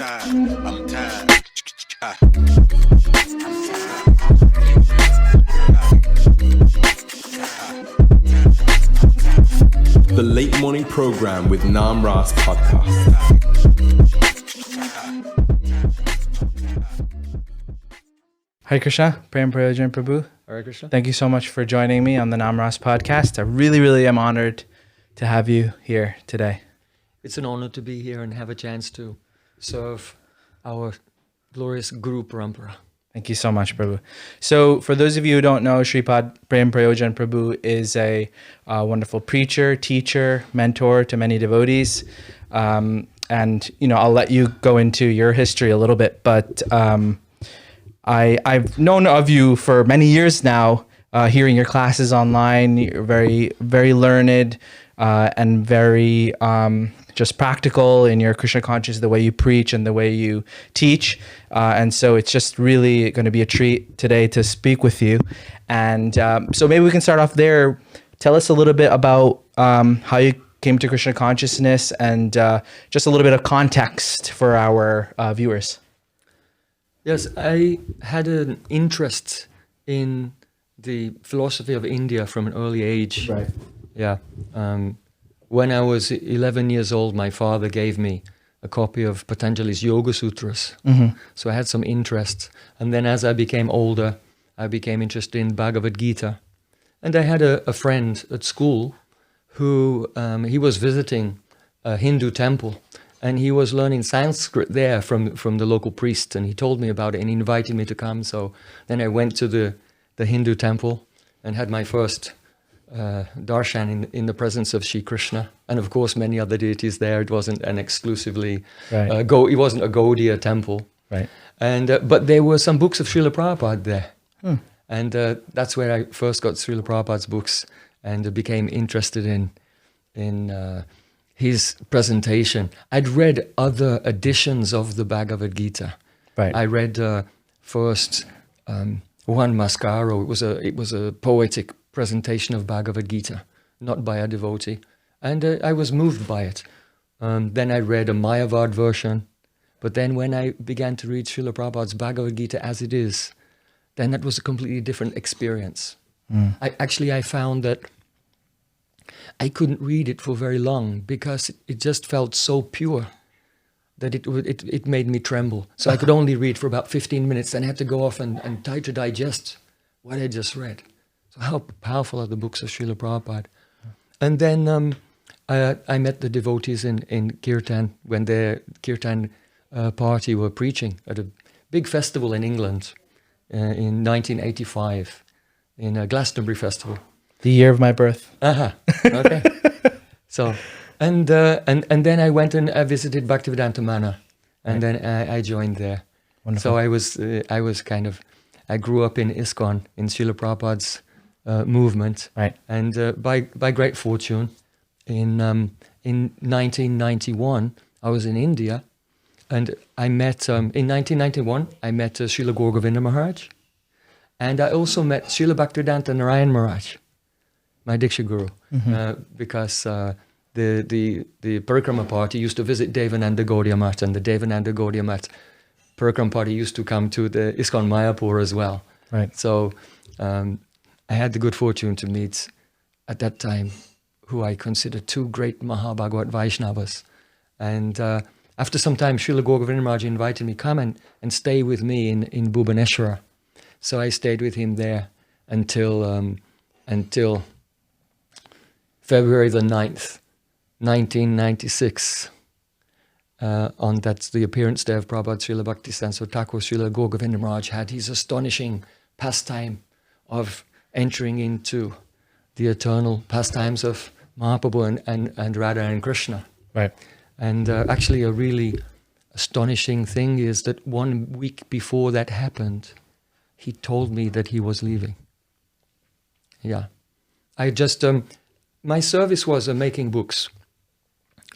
I'm tired. The Late Morning Program with Nam Ras Podcast. Hare Krishna, Prem Prayojan Prabhu. Hare Krishna. Thank you so much for joining me on the Nam Ras Podcast. I really am honored to have you here today. It's an honor to be here and have a chance to serve our glorious Guru Parampara. Thank you so much, Prabhu. So for those of you who don't know, Sripad Prem Prayojan Prabhu is a wonderful preacher, teacher, mentor to many devotees. And, I'll let you go into your history a little bit, but I've known of you for many years now, hearing your classes online. You're very, very learned and very just practical in your Krishna consciousness, the way you preach and the way you teach. And so it's just really going to be a treat today to speak with you. And so maybe we can start off there. Tell us a little bit about how you came to Krishna consciousness and just a little bit of context for our viewers. Yes, I had an interest in the philosophy of India from an early age. Right. Yeah. When I was 11 years old, my father gave me a copy of Patanjali's Yoga Sutras. Mm-hmm. So I had some interest. And then as I became older, I became interested in Bhagavad Gita. And I had a friend at school who, he was visiting a Hindu temple. And he was learning Sanskrit there from the local priest. And he told me about it and he invited me to come. So then I went to the Hindu temple and had my first darshan in the presence of Shri Krishna, and of course many other deities there. It wasn't an exclusively Right. it wasn't a Gaudiya temple, Right. and but there were some books of Srila Prabhupada there, Hmm. and that's where I first got Srila Prabhupada's books and became interested in his presentation. I'd read other editions of the Bhagavad Gita. Right. I read first Juan Mascaro. It was a poetic presentation of Bhagavad Gita, not by a devotee, and I was moved by it. Then I read a Mayavad version, but then when I began to read Srila Prabhupada's Bhagavad Gita as it is, then that was a completely different experience. I found that I couldn't read it for very long because it just felt so pure that it made me tremble. So I could only read for about 15 minutes, then I had to go off and try to digest what I just read. So how powerful are the books of Srila Prabhupada? And then I met the devotees in Kirtan when their Kirtan party were preaching at a big festival in England in 1985, in a Glastonbury festival. The year of my birth. Okay. So, and then I went and I visited Bhaktivedanta Manor, and then I joined there. Wonderful. So I grew up in ISKCON, in Srila Prabhupada's movement. Right. And by great fortune, in 1991, I was in India, and I met, in 1991, I met Srila Govinda Maharaja, and I also met Srila Bhaktivedanta Narayana Maharaj, my Diksha Guru, because the Parikrama party used to visit Devananda Gaudiya Math, and the Devananda Gaudiya Math Parikrama party used to come to the ISKCON Mayapur as well. Right. So I had the good fortune to meet, at that time, who I consider two great Mahabhagavat Vaishnavas. And after some time, Srila Govinda Maharaj invited me, come and stay with me in Bhubaneswara. So I stayed with him there until February the 9th, 1996. That's the appearance day of Prabhupada Srila Bhaktisiddhanta. So Thakur Srila Govinda Maharaj had his astonishing pastime of entering into the eternal pastimes of Mahaprabhu and Radha and Krishna. Right. And actually a really astonishing thing is that 1 week before that happened, he told me that he was leaving. Yeah. I just, my service was making books.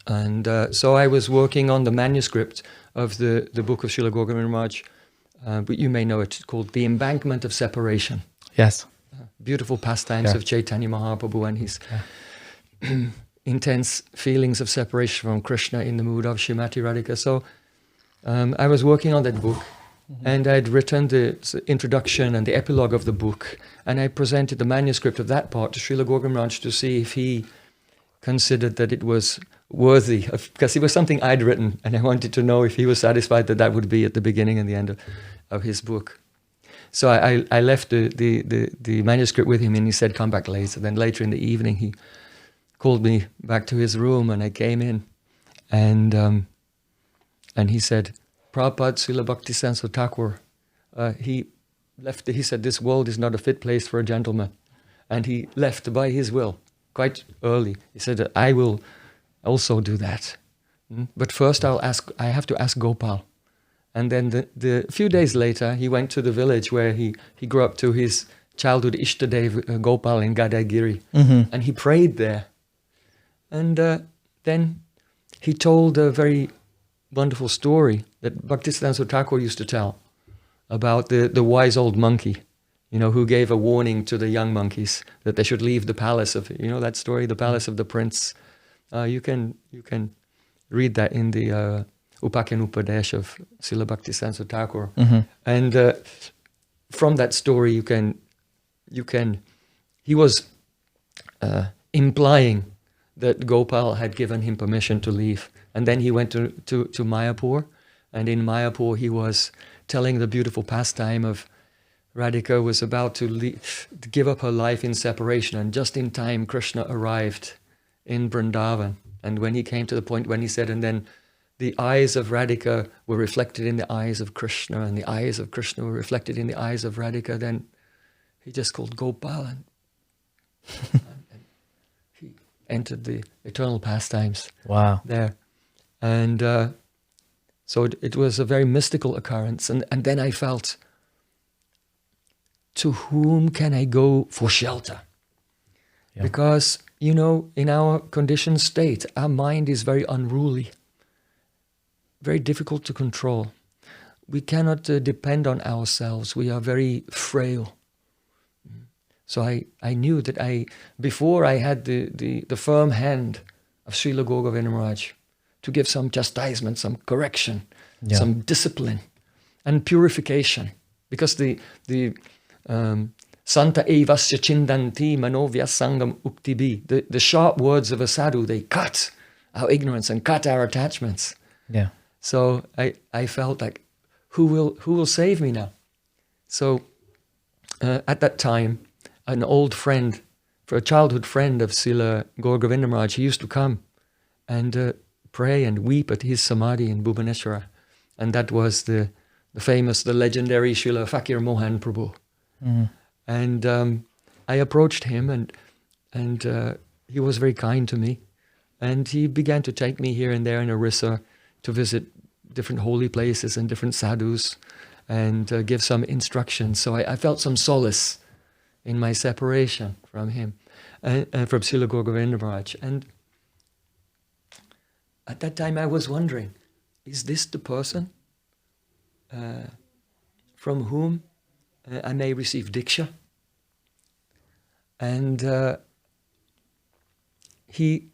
And so I was working on the manuscript of the book of Srila Govinda Maharaj, but you may know it, called The Embankment of Separation. Yes. Beautiful pastimes of Chaitanya Mahaprabhu and his intense feelings of separation from Krishna in the mood of Srimati Radhika. So I was working on that book, and I'd written the introduction and the epilogue of the book, and I presented the manuscript of that part to Srila Gour Maharaj to see if he considered that it was worthy, because it was something I'd written, and I wanted to know if he was satisfied that that would be at the beginning and the end of his book. So I left the manuscript with him, and he said, come back later. Then later in the evening, he called me back to his room, and I came in, and he said, Prabhupada Srila Bhaktisiddhanta Thakur, he said, this world is not a fit place for a gentleman. And he left by his will quite early. He said, I will also do that. But first I have to ask Gopal. And then the few days later, he went to the village where he grew up to his childhood Ishtadev Gopal in Gadagiri. And he prayed there. And then he told a very wonderful story that Bhaktisiddhanta Thakur used to tell about the wise old monkey, who gave a warning to the young monkeys that they should leave the palace of, that story, the palace of the prince. You can read that in the Upakhayane Upadesa of Srila Bhaktisiddhanta Thakur. And from that story, he was implying that Gopal had given him permission to leave. And then he went to Mayapur, and in Mayapur he was telling the beautiful pastime of Radhika was about to give up her life in separation, and just in time Krishna arrived in Vrindavan. And when he came to the point when he said, and then the eyes of Radhika were reflected in the eyes of Krishna, and the eyes of Krishna were reflected in the eyes of Radhika, then he just called Gopal, and he entered the eternal pastimes. Wow. There. And so it was a very mystical occurrence. And then I felt, to whom can I go for shelter? Yeah. Because, in our conditioned state, our mind is very unruly, very difficult to control. We cannot depend on ourselves. We are very frail. So I knew that before I had the firm hand of Srila Govinda Maharaj, to give some chastisement, some correction, some discipline, and purification. Because the Santa evasya chindanti manovya sangam uktibi, the sharp words of a sadhu, they cut our ignorance and cut our attachments. Yeah. So I felt like, who will save me now? So at that time, an old friend, for a childhood friend of Srila Gour Govinda Maharaj, he used to come and pray and weep at his samadhi in Bhubaneswara. And that was the legendary Srila Fakir Mohan Prabhu. And I approached him, and he was very kind to me. And he began to take me here and there in Orissa to visit different holy places and different sadhus and give some instruction. So I felt some solace in my separation from him, and from Srila Gour Govinda Maharaj. And at that time I was wondering, is this the person from whom I may receive Diksha? And he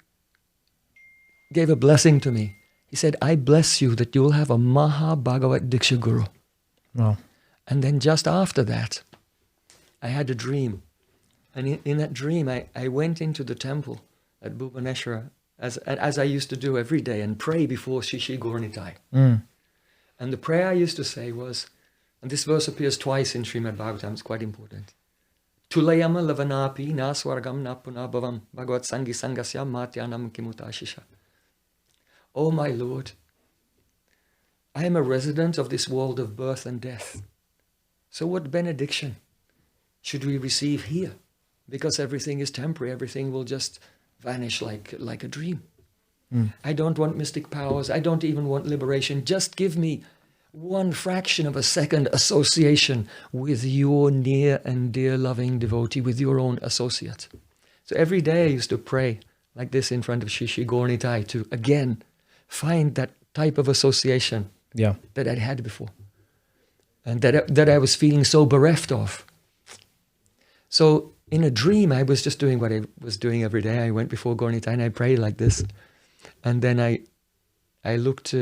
gave a blessing to me. He said, I bless you that you will have a Maha Bhagavat Diksha Guru. Wow. And then just after that, I had a dream. And in that dream, I went into the temple at Bhubaneswara, as I used to do every day, and pray before Shishi Gaurnitai. And the prayer I used to say was, and this verse appears twice in Srimad Bhagavatam, it's quite important. Tulayama lavanapi na swargam na punabhavam bhagavat sangi sangasya matyanam kimutashisha. Oh my Lord, I am a resident of this world of birth and death. So what benediction should we receive here? Because everything is temporary, everything will just vanish like a dream. I don't want mystic powers, I don't even want liberation. Just give me one fraction of a second association with your near and dear loving devotee, with your own associate. So every day I used to pray like this in front of Shishi Gaurnitai to again find that type of association that I'd had before, and that I was feeling so bereft of. So in a dream, I was just doing what I was doing every day. I went before Gaurnitai and I prayed like this. And then I looked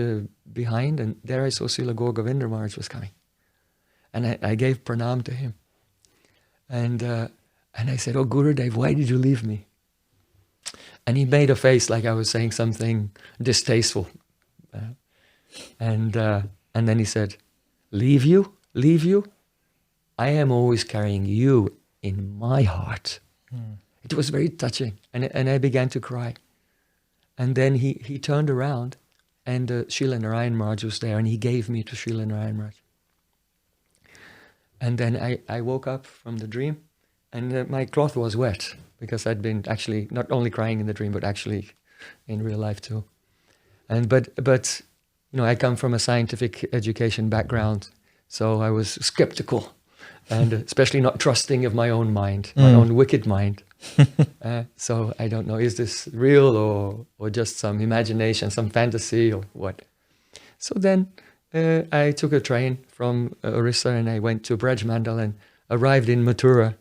behind, and there I saw Srila Govinda Maharaj was coming. And I gave pranam to him. And I said, "Oh, Gurudev, why did you leave me?" And he made a face like I was saying something distasteful. And then he said, leave you? Leave you? I am always carrying you in my heart. It was very touching. And I began to cry. And then he turned around, and Srila Narayana Maharaj was there, and he gave me to Srila Narayana Maharaj. And then I woke up from the dream, and my cloth was wet, because I'd been actually not only crying in the dream, but actually in real life too. And but you know, I come from a scientific education background, so I was skeptical, and especially not trusting of my own mind, my own wicked mind. So I don't know, is this real or just some imagination, some fantasy or what? So then I took a train from Orissa, and I went to Braj Mandal and arrived in Mathura,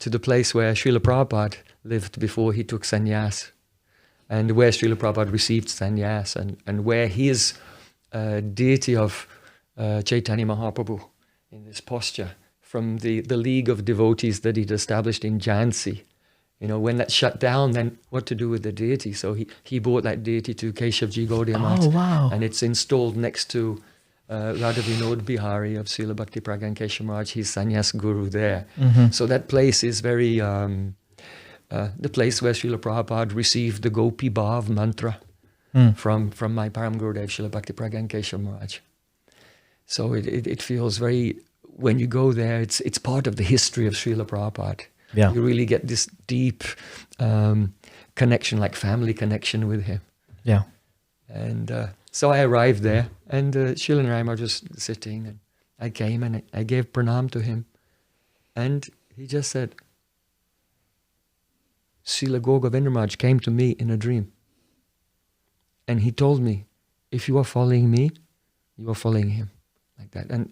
to the place where Srila Prabhupada lived before he took sannyas, and where Srila Prabhupada received sannyas, and where his deity of Chaitanya Mahaprabhu, in this posture, from the league of devotees that he'd established in Jhansi. You know, when that shut down, then what to do with the deity? So he brought that deity to Keshavji Gaudiya Math. Oh, wow. And it's installed next to Radha Vinod Bihari of Srila Bhakti Pragyan Keshav Maharaj, his sannyas guru there. So that place is very, the place where Srila Prabhupada received the Gopi Bhav mantra from my Param Gurudev, Srila Bhakti Pragyan Keshav Maharaj. So it feels very, when you go there, it's part of the history of Srila Prabhupada. Yeah. You really get this deep connection, like family connection with him. Yeah. And so I arrived there, and Srila Narayana was just sitting, and I came and I gave pranam to him, and he just said, Srila Govinda Maharaj came to me in a dream, and he told me, if you are following me, you are following him, like that. And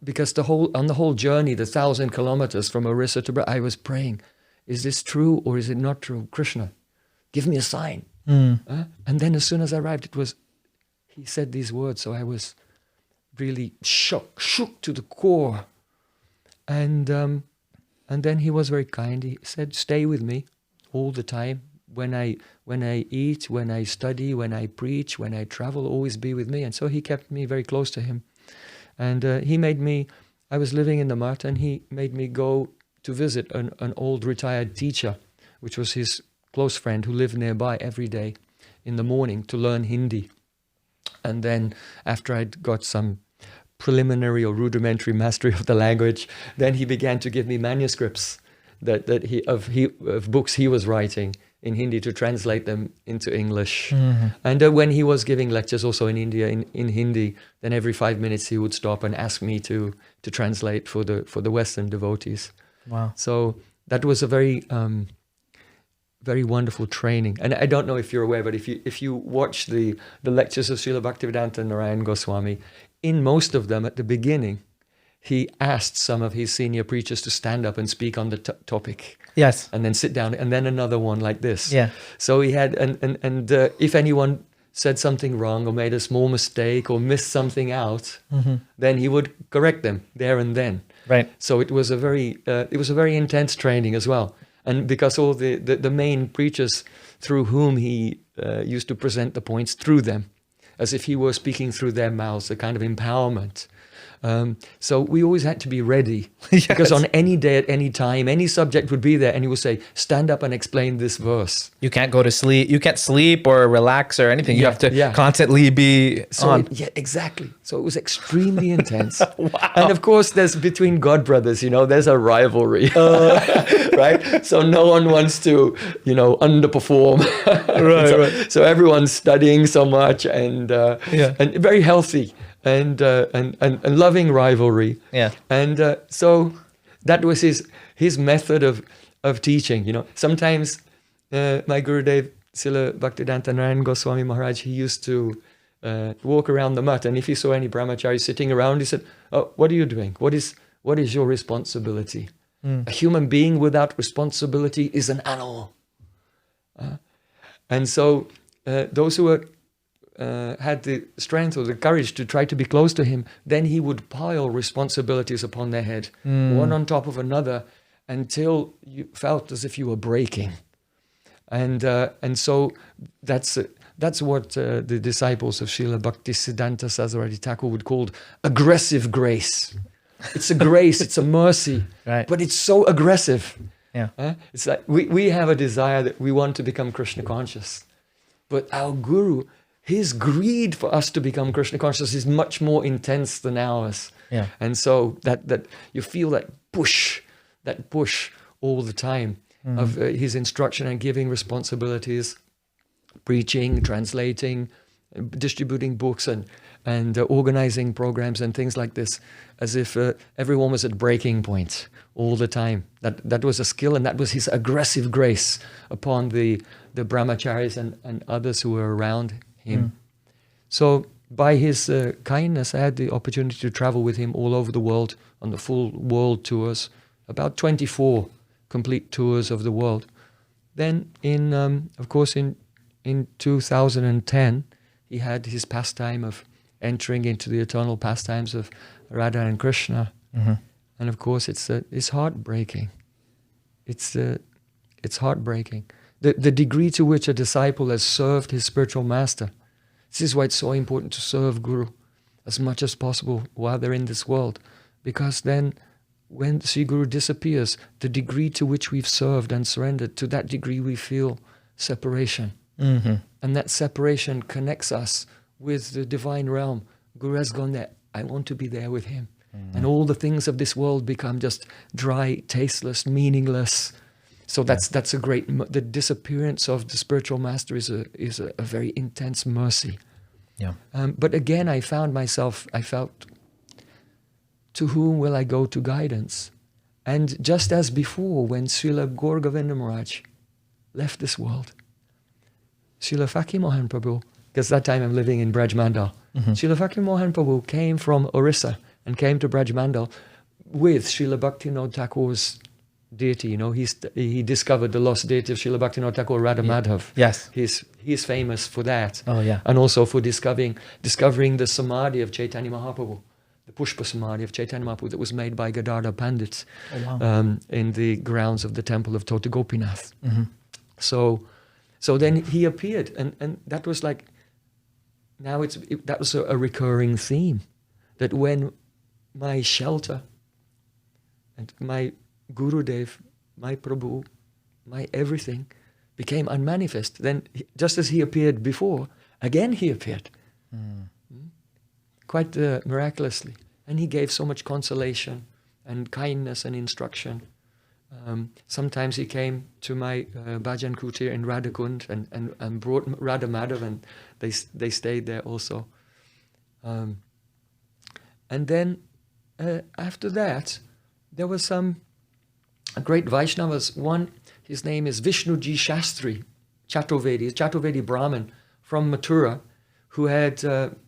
because on the whole journey, the 1,000 kilometers from Orissa to I was praying, is this true or is it not true? Krishna, give me a sign. And then as soon as I arrived, he said these words, so I was really shook to the core. And then he was very kind. He said, stay with me all the time. When I eat, when I study, when I preach, when I travel, always be with me. And so he kept me very close to him. And he made me, I was living in the Math, and he made me go to visit an old retired teacher, which was his close friend who lived nearby every day in the morning to learn Hindi. And then after I'd got some preliminary or rudimentary mastery of the language, then he began to give me manuscripts of books he was writing in Hindi to translate them into English. And when he was giving lectures also in India in Hindi, then every 5 minutes he would stop and ask me to translate for the Western devotees. Wow. So that was a very very wonderful training. And I don't know if you're aware, but if you watch the lectures of Srila Bhaktivedanta and Narayana Goswami, in most of them at the beginning, he asked some of his senior preachers to stand up and speak on the topic. Yes. And then sit down, and then another one like this. Yeah. So he had, and if anyone said something wrong or made a small mistake or missed something out, then he would correct them there and then. Right. So it was a very intense training as well. And because all the main preachers through whom he used to present the points through them, as if he were speaking through their mouths, a kind of empowerment. So we always had to be ready, Yes. because on any day, at any time, any subject would be there, and he would say, stand up and explain this verse. You can't go to sleep. You can't sleep or relax or anything. You Yeah, have to yeah. constantly be on. Yeah, exactly. So it was extremely intense. Wow. And of course, there's between God brothers, there's a rivalry, right? So no one wants to, underperform. Right. So everyone's studying so much and very healthy. And loving rivalry. Yeah. And so that was his method of teaching. Sometimes my Gurudev, Srila Bhaktivedanta Narayana Goswami Maharaj, he used to walk around the Math, and if he saw any brahmachari sitting around, he said, "Oh, what are you doing? What is your responsibility? A human being without responsibility is an animal." And so those who were had the strength or the courage to try to be close to him, then he would pile responsibilities upon their head, one on top of another, until you felt as if you were breaking. And so that's what the disciples of Srila Bhaktisiddhanta Sarasvati Thakur would call aggressive grace. It's a grace, it's a mercy, Right. but it's so aggressive. Yeah. It's like we have a desire that we want to become Krishna conscious. But our Guru, his greed for us to become Krishna conscious is much more intense than ours. Yeah. And so that you feel that push all the time of his instruction and giving responsibilities, preaching, translating, distributing books and organizing programs and things like this, as if everyone was at breaking point all the time. That was a skill, and that was his aggressive grace upon the brahmacharis and others who were around him. So by his kindness, I had the opportunity to travel with him all over the world on the full world tours, about 24 complete tours of the world. Then of course in 2010, he had his pastime of entering into the eternal pastimes of Radha and Krishna. And of course it's heartbreaking. It's heartbreaking. The degree to which a disciple has served his spiritual master. This is why it's so important to serve Guru as much as possible while they're in this world. Because then when Sri Guru disappears, the degree to which we've served and surrendered, to that degree we feel separation. And that separation connects us with the divine realm. Guru has gone there. I want to be there with him. And all the things of this world become just dry, tasteless, meaningless. So that's a great. The disappearance of the spiritual master is a very intense mercy. Yeah. But again, I felt, to whom will I go to guidance? And just as before, when Srila Gour Govinda Maharaj left this world, Srila Fakir Mohan Prabhu, because that time I'm living in Braj Mandal, Srila Fakir Mohan Prabhu came from Orissa and came to Braj Mandal with Srila Bhaktivinoda Thakur's deity. You know, he discovered the lost deity of Srila Bhaktivinoda Thakur, Radha Madhav. Yes. He's famous for that. Oh, yeah. And also for discovering the Samadhi of Chaitanya Mahaprabhu, the Pushpa Samadhi of Chaitanya Mahaprabhu that was made by Gadadhar Pandits in the grounds of the temple of Tota Gopinath. So then he appeared, and that was like, that was a recurring theme, that when my shelter and my Gurudev, my Prabhu, my everything became unmanifest, then just as he appeared before, again he appeared. Quite miraculously. And he gave so much consolation and kindness and instruction. Sometimes he came to my Bhajan Kutir in Radhakund and brought Radha Madhav, and they stayed there also. And then after that, there were some great Vaishnavas. One, his name is Vishnuji Shastri Chaturvedi Brahmin from Mathura, who had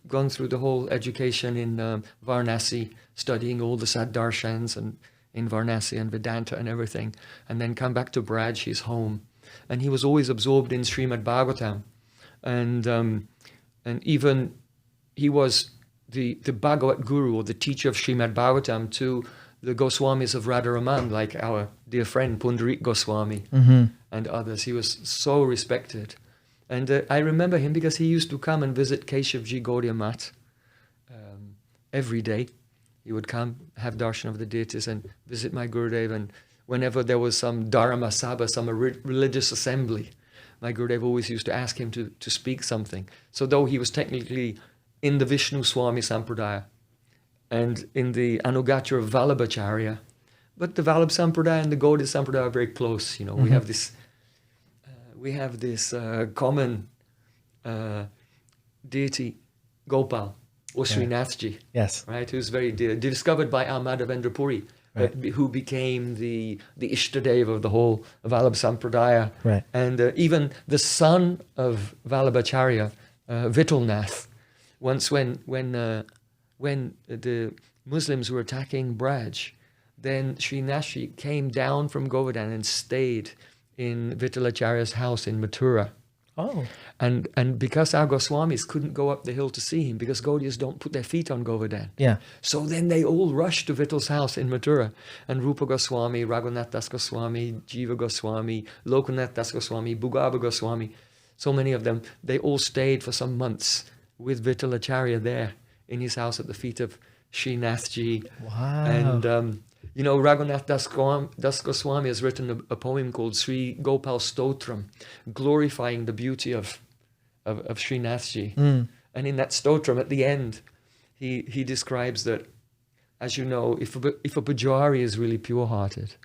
gone through the whole education in Varanasi, studying all the Saddarshans and in Varanasi and Vedanta and everything, and then come back to Braj, his home. And he was always absorbed in Srimad Bhagavatam. And even he was the Bhagavat Guru, or the teacher of Srimad Bhagavatam, to the Goswamis of Radharaman, like our dear friend Pundarik Goswami and others. He was so respected. And I remember him because he used to come and visit Keshavji Gaudiya Mat every day. He would come, have darshan of the deities, and visit my Gurudev. And whenever there was some Dharma Sabha, some religious assembly, my Gurudev always used to ask him to speak something. So though he was technically in the Vishnu Swami Sampradaya and in the Anugachara Vallabhacharya, but the Vallabh Sampradaya and the Gaudiya Sampradaya are very close. You know, we have this common deity, Gopal, or Srinathji, Yes. right? Who's very dear, discovered by our Madhavendra Puri, who became the Ishtadev of the whole Vallabh Sampradaya. Right. And even the son of Vallabhacharya, Vittalnath, once when the Muslims were attacking Braj, then Srinathji came down from Govardhan and stayed in Vittalacharya's house in Mathura. Oh. And because our Goswamis couldn't go up the hill to see him, because Gaudiyas don't put their feet on Govardhan. Yeah. So then they all rushed to Vittal's house in Mathura. And Rupa Goswami, Raghunath Das Goswami, Jiva Goswami, Lokanath Das Goswami, Bhugava Goswami, so many of them, they all stayed for some months with Vittalacharya there in his house at the feet of Srinathji. Wow. And, Raghunath Das Goswami has written a poem called Sri Gopal Stotram, glorifying the beauty of Srinathji. And in that stotram at the end, he describes that, as you know, if a pujari is really pure-hearted,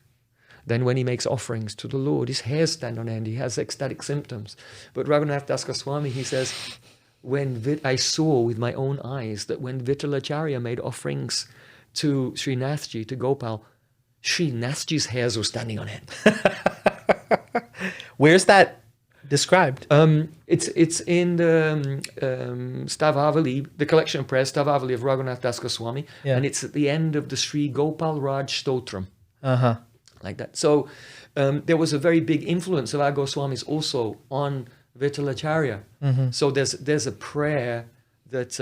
then when he makes offerings to the Lord, his hairs stand on end, he has ecstatic symptoms. But Raghunath Das Goswami, he says, I saw with my own eyes that when Vittalacharya made offerings to Srinathji, to Gopal, Srinathji's hairs were standing on end. Where's that described? It's in the Stavavali, the collection of prayers, Stavavali of Raghunath Das Goswami, and it's at the end of the Sri Gopal Raj Stotram. Like that. So there was a very big influence of our Goswamis also on Vittalacharya. So there's a prayer that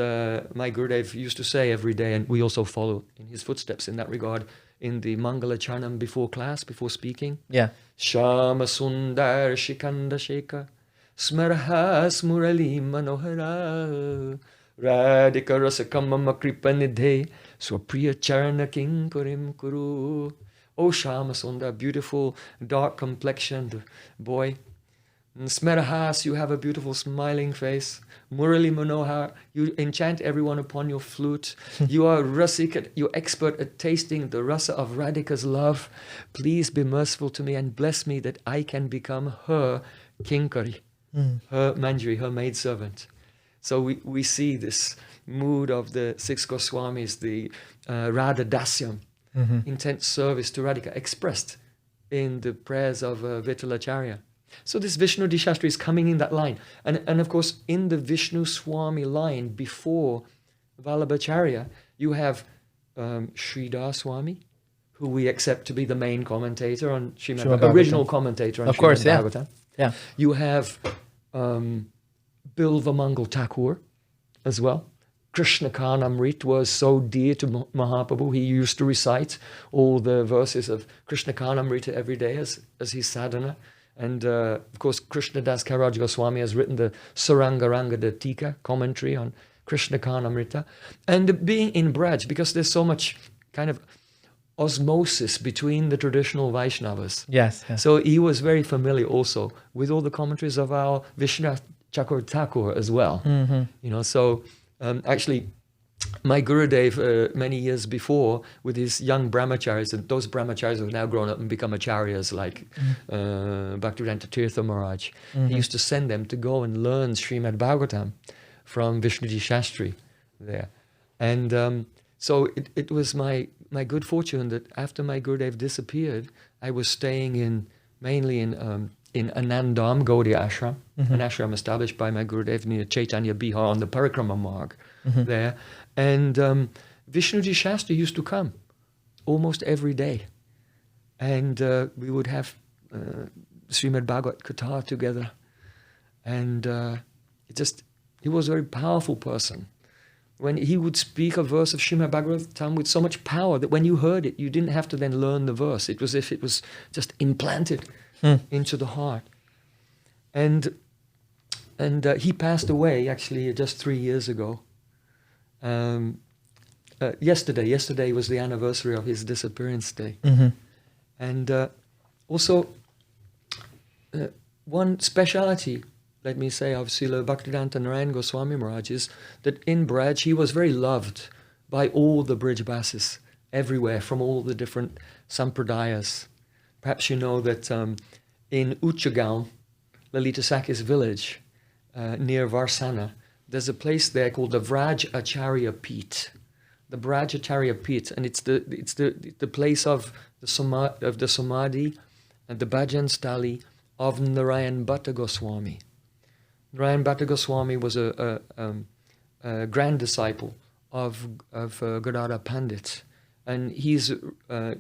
my Gurudev used to say every day, and we also follow in his footsteps in that regard, in the Mangala Charnam before class, before speaking. Yeah. Shama Sundar Shikanda Sheka Smarha Smurali Manohara Radhika Rasakamma Kripanidhe Swapriya Charana King Kurim Kuru. Oh, Shama Sundar, beautiful, dark complexioned boy. Smerahas, you have a beautiful smiling face. Murali Manohar, you enchant everyone upon your flute. You are rasik, you're expert at tasting the rasa of Radhika's love. Please be merciful to me and bless me that I can become her kinkari, her manjari, her maidservant. So we see this mood of the six Goswamis, the Radha Dasyam, intense service to Radhika, expressed in the prayers of Vittalacharya. So this Vishnu Dishastri is coming in that line. And of course, in the Vishnu Swami line before Vallabhacharya, you have Sridhar Swami, who we accept to be the main commentator on Srimad Bhagavatam, original commentator on Srimad Bhagavatam. Yeah. You have Bilvamangal Thakur as well. Krishna Karnamrit was so dear to Mahaprabhu, he used to recite all the verses of Krishna Karnamrita every day as his sadhana. And of course, Krishna Das Kaviraj Goswami has written the Sarangaranga the Tika commentary on Krishna Karnamrita. And being in Braj, because there's so much kind of osmosis between the traditional Vaishnavas. Yes. So he was very familiar also with all the commentaries of our Vishwanath Chakur Thakur as well. So actually, my Gurudev, many years before, with his young brahmacharis, and those brahmacharis have now grown up and become acharyas like Bhaktivedanta Tirtha Maharaj, he used to send them to go and learn Srimad Bhagavatam from Vishnuji Shastri there. And so it was my good fortune that after my Gurudev disappeared, I was staying mainly in Anandam, Gaudiya ashram, an ashram established by my Gurudev near Chaitanya Bihar on the Parikrama Marg there. And Vishnuji Shastri used to come almost every day. And we would have Srimad Bhagavat Katha together. And he was a very powerful person. When he would speak a verse of Srimad Bhagavatam with so much power that when you heard it, you didn't have to then learn the verse. It was as if it was just implanted into the heart. And he passed away actually just 3 years ago. Yesterday was the anniversary of his disappearance day. And also one speciality, let me say, of Srila Bhaktivedanta Narayana Goswami Maharaj is that in Braj he was very loved by all the Brijbasis everywhere, from all the different sampradayas. Perhaps you know that in Uchagaon, Lalita Sakhi's village, near Varsana, there's a place there called the Vraj Acharya Peeth. The Vraj Acharya Peeth, and it's the place of the Samadhi and the Bhajan Stali of Narayan Bhatta Goswami. Narayan Bhatta Goswami was a grand disciple of Gadadhar Pandit, and he's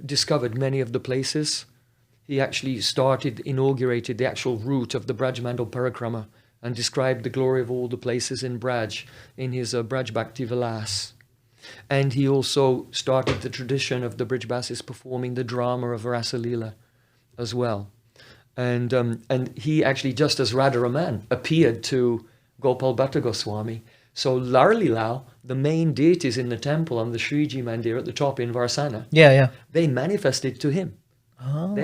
discovered many of the places. He actually inaugurated the actual route of the Brajmandal Parikrama and described the glory of all the places in Braj, in his Braj Bhakti Vilas. And he also started the tradition of the Brijbasis performing the drama of Rasa Leela as well. And he actually, just as Radharaman, appeared to Gopal Bhatta Goswami. So Lar Leela, the main deities in the temple on the Sriji Mandir at the top in Varsana, they manifested to him. Oh.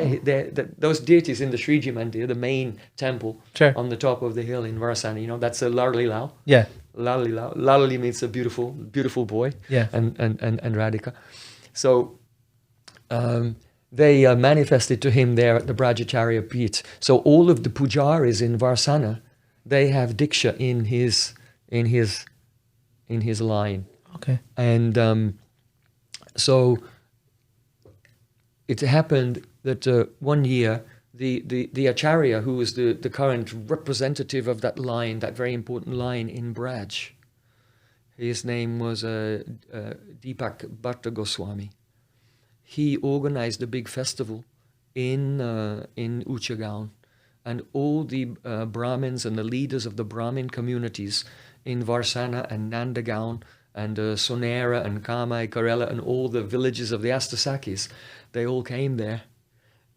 Those deities in the Sriji Mandir, the main temple on the top of the hill in Varsana, that's a Lar Leela. Yeah. Lalali. Lalali means a beautiful, beautiful boy. Yeah. And Radhika. So they manifested to him there at the Brajacharya Peeth. So all of the pujaris in Varsana, they have Diksha in his line. Okay. And so it happened that one year the Acharya, who was the current representative of that line, that very important line in Braj, his name was Deepak Bhatta Goswami. He organized a big festival in Uchagaon, and all the Brahmins and the leaders of the Brahmin communities in Varsana and Nandagaon and Sonera and Kamai, Karela, and all the villages of the Astasakis, they all came there.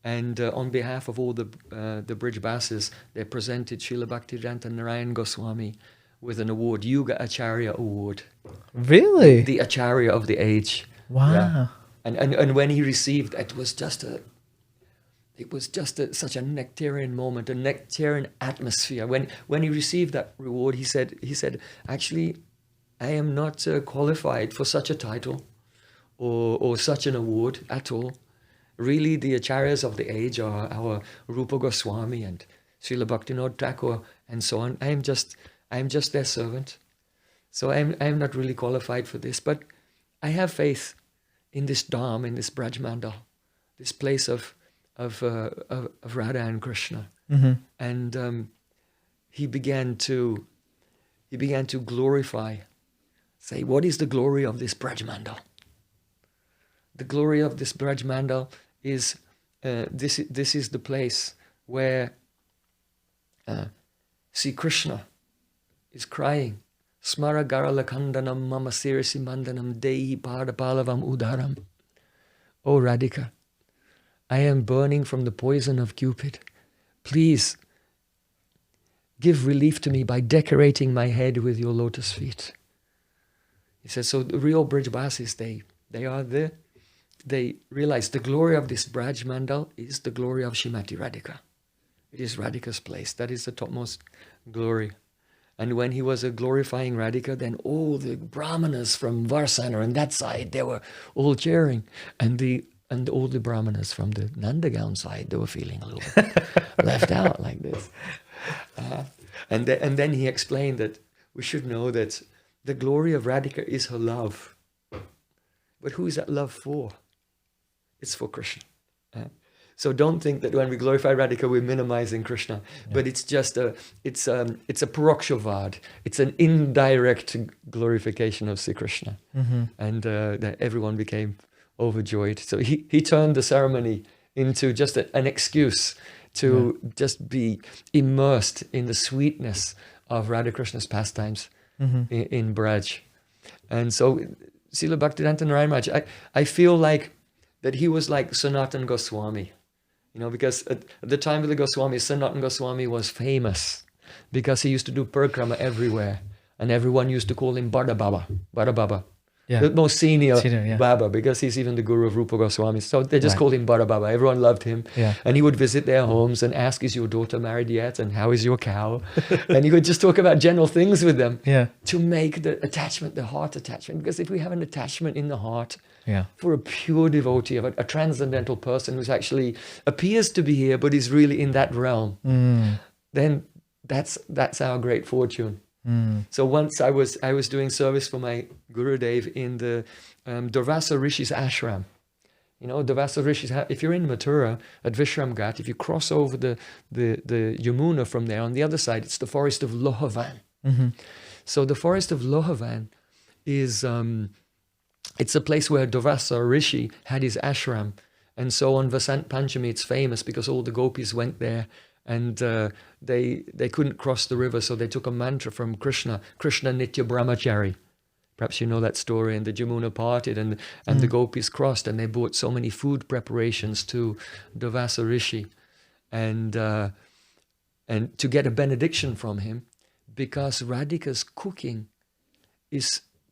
And on behalf of all the Brijbasis, they presented Srila Bhaktivedanta Narayana Goswami with an award, Yuga Acharya Award. Really? The Acharya of the age. Wow. Yeah. And when he received, it was just such a nectarian moment, a nectarian atmosphere. When he received that reward, he said, actually, I am not qualified for such a title or such an award at all. Really, the acharyas of the age are our Rupa Goswami and Srila Bhaktivinoda Thakur and so on. I am just their servant. So I am not really qualified for this, but I have faith in this Dham, in this Braj Mandal, this place of Radha and Krishna. Mm-hmm. And he began to glorify, say, what is the glory of this Braj Mandal? The glory of this Braj Mandal is this is the place where Sri Krishna is crying, Smara Garalakandanam mama sirisi mandanam dehi padapalavam udaram. O Radhika, I am burning from the poison of Cupid. Please give relief to me by decorating my head with your lotus feet. He says, so the real Brijbasis, they are there. They realize the glory of this Braj Mandal is the glory of Shrimati Radhika. It is Radhika's place. That is the topmost glory. And when he was glorifying Radhika, then all the Brahmanas from Varsana and that side, they were all cheering. And all the Brahmanas from the Nandagaon side, they were feeling a little bit left out like this. And then he explained that we should know that the glory of Radhika is her love. But who is that love for? It's for Krishna. So don't think that when we glorify Radhika, we're minimizing Krishna. Yeah. But it's just it's a parokshovad. It's an indirect glorification of Sri Krishna. Mm-hmm. And that everyone became overjoyed. So he turned the ceremony into just an excuse to just be immersed in the sweetness of Radha Krishna's pastimes in Braj. And so Srila Bhaktivedanta Narayana Maharaj, I feel like that he was like Sanatan Goswami. Because at the time of the Goswami, Sanatan Goswami was famous because he used to do parikrama everywhere. And everyone used to call him Bada Baba. Yeah. The most senior Baba, because he's even the guru of Rupa Goswami. So they just called him Bada Baba. Everyone loved him. Yeah. And he would visit their homes and ask, is your daughter married yet? And how is your cow? And he would just talk about general things with them to make the attachment, the heart attachment. Because if we have an attachment in the heart for a pure devotee, of a transcendental person who's actually appears to be here, but is really in that realm, then that's our great fortune. So once I was doing service for my Gurudev in the Durvasa Rishi's ashram. Durvasa Rishi's, if you're in Mathura at Vishram Ghat, if you cross over the Yamuna from there, on the other side, it's the forest of Lohavan. Mm-hmm. So the forest of Lohavan is, it's a place where Durvasa Rishi had his ashram. And so on Vasant Panchami, it's famous because all the gopis went there and they couldn't cross the river, so they took a mantra from Krishna Nitya Brahmachari. Perhaps you know that story. And the Jamuna parted, and the gopis crossed, and they brought so many food preparations to Durvasa Rishi, and to get a benediction from him, because Radhika's cooking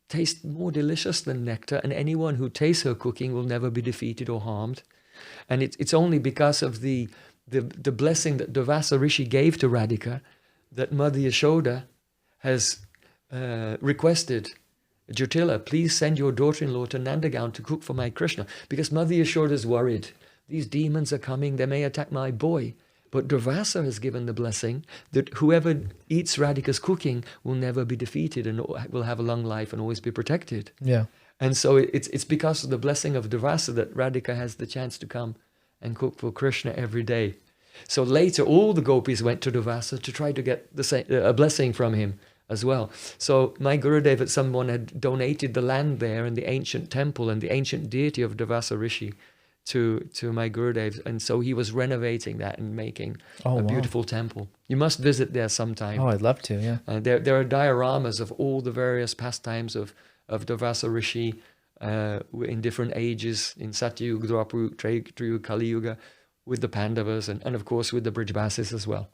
tastes more delicious than nectar, and anyone who tastes her cooking will never be defeated or harmed. And it's only because of the blessing that Durvasa Rishi gave to Radhika that Mother Yashoda has requested, Jyotila, please send your daughter-in-law to Nandagaon to cook for my Krishna, because Mother Yashoda is worried. These demons are coming, they may attack my boy. But Durvasa has given the blessing that whoever eats Radhika's cooking will never be defeated and will have a long life and always be protected. Yeah. And so it's because of the blessing of Durvasa that Radhika has the chance to come and cook for Krishna every day. So later, all the gopis went to Durvasa to try to get a blessing from him as well. So my Gurudev, someone had donated the land there and the ancient temple and the ancient deity of Durvasa Rishi to my Gurudev, and so he was renovating that and making a beautiful temple. You must visit there sometime. Oh, I'd love to, yeah. There are dioramas of all the various pastimes of Durvasa Rishi in different ages, in Satyuga, Dwapara, Triyuga, Kali Yuga, with the Pandavas, and of course with the Brijbasis as well.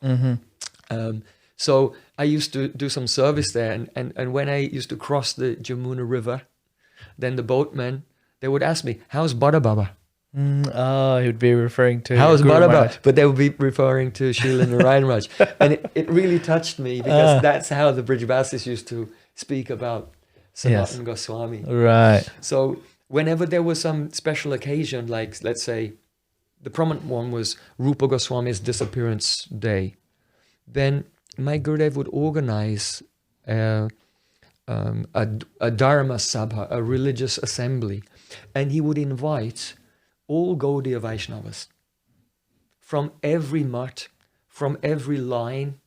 So I used to do some service there, and when I used to cross the Jamuna River, then the boatmen, they would ask me, how's Bada Baba? He would be referring to how's Guru Bada Baba? Maharaj. But they would be referring to Srila Narayana Maharaj. And it really touched me, because that's how the Brijbasis used to speak about Sanatana Goswami. Right. So whenever there was some special occasion, like let's say the prominent one was Rupa Goswami's disappearance day, then my Gurudev would organize a Dharma Sabha, a religious assembly, and he would invite all Gaudiya Vaishnavas from every mutt, from every line,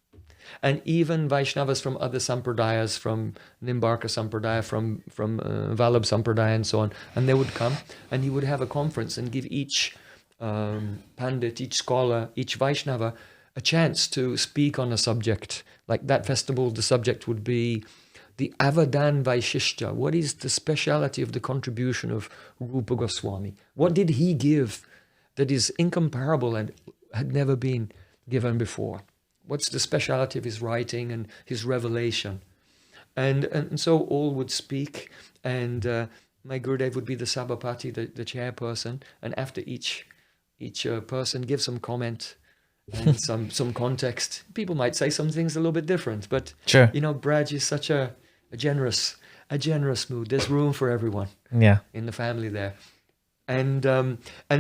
and even Vaishnavas from other sampradayas, from Nimbarka Sampradaya, from Vallabh Sampradaya, and so on. And they would come, and he would have a conference and give each Pandit, each scholar, each Vaishnava a chance to speak on a subject. Like that festival, the subject would be the Avadan Vaishishta. What is the speciality of the contribution of Rupa Goswami? What did he give that is incomparable and had never been given before? What's the speciality of his writing and his revelation? And so all would speak, and my Gurudev would be the Sabhapati, the chairperson, and after each person gives some comment and some context. People might say some things a little bit different, but Sure. Braj is such a generous mood. There's room for everyone. Yeah. In the family there. And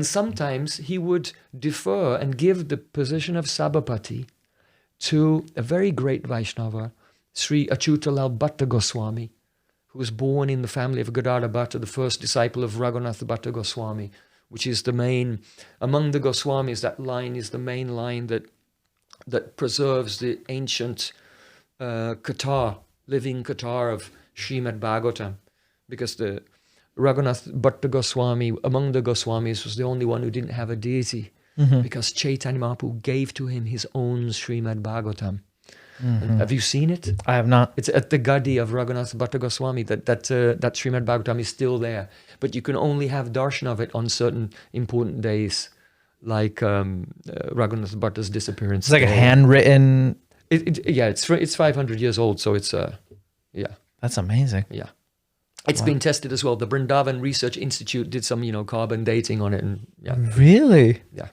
sometimes he would defer and give the position of Sabhapati to a very great Vaishnava, Sri Achutalal Bhatta Goswami, who was born in the family of Gadadhar Bhatta, the first disciple of Raghunath Bhatta Goswami, which is the main, among the Goswamis, that line is the main line that preserves the ancient living Qatar of Srimad Bhagavatam, because the Raghunath Bhatta Goswami, among the Goswamis, was the only one who didn't have a deity, because Chaitanya Mahaprabhu gave to him his own Srimad Bhagavatam. Have you seen it? I have not. It's at the Gaudiya of Raghunath Bhatta Goswami. That Srimad Bhagavatam is still there, but you can only have darshan of it on certain important days, like Raghunath Bhatta's disappearance. It's like a handwritten. It's 500 years old, so it's That's amazing. Yeah. It's been tested as well. The Vrindavan Research Institute did some, carbon dating on it, and Really? yeah.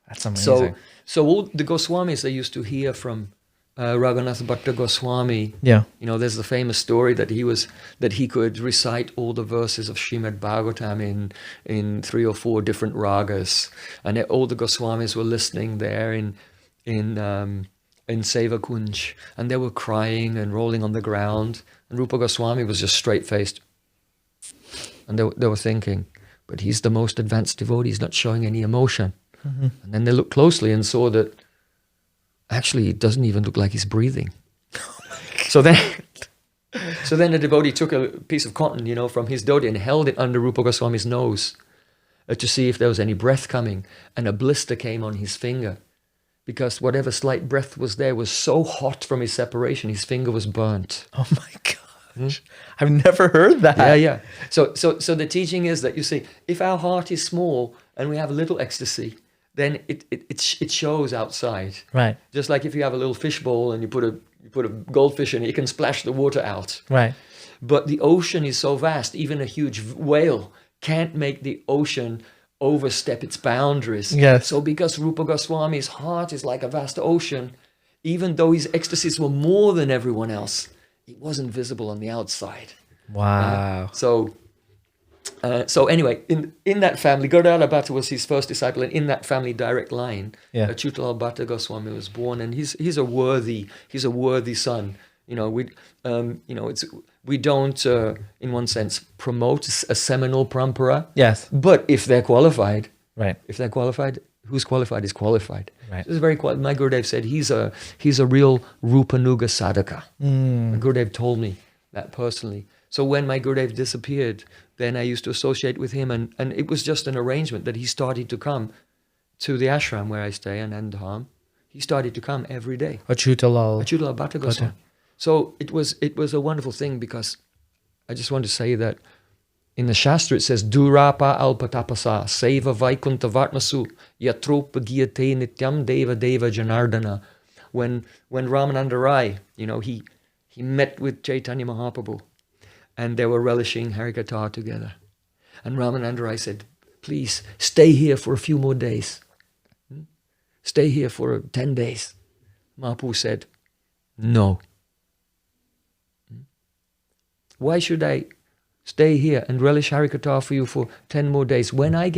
That's amazing. So all the Goswamis, they used to hear from Raghunath Bhatta Goswami. Yeah. There's the famous story that he could recite all the verses of Srimad Bhagavatam in 3 or 4 different ragas, and all the Goswamis were listening there in Seva Kunj, and they were crying and rolling on the ground, and Rupa Goswami was just straight-faced, and they were thinking, but he's the most advanced devotee, he's not showing any emotion. And then they looked closely and saw that actually it doesn't even look like he's breathing. So then the devotee took a piece of cotton, from his dhoti and held it under Rupa Goswami's nose to see if there was any breath coming, and a blister came on his finger. because whatever slight breath was there was so hot from his separation, his finger was burnt. Oh my gosh. I've never heard that. Yeah. So the teaching is that, you see, if our heart is small and we have a little ecstasy, then it shows outside. Right. Just like if you have a little fish bowl and you put a goldfish in it, you can splash the water out. Right. But the ocean is so vast, even a huge whale can't make the ocean overstep its boundaries. Yes. So because Rupa Goswami's heart is like a vast ocean, even though his ecstasies were more than everyone else, it wasn't visible on the outside. Wow. So anyway, in that family, Gaudiya Bhatta was his first disciple, and in that family direct line, Achyutalal Bhatta Goswami was born, and he's a worthy son. We don't in one sense promote a seminal parampara. Yes. But if they're qualified, Right. if they're qualified, who's qualified is qualified. Right. This is very qualified. My Gurudev said he's a real Rupanuga sadhaka. My Gurudev told me that personally. So when my Gurudev disappeared, then I used to associate with him, and it was just an arrangement that he started to come to the ashram where I stay in Andham. He started to come every day. Achyutalal. Achyutalal Bhatta Goswami. So it was a wonderful thing, because I just want to say that in the Shastra it says, Durapa alpatapasa, seva vaikunta vartmasu, yatropa giyate nityam deva deva janardana. When Ramananda Rai, he met with Chaitanya Mahaprabhu, and they were relishing Harikatha together. And Ramananda Rai said, please stay here for a few more days. Stay here for 10 days. Mahaprabhu said, no. Why should I stay here and relish Harikatha for you for 10 more days? When I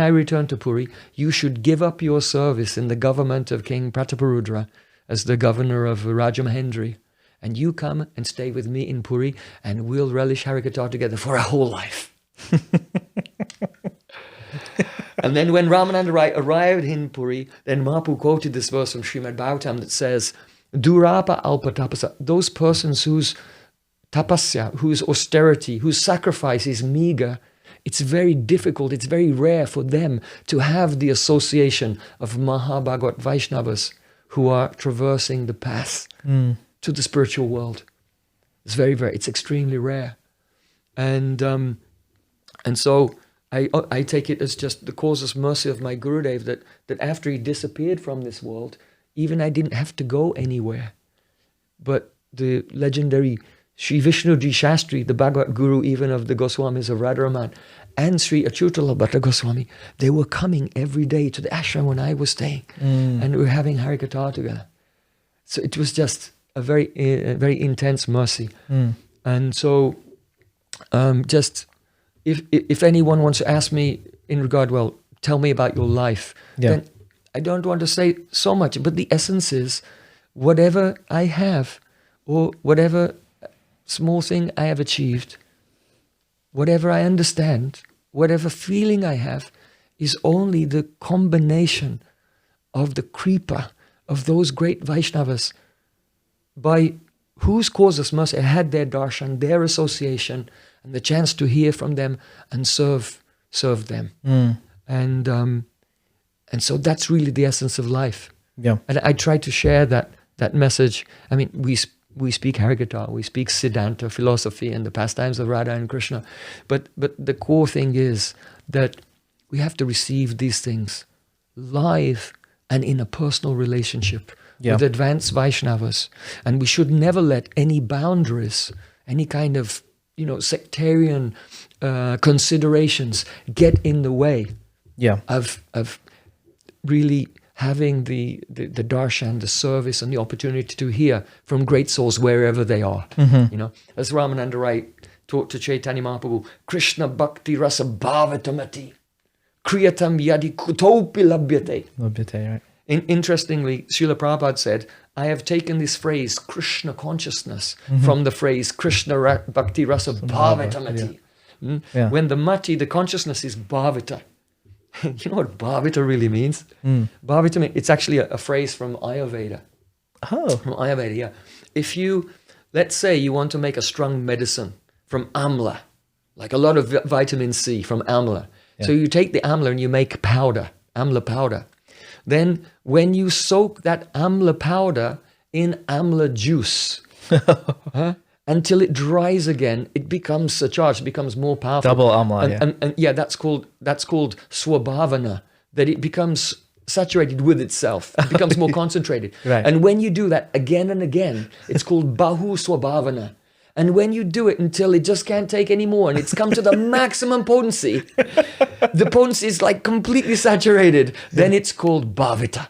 return to Puri, you should give up your service in the government of King Prataparudra as the governor of Rajamahendri, and you come and stay with me in Puri, and we'll relish Harikatha together for a whole life. And then when Ramananda Rai arrived in Puri, then Mahaprabhu quoted this verse from Srimad Bhagavatam that says, Durapa alpatapasa, those persons whose tapasya, whose austerity, whose sacrifice is meager, it's very difficult, it's very rare for them to have the association of Mahabhagavat Vaishnavas who are traversing the path to the spiritual world. It's it's extremely rare. And so I take it as just the causeless mercy of my Gurudev that after he disappeared from this world, even I didn't have to go anywhere. But the legendary Sri Vishnuji Shastri, the Bhagavat Guru even of the Goswamis of Radharaman, and Sri Achyutalal Bhatta Goswami, they were coming every day to the ashram when I was staying, and we were having Harikatha together. So it was just a very intense mercy. And so just if anyone wants to ask me in regard, well, tell me about your life, then I don't want to say so much, but the essence is whatever I have, or whatever small thing I have achieved, whatever I understand, whatever feeling I have, is only the combination of the kripa of those great Vaishnavas, by whose causeless mercy I had their darshan, their association, and the chance to hear from them and serve them. And so that's really the essence of life. Yeah. And I try to share that message. I mean, we speak Harikatha, we speak Siddhanta, philosophy, and the pastimes of Radha and Krishna. But the core thing is that we have to receive these things live and in a personal relationship with advanced Vaishnavas. And we should never let any boundaries, any kind of sectarian considerations get in the way of really having the darshan, the service, and the opportunity to hear from great souls wherever they are. As Ramananda Rai taught to Chaitanya Mahaprabhu, Krishna Bhakti Rasa Bhavatamati Kriyatam Yadi Kutopi Labhyate. Right. Interestingly, Srila Prabhupada said, I have taken this phrase, Krishna consciousness, from the phrase Krishna Bhakti Rasa Bhavatamati. When the mati, the consciousness, is bhavita. You know what bhavita really means? Bhavita, it's actually a phrase from Ayurveda. Oh. From Ayurveda, yeah. If you, let's say you want to make a strong medicine from amla, like a lot of vitamin C from amla. So you take the amla and you make powder, amla powder. then when you soak that amla powder in amla juice, until it dries again, it becomes surcharged, it becomes more powerful. Double amla, and yeah, that's called swabhavana, that it becomes saturated with itself. It becomes more concentrated. Right. And when you do that again and again, it's called bahu swabhavana. And when you do it until it just can't take anymore and it's come to the maximum potency, the potency is like completely saturated, then it's called bhavita.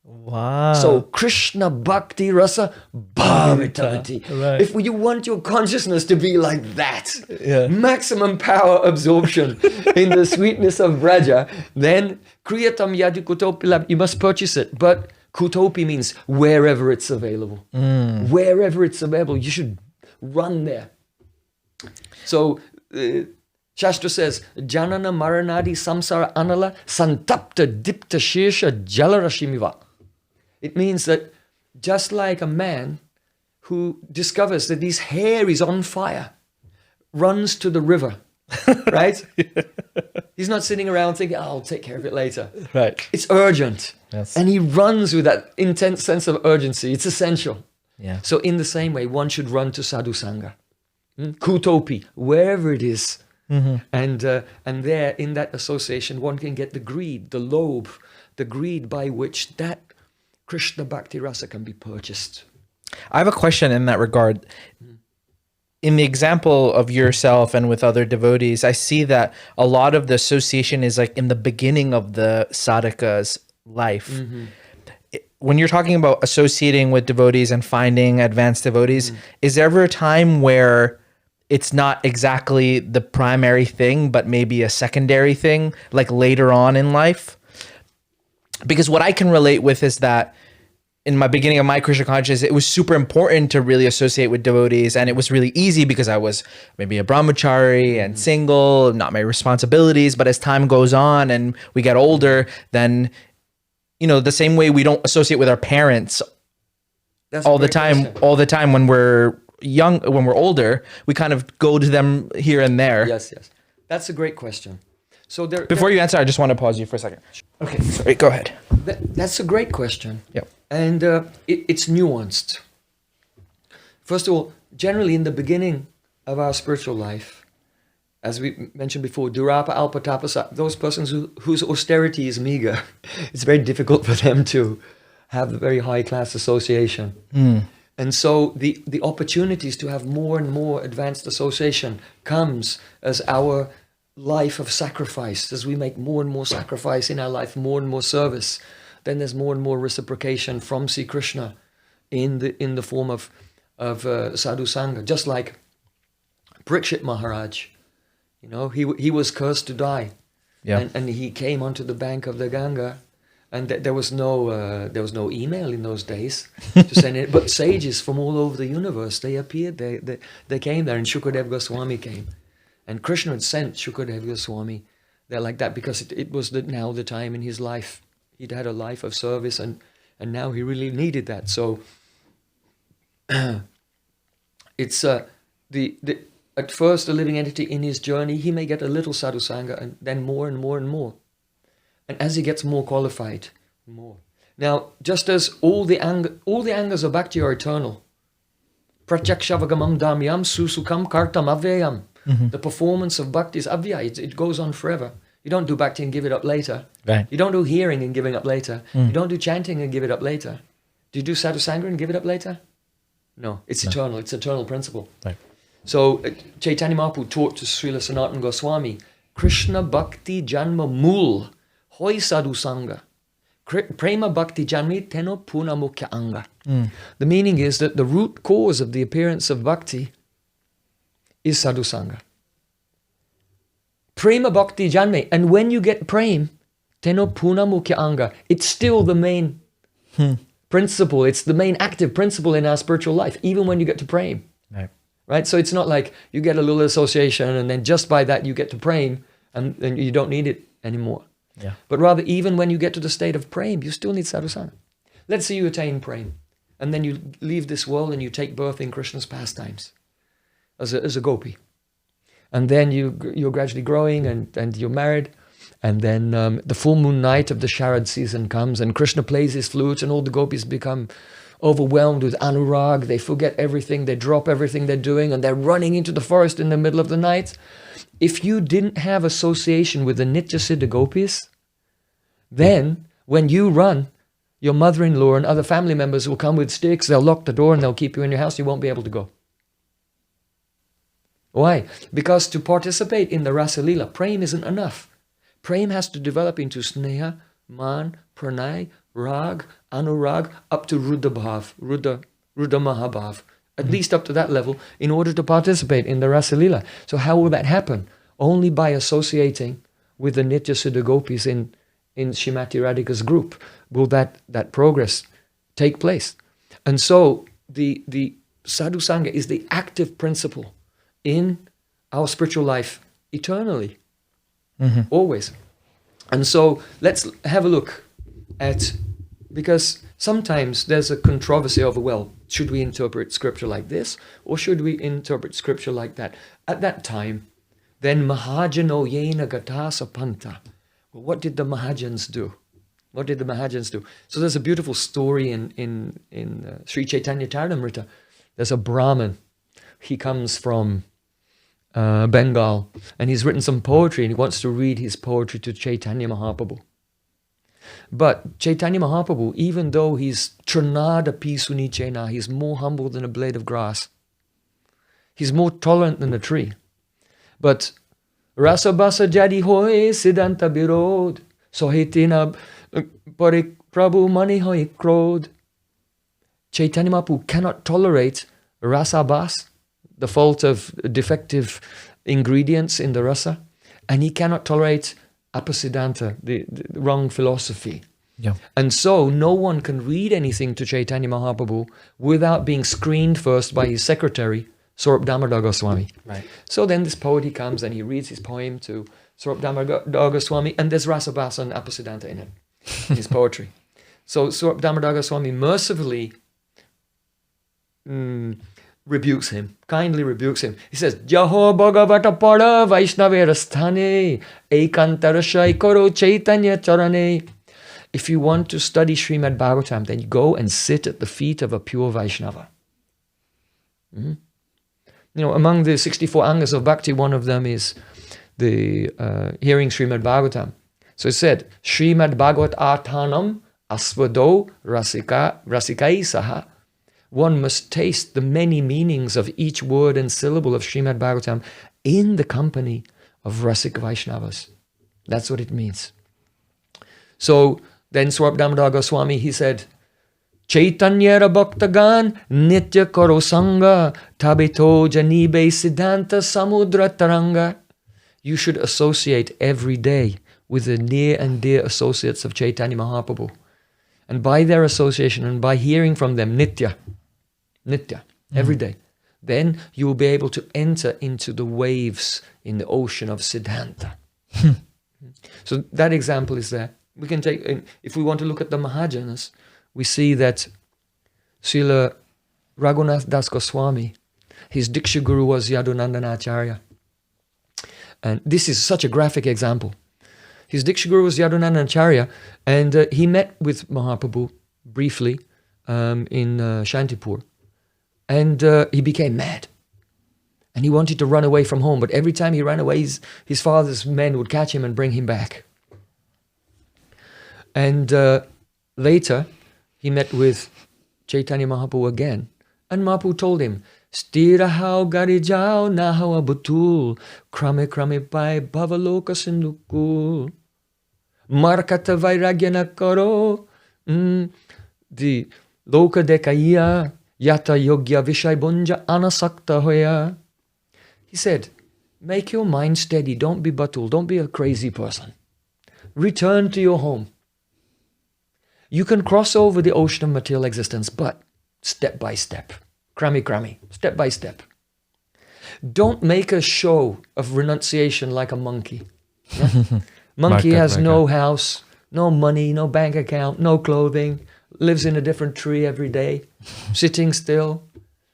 Wow. So Krishna Bhakti Rasa Bhavitati. Right. If you want your consciousness to be like that, Yeah. maximum power absorption in the sweetness of Braja, then Kriyatam Yadi Kutopi Lab, you must purchase it. But Kutopi means wherever it's available. Wherever it's available, you should run there. So Shastra says, Janana Maranadi Samsara Anala Santapta Dipta Shesha Jalarashimiva. It means that just like a man who discovers that his hair is on fire, runs to the river, right? He's not sitting around thinking, I'll take care of it later. Right. It's urgent. Yes. And he runs with that intense sense of urgency. It's essential. Yeah. So in the same way, one should run to Sadhu Sangha. Kutopi, wherever it is. And there, in that association, one can get the greed, the lobe, the greed by which that Krishna Bhakti Rasa can be purchased. I have a question in that regard. In the example of yourself and with other devotees, I see that a lot of the association is like in the beginning of the sadhaka's life. When you're talking about associating with devotees and finding advanced devotees, is there ever a time where it's not exactly the primary thing, but maybe a secondary thing, like later on in life? Because what I can relate with is that in my beginning of my Krishna consciousness, it was super important to really associate with devotees. And it was really easy because I was maybe a brahmachari and single, not my responsibilities. But as time goes on and we get older, then, you know, the same way we don't associate with our parents all the time when we're young, when we're older, we kind of go to them here and there. Yes. That's a great question. So Before you answer, I just want to pause you for a second. Okay, sorry, go ahead. That's a great question. Yep. And it's nuanced. First of all, generally in the beginning of our spiritual life, as we mentioned before, Durapa Alpa Tapasa, those persons whose austerity is meager, it's very difficult for them to have the very high class association. And so the opportunities to have more and more advanced association comes as our life of sacrifice, as we make more and more sacrifice in our life, more and more service, then there's more and more reciprocation from Sri Krishna in the form of sadhu sangha. Just like Parikshit Maharaj, you know, he was cursed to die, and he came onto the bank of the Ganga, and there was no email in those days to send it, but sages from all over the universe, they appeared, they came there, and Shukadev Goswami came. And Krishna had sent Shukadev Goswami there like that because it was now the time in his life. He'd had a life of service and now he really needed that. So it's at first a living entity in his journey, he may get a little sadhu sangha and then more and more and more. And as he gets more qualified, more. Now, just as all the angas of bhakti are eternal, pratyakshavagam damyam susukam kartam avyayam. The performance of bhakti is avyaya. It goes on forever. You don't do bhakti and give it up later. Right. You don't do hearing and giving up later. You don't do chanting and give it up later. Do you do sadhu sangha and give it up later? No, it's eternal. It's eternal principle. Right. So Chaitanya Mahaprabhu taught to Srila Sanatana Goswami, Krishna Bhakti Janma Mool, Hoi Sadhu Sangha. Prema Bhakti Janmi Teno Puna Mukhya Anga. The meaning is that the root cause of the appearance of bhakti is sadhu sangha. Prema Bhakti Janme. And when you get prem, Teno Puna Mukhya Anga, it's still the main principle. It's the main active principle in our spiritual life, even when you get to prem. Right? So it's not like you get a little association and then just by that you get to prem and you don't need it anymore. Yeah. But rather, even when you get to the state of prem, you still need sadhu sangha. Let's say you attain prem and then you leave this world and you take birth in Krishna's pastimes as a gopi. And then you're gradually growing and you're married And then the full moon night of the Sharad season comes, and Krishna plays his flute, and all the gopis become overwhelmed with anurag. They forget everything, they drop everything they're doing, and they're running into the forest in the middle of the night. If you didn't have association with the Nitya Siddha gopis, then when you run, your mother-in-law and other family members will come with sticks, they'll lock the door, and they'll keep you in your house. You won't be able to go. Why? Because to participate in the Rasa Leela, Prem isn't enough. Prem has to develop into Sneha, Man, Pranay, Rag, Anurag, up to Rudra Bhav, Rudra Mahabhav, at least up to that level, in order to participate in the Rasa Leela. So how will that happen? Only by associating with the Nitya Siddha gopis in Srimati Radhika's group will that progress take place. And so the Sadhu Sangha is the active principle in our spiritual life eternally, always. And so let's have a look at, because sometimes there's a controversy over, well, should we interpret scripture like this or should we interpret scripture like that? At that time, then Mahajano Yena Gatasa Panta. Well, what did the Mahajans do? What did the Mahajans do? So there's a beautiful story in Sri Chaitanya Charitamrita. There's a Brahmin. He comes from Bengal, and he's written some poetry, and he wants to read his poetry to Chaitanya Mahaprabhu. But Chaitanya Mahaprabhu, even though he's Trinada Pisuni Chena, he's more humble than a blade of grass. He's more tolerant than a tree. But Rasa Basa Jadi Hoy Siddhanta Birod Sohitina Parik Prabhu Mani Hoy Krod. Chaitanya Mahaprabhu cannot tolerate Rasa Bas, the fault of defective ingredients in the rasa, and he cannot tolerate Upakhayane, the wrong philosophy. Yeah. And so no one can read anything to Chaitanya Mahaprabhu without being screened first by his secretary, Swarup Damodar Goswami. Right. So then this poet, he comes and he reads his poem to Swarup Damodar Goswami, and there's Rasa Basa and Upakhayane in it, in his poetry. So Swarup Damodar Goswami mercifully rebukes him, kindly rebukes him. He says, Jaho Bhagavata Pada Vaishnavera Sthane Ekantarashai Koro Chaitanya Charane. If you want to study Srimad Bhagavatam, then you go and sit at the feet of a pure Vaishnava. You know, among the 64 angas of bhakti, one of them is the hearing Srimad Bhagavatam. So it said, Srimad Bhagavat Arthanam Asvado Rasikai Saha. One must taste the many meanings of each word and syllable of Srimad Bhagavatam in the company of Rasik Vaishnavas. That's what it means. So then Swarup Damodar Goswami, he said, Chaitanyara Bhaktagan Nitya Karo Sangha Tabito Janibe Siddhanta Samudra Taranga. You should associate every day with the near and dear associates of Chaitanya Mahaprabhu. And by their association and by hearing from them, Nitya, every day, then you will be able to enter into the waves in the ocean of Siddhanta. So that example is there. We can take, if we want to look at the Mahajanas, we see that Srila Raghunath Das Goswami, his Diksha Guru was Yadunandana Acharya. And this is such a graphic example. His Diksha Guru was Yadunandana Acharya, and he met with Mahaprabhu briefly in Shantipur. And he became mad. And he wanted to run away from home. But every time he ran away, his father's men would catch him and bring him back. And later, he met with Chaitanya Mahaprabhu again. And Mahaprabhu told him, Stira hao gari jao na hao abutul, krame krame pai bhavaloka sindukul. Markata vairagya na karo, the loka dekaiya, yata yogya vishay bunja anasakta hoya. He said, make your mind steady, don't be batul, don't be a crazy person. Return to your home. You can cross over the ocean of material existence, but step by step. Krami, step by step. Don't make a show of renunciation like a monkey. Yeah? Monkey has no house, no money, no bank account, no clothing, lives in a different tree every day, sitting still.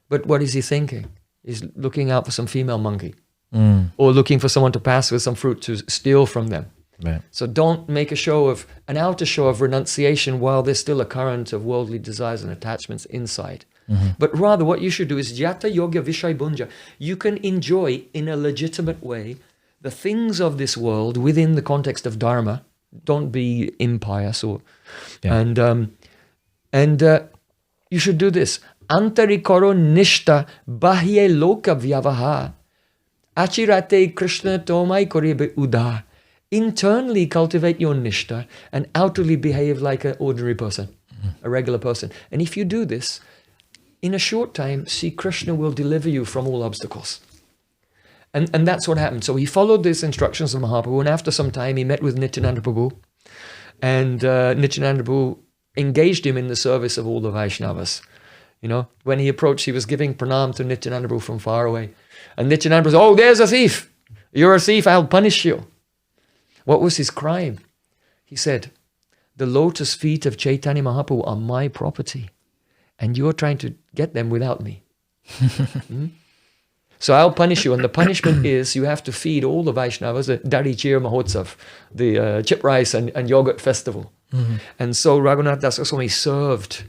But what is he thinking? He's looking out for some female monkey or looking for someone to pass with some fruit to steal from them. Right. So don't make an outer show of renunciation while there's still a current of worldly desires and attachments inside. But rather what you should do is Jata Yoga Vishay Bunja. You can enjoy in a legitimate way the things of this world within the context of Dharma. Don't be impious and you should do this. Antarikoro nishta bahye loka vyavaha achirate Krishna tomai koribe uda. Internally cultivate your nishta and outwardly behave like an ordinary person, a regular person. And if you do this, in a short time, see Krishna will deliver you from all obstacles. And that's what happened. So he followed these instructions of Mahaprabhu, and after some time he met with Nityananda Prabhu, and Nityananda Prabhu engaged him in the service of all the Vaishnavas. You know, when he approached, he was giving pranam to Nityananda Prabhu from far away. And Nityananda Prabhu said, "Oh, there's a thief. You're a thief, I'll punish you." What was his crime? He said, "The lotus feet of Chaitanya Mahaprabhu are my property, and you're trying to get them without me. So I'll punish you." And the punishment is you have to feed all the Vaishnavas at Dari Chir Mahotsav, the chip rice and yogurt festival. And so Raghunath Das Goswami served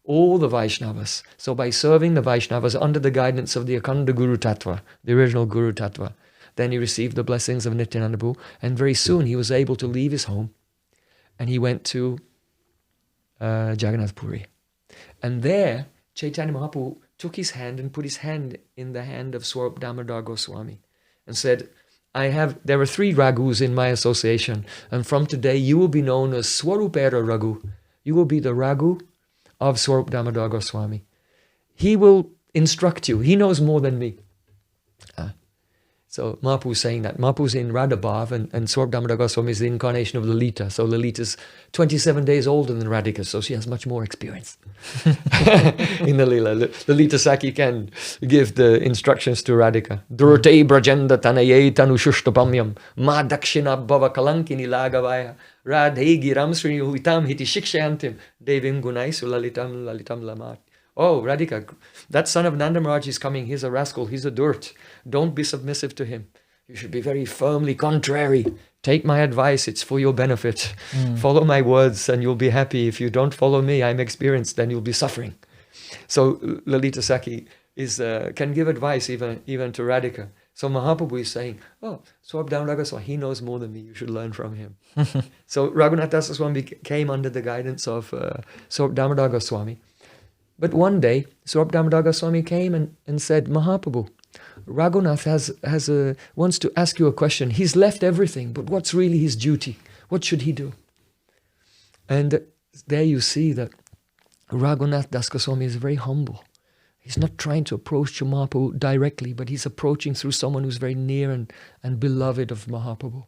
all the Vaishnavas. So by serving the Vaishnavas under the guidance of the Akhanda Guru Tattva, the original Guru Tattva, then he received the blessings of Nityananda Prabhu, and very soon he was able to leave his home and he went to Jagannath Puri. And there, Chaitanya Mahaprabhu took his hand and put his hand in the hand of Swarup Damodar Goswami and said, there are 3 Raghus in my association, and from today you will be known as Swarupera Raghu. You will be the Raghu of Swarup Damodar Goswami. He will instruct you. He knows more than me. So Mahaprabhu is saying that. Mahaprabhu's in Radhabhav, and Swarup Damodar Goswami is the incarnation of Lalita. So Lalita's 27 days older than Radhika, so she has much more experience in the Leela. Lalita Saki can give the instructions to Radhika. Durute brajenda tanaye tanu shushtabamyam ma dakshina bhava kalankini lagavaya radhe giram sri huitam hiti shikshayantim devim gunaisu lalitam lamat. Oh, Radhika, that son of Nanda Maharaj is coming. He's a rascal. He's a dirt. Don't be submissive to him. You should be very firmly contrary. Take my advice. It's for your benefit. Follow my words and you'll be happy. If you don't follow me, I'm experienced, then you'll be suffering. So Lalita Saki can give advice even to Radhika. So Mahaprabhu is saying, "Oh, Swarup Damodar Goswami, he knows more than me. You should learn from him." So Raghunath Das Goswami came under the guidance of Swarup Damodar Goswami. But one day, Swarup Damodar Goswami came and said, "Mahaprabhu, Raghunath wants to ask you a question. He's left everything, but what's really his duty? What should he do?" And there you see that Raghunath Das Goswami is very humble. He's not trying to approach Mahaprabhu directly, but he's approaching through someone who's very near and beloved of Mahaprabhu.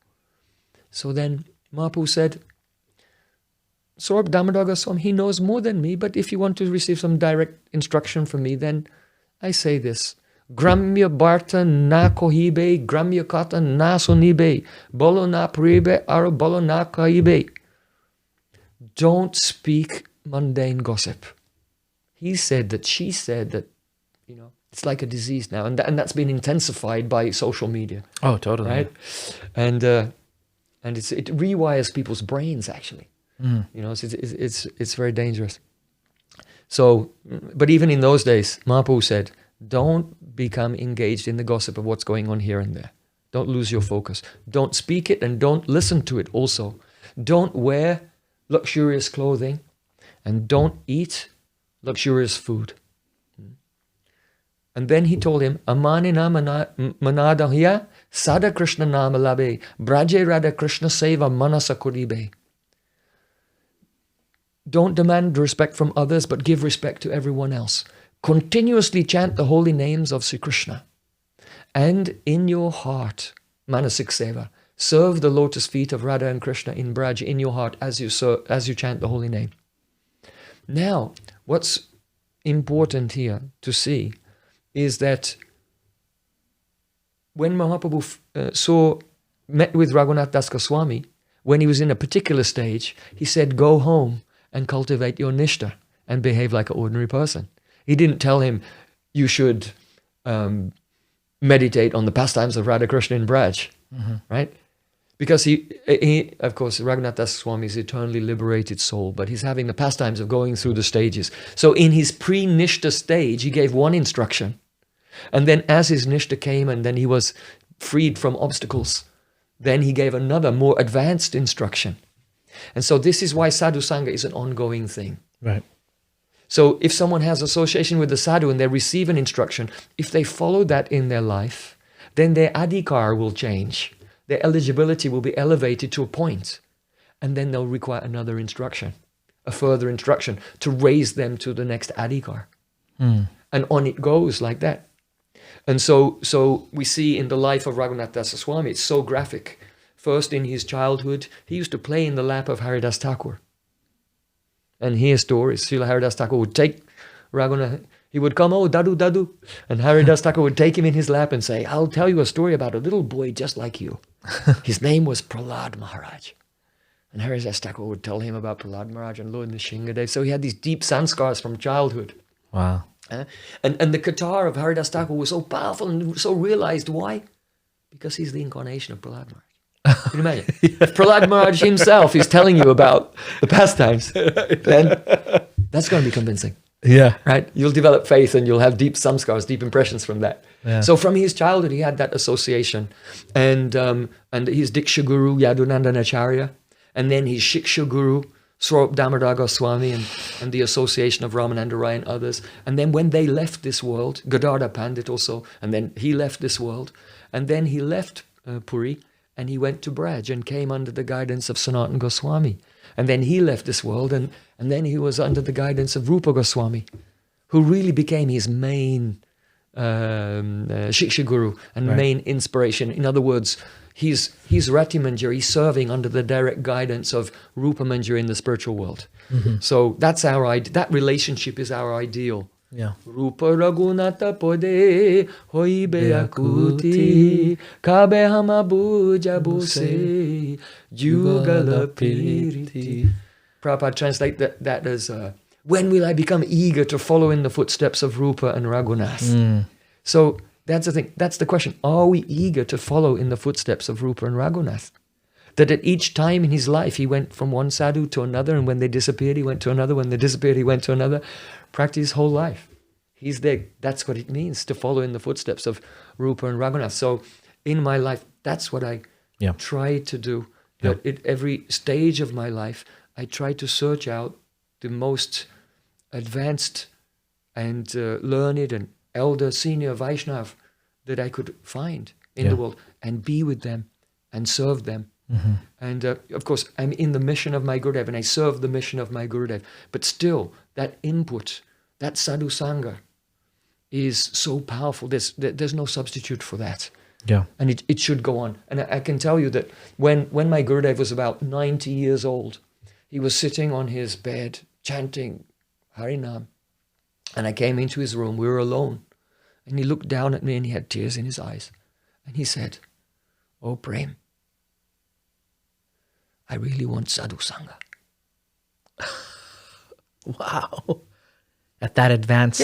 So then Mahaprabhu said, "Swarup Damodar Goswami, he knows more than me, but if you want to receive some direct instruction from me, then I say this. Gramya Bharta na kohibe, Gramya Kata na sonibe, Bolo na pribe, Ara bolo na kaibe." Don't speak mundane gossip. He said that, she said that, it's like a disease now, and that's been intensified by social media. Oh, totally. Right? And it rewires people's brains, actually. It's very dangerous. So, but even in those days, Mahaprabhu said, don't become engaged in the gossip of what's going on here and there. Don't lose your focus. Don't speak it and don't listen to it also. Don't wear luxurious clothing and don't eat luxurious food. And then he told him, "Amanina manadahya sada Krishna nama labe, braje radha Krishna seva manasa kuribe." Don't demand respect from others, but give respect to everyone else. Continuously chant the holy names of Sri Krishna. And in your heart, manasik seva, serve the lotus feet of Radha and Krishna in Braj in your heart as you chant the holy name. Now, what's important here to see is that when Mahaprabhu met with Raghunath Das Goswami, when he was in a particular stage, he said, "Go home and cultivate your nishta and behave like an ordinary person." He didn't tell him, "You should meditate on the pastimes of Radha Krishna in Braj," right? Because he, of course, Raghunatha Swami is eternally liberated soul, but he's having the pastimes of going through the stages. So in his pre-Nishta stage, he gave one instruction. And then as his Nishta came and then he was freed from obstacles, then he gave another more advanced instruction. And so this is why sadhu sangha is an ongoing thing. Right. So if someone has association with the sadhu and they receive an instruction, if they follow that in their life, then their adhikar will change. Their eligibility will be elevated to a point, and then they'll require another instruction, a further instruction to raise them to the next adhikar. And on it goes like that. And so we see in the life of Raghunatha Swami, it's so graphic. First in his childhood, he used to play in the lap of Haridas Thakur and hear stories. Srila Haridas Thakur would take Raghunatha, he would come, oh, Dadu, Dadu. And Haridas Thakur would take him in his lap and say, I'll tell you a story about a little boy just like you. His name was Prahlad Maharaj. And Haridas Thakur would tell him about Prahlad Maharaj and Lord Nrsingadev. So he had these deep sanskars from childhood. Wow. And the Qatar of Haridas Thakur was so powerful and so realized. Why? Because he's the incarnation of Prahlad Maharaj. Can you imagine? If Prahlad Maharaj himself is telling you about the pastimes, then that's going to be convincing. Yeah. Right? You'll develop faith and you'll have deep samskars, deep impressions from that. Yeah. So from his childhood, he had that association. And his Diksha Guru, Yadunandanacharya, and then his Shiksha Guru, Swarup Damodar Goswami, and the association of Ramananda Rai and others. And then when they left this world, Gadadhar Pandit also, and then he left this world. And then he left Puri and he went to Braj and came under the guidance of Sanatana Goswami. And then he left this world and then he was under the guidance of Rupa Goswami, who really became his main Shiksha Guru and main inspiration. In other words, he's Rati Manjari, he's serving under the direct guidance of Rupa Manjari in the spiritual world. So that's that relationship is our ideal. Yeah. Rupa Raghunatha Pode Hoibe Akuti Kabe Hamabu Jabuse Jugala Piriti. Prabhupada translate that as when will I become eager to follow in the footsteps of Rupa and Raghunath? So that's the thing. That's the question. Are we eager to follow in the footsteps of Rupa and Raghunath? That at each time in his life, he went from one sadhu to another, and when they disappeared, he went to another. When they disappeared, he went to another. Practice his whole life. He's there. That's what it means to follow in the footsteps of Rupa and Raghunath. So in my life, that's what I try to do. That at every stage of my life, I try to search out the most advanced and learned and elder senior Vaishnav that I could find in the world and be with them and serve them. And of course, I'm in the mission of my Gurudev and I serve the mission of my Gurudev. But still, that input, that sadhu sangha is so powerful. There's no substitute for that. Yeah. And it should go on. And I can tell you that when my Gurudev was about 90 years old, he was sitting on his bed chanting Harinam. And I came into his room, we were alone. And he looked down at me and he had tears in his eyes. And he said, "Oh, Prem, I really want sadhu sangha." Wow. At that advanced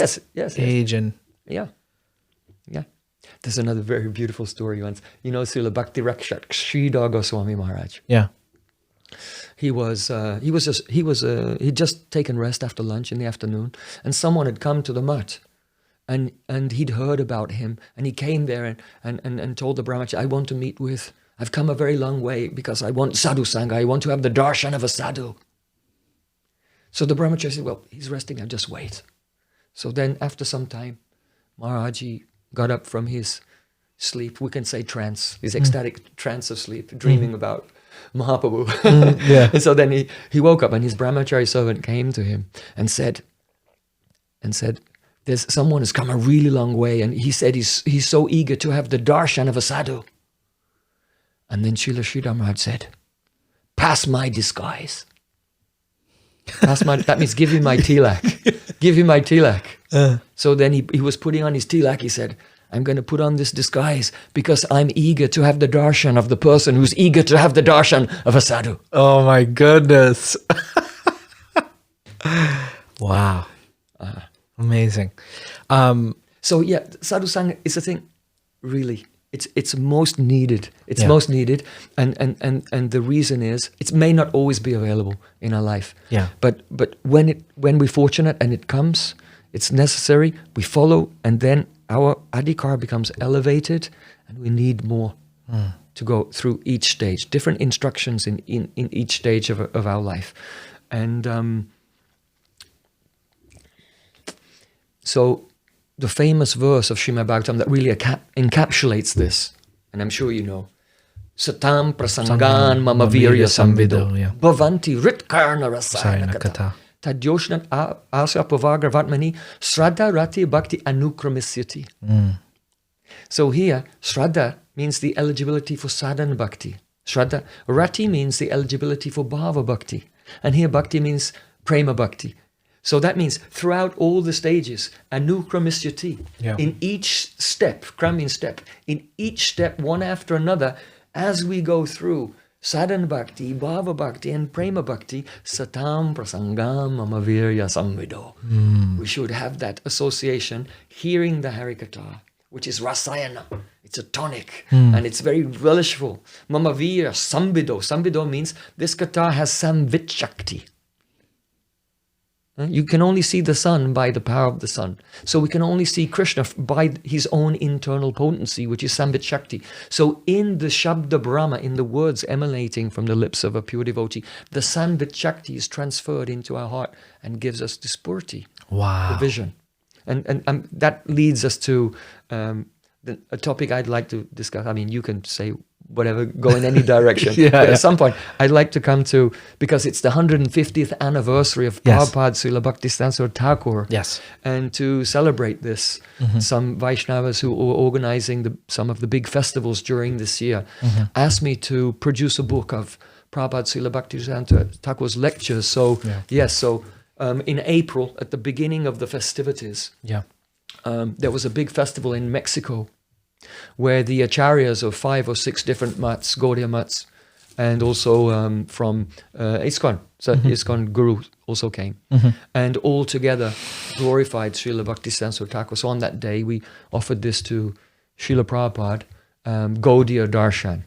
age. And Yeah. There's another very beautiful story once. You know Srila Bhakti Rakshak Sridhar Goswami Maharaj. Yeah. He'd just taken rest after lunch in the afternoon, and someone had come to the mutt, and he'd heard about him, and he came there and told the brahmachari, I've come a very long way because I want sadhu sangha, I want to have the darshan of a sadhu. So the brahmachari said, well, he's resting, I'll just wait. So then after some time, Maharaji got up from his sleep, we can say trance, his ecstatic trance of sleep, dreaming about Mahaprabhu. And so then he woke up and his brahmachari servant came to him and said, there's someone has come a really long way, and he said he's so eager to have the darshan of a sadhu. And then Srila Sridhar Maharaj said, pass my disguise. That means give him my tilak. Give him my tilak. So then he was putting on his tilak. He said, I'm going to put on this disguise because I'm eager to have the darshan of the person who's eager to have the darshan of a sadhu. Oh my goodness. Wow. Amazing. So yeah, sadhu sangha is a thing, really. it's most needed. It's most needed, and the reason is it may not always be available in our life. Yeah. But when we're fortunate and it comes, it's necessary. We follow, and then our adhikar becomes elevated, and we need more to go through each stage. Different instructions in each stage of our life, and so. The famous verse of Srimad Bhagavatam that really encapsulates this, and I'm sure you know, Satam prasangan mama virya samvido bhavanti ritkarna rasayana kata tadyoshnat asa pavagar vatmani shraddha rati bhakti anukramisyati. So here, shraddha means the eligibility for sadhana bhakti. Shraddha. Rati means the eligibility for bhava bhakti. And here bhakti means prema bhakti. So that means throughout all the stages, anukramisyati, in each step, kram means step, in each step, one after another, as we go through sadhana bhakti, bhava bhakti, and prema bhakti, satam prasangam mamavirya samvido. We should have that association, hearing the Harikatha, which is rasayana. It's a tonic, and it's very relishful. Mamavirya samvido. Samvido means this katha has samvit shakti. You can only see the sun by the power of the sun. So we can only see Krishna by his own internal potency, which is Sambit Shakti. So in the Shabda Brahma, in the words emanating from the lips of a pure devotee, the Sambit Shakti is transferred into our heart and gives us the spurti, the vision. And that leads us to a topic I'd like to discuss. I mean, you can say whatever, go in any direction. But at some point, I'd like to come to, because it's the 150th anniversary of Prabhupada Srila Bhaktisiddhanta Thakur. Yes. And to celebrate this, some Vaishnavas who were organizing some of the big festivals during this year asked me to produce a book of Prabhupada Srila Bhaktisiddhanta Thakur's lectures. So, in April, at the beginning of the festivities, there was a big festival in Mexico, where the acharyas of 5 or 6 different mats, Gaudiya mats, and also from ISKCON, so ISKCON Guru also came, and all together glorified Srila Bhaktisiddhanta Thakur. So on that day, we offered this to Srila Prabhupada, Gaudiya Darshan.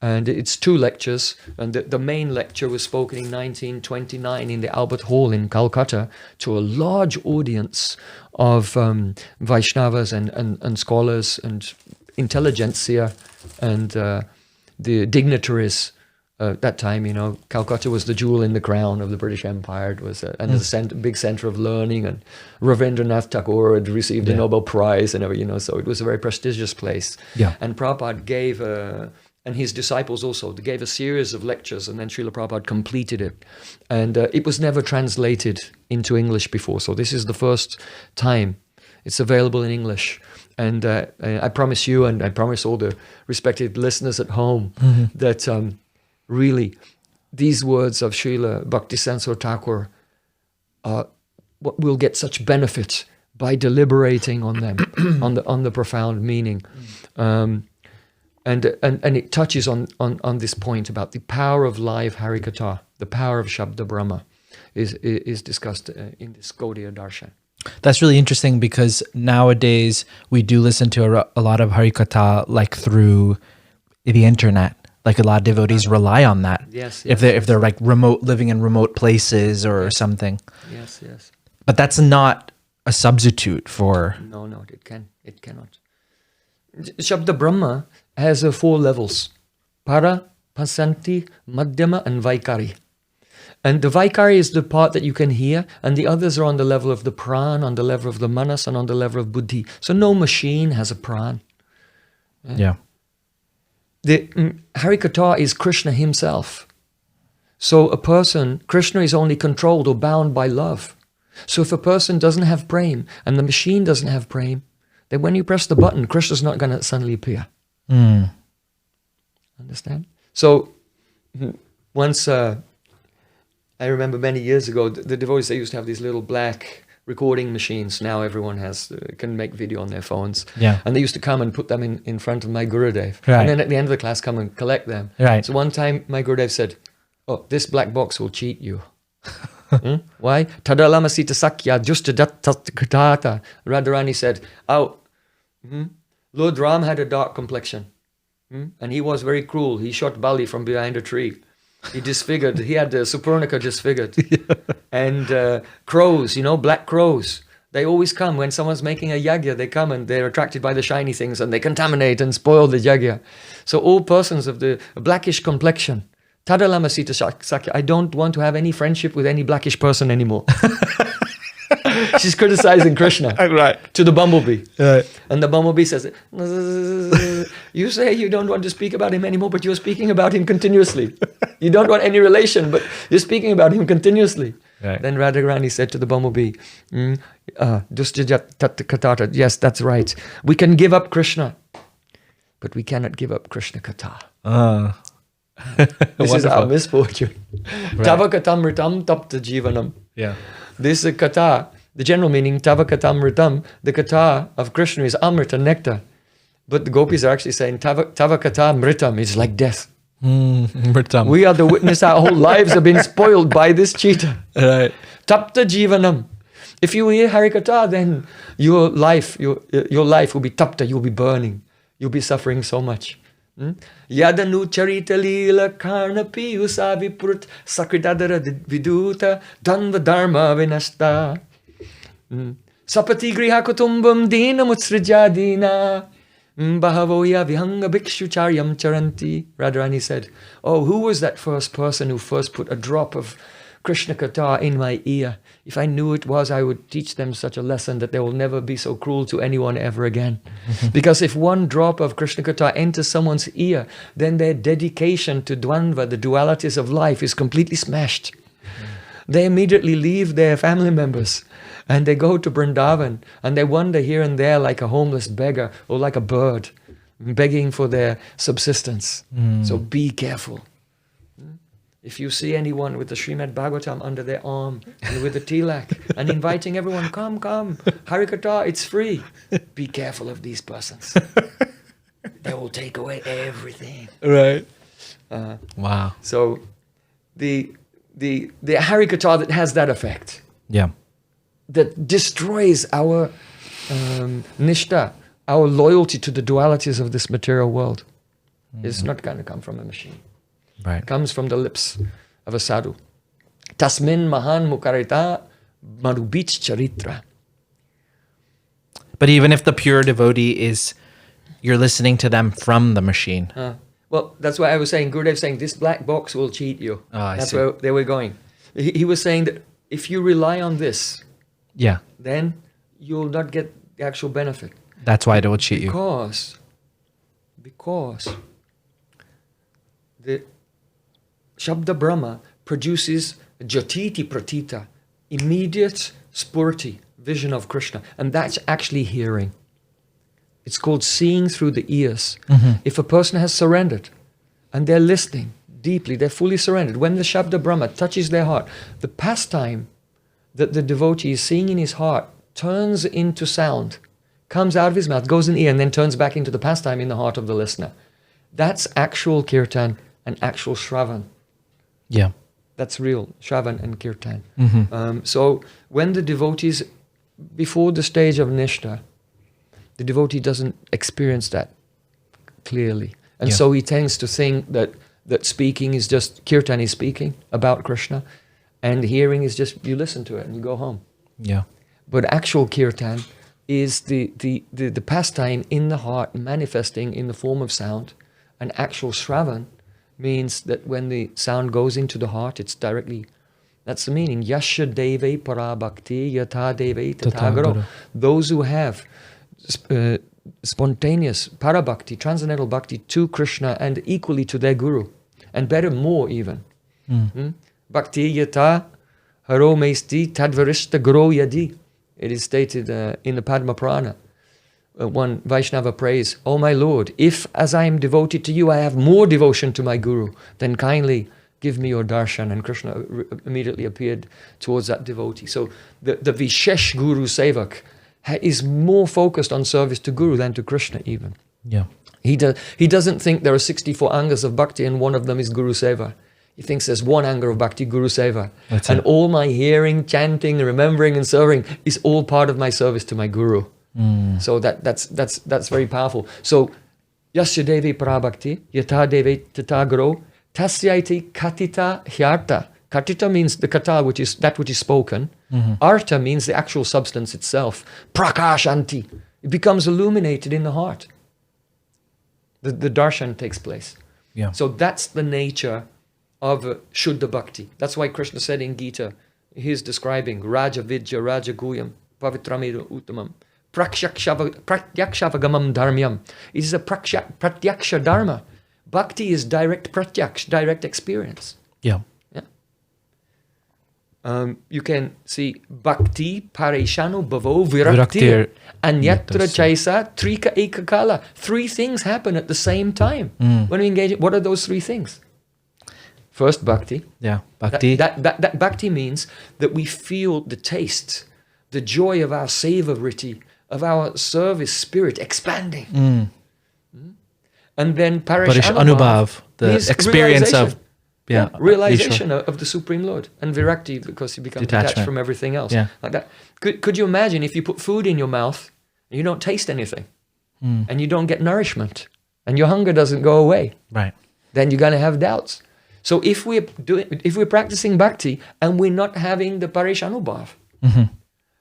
And it's 2 lectures, and the main lecture was spoken in 1929 in the Albert Hall in Calcutta to a large audience of Vaishnavas and scholars and intelligentsia and the dignitaries. That time, you know, Calcutta was the jewel in the crown of the British Empire. It was a big center of learning, and Ravindranath Tagore had received a Nobel Prize and everything, you know, so it was a very prestigious place. And Prabhupada gave and his disciples also, they gave a series of lectures, and then Srila Prabhupada completed it. And it was never translated into English before, so this is the first time it's available in English. And I promise you, and I promise all the respected listeners at home, that really these words of Srila Bhaktisiddhanta Thakur will get such benefit by deliberating on them, on the profound meaning. And it touches on this point about the power of live Harikatha, the power of Shabda Brahma, is discussed in this Gaudiya Darshan. That's really interesting, because nowadays we do listen to a lot of Harikatha like through the internet. Like a lot of devotees rely on that. If they're like living in remote places or something. Yes. But that's not a substitute for. No, it cannot. Shabda Brahma has 4 levels: Para, Pasanti, Madhyama, and Vaikari. And the Vaikari is the part that you can hear, and the others are on the level of the pran, on the level of the manas, and on the level of buddhi. So no machine has a pran. The Harikatha is Krishna himself. So Krishna is only controlled or bound by love. So if a person doesn't have prem, and the machine doesn't have prem, then when you press the button, Krishna's not going to suddenly appear. Understand? So once, I remember many years ago, the devotees, they used to have these little black recording machines. Now everyone can make video on their phones. And they used to come and put them in front of my Gurudev. And then at the end of the class, come and collect them. So one time my Gurudev said, "Oh, this black box will cheat you." Why? Tadalamasita sakya justadatta. Radharani said, "Oh, Lord Ram had a dark complexion. And he was very cruel. He shot Bali from behind a tree. He disfigured. He had Suparnika disfigured. And crows, black crows. They always come when someone's making a yagya. They come and they're attracted by the shiny things and they contaminate and spoil the yagya. So all persons of the blackish complexion, Tadalamasita Sakya, I don't want to have any friendship with any blackish person anymore. She's criticizing Krishna to the bumblebee. And the bumblebee says, you say you don't want to speak about him anymore, but you're speaking about him continuously. You don't want any relation, but you're speaking about him continuously. Then Radharani said to the bumblebee, Dustijat Katata, yes, that's right. We can give up Krishna, but we cannot give up Krishna Katha. This is our misfortune. Tava katamritam tapta jivanam. This katha, the general meaning, Tava katamritam, the katha of Krishna is amrita, nectar. But the gopis are actually saying, Tava katha mritam, it's like death. We are the witness, our whole lives have been spoiled by this cheetah. Tapta jivanam. If you hear Harikatha, then your life will be tapta, you'll be burning. You'll be suffering so much. Yadanu charita lila karna piyusa vipurut sakridadara viduta danva dharma vinashta. Sapati griha kutumbam dina mutsrijadina. Bahavoya vihanga bhikshu charyam charanti. Radharani said, oh, who was that first person who first put a drop of Krishna Katha in my ear? If I knew it was, I would teach them such a lesson that they will never be so cruel to anyone ever again. Because if one drop of Krishna Katha enters someone's ear, then their dedication to Dvandva, the dualities of life, is completely smashed. They immediately leave their family members and they go to Vrindavan and they wander here and there like a homeless beggar or like a bird, begging for their subsistence. So be careful. If you see anyone with the Srimad Bhagavatam under their arm and with the tilak and inviting everyone, come, Harikatha, it's free. Be careful of these persons. They will take away everything. Wow. So the Harikatha that has that effect, that destroys our nishta, our loyalty to the dualities of this material world, is not going to come from a machine. It comes from the lips of a sadhu. Tasmin mahan mukarita marubich charitra. But even if the pure devotee is, you're listening to them from the machine. Well, that's why I was saying, Gurudev saying, this black box will cheat you. That's where they were going. He was saying that if you rely on this, then you'll not get the actual benefit. That's why it will cheat you. Because the Shabda Brahma produces Jatiti Pratita, immediate spurti, vision of Krishna. And that's actually hearing. It's called seeing through the ears. If a person has surrendered and they're listening deeply, they're fully surrendered, when the Shabda Brahma touches their heart, the pastime that the devotee is seeing in his heart turns into sound, comes out of his mouth, goes in the ear, and then turns back into the pastime in the heart of the listener. That's actual kirtan and actual shravan. That's real, shravan and kirtan. So when the devotees, before the stage of nishta, the devotee doesn't experience that clearly. And so he tends to think that speaking is just, kirtan is speaking about Krishna, and hearing is just, you listen to it and you go home. But actual kirtan is the pastime in the heart manifesting in the form of sound, and actual shravan means that when the sound goes into the heart, it's directly, that's the meaning. Yasha deve para bhakti yatha deve tathagaro. Those who have spontaneous para-bhakti, transcendental bhakti to Krishna and equally to their guru, and better, more even. Bhakti yata haro mesti tadvarishta guru yadi. It is stated in the Padma Purana. One Vaishnava prays, "Oh my Lord, if as I am devoted to you, I have more devotion to my Guru, then kindly give me your darshan." And Krishna immediately appeared towards that devotee. So the Vishesh Guru Sevak is more focused on service to Guru than to Krishna even. He doesn't think there are 64 angas of bhakti and one of them is Guru Seva. He thinks there's one anga of bhakti, Guru Seva. And all my hearing, chanting, remembering and serving is all part of my service to my Guru. So that's very powerful. So Yasya Devi Parabhakti, Yata Devi Tata Guru, Tasyaiti Katita Hyarta. Katita means the kata, which is that which is spoken. Arta means the actual substance itself. Prakashanti. It becomes illuminated in the heart. The darshan takes place. Yeah. So that's the nature of Shuddha Bhakti. That's why Krishna said in Gita, he's describing Raja Vidya, Raja Guyam, Pavitramida Uttamam, Pratyakshavangamam Dharmyam. It is a Pratyaksha Dharma. Bhakti is direct Pratyaksh, direct experience. Yeah. You can see Bhakti, Pareshanu, Bhavo, Viraktir, Anyatra, Chaisa, Trika, Ekakala. 3 things happen at the same time. When we engage, what are those 3 things? First, Bhakti. Yeah, Bhakti. That Bhakti means that we feel the taste, the joy of our seva-vritti, of our service spirit expanding. And then Parishanubhav, the experience of realization of the Supreme Lord, and Virakti, because you become detached from everything else. Like that. Could you imagine if you put food in your mouth and you don't taste anything, and you don't get nourishment, and your hunger doesn't go away? Right. Then you're going to have doubts. So if we're practicing bhakti and we're not having the Parishanubhav,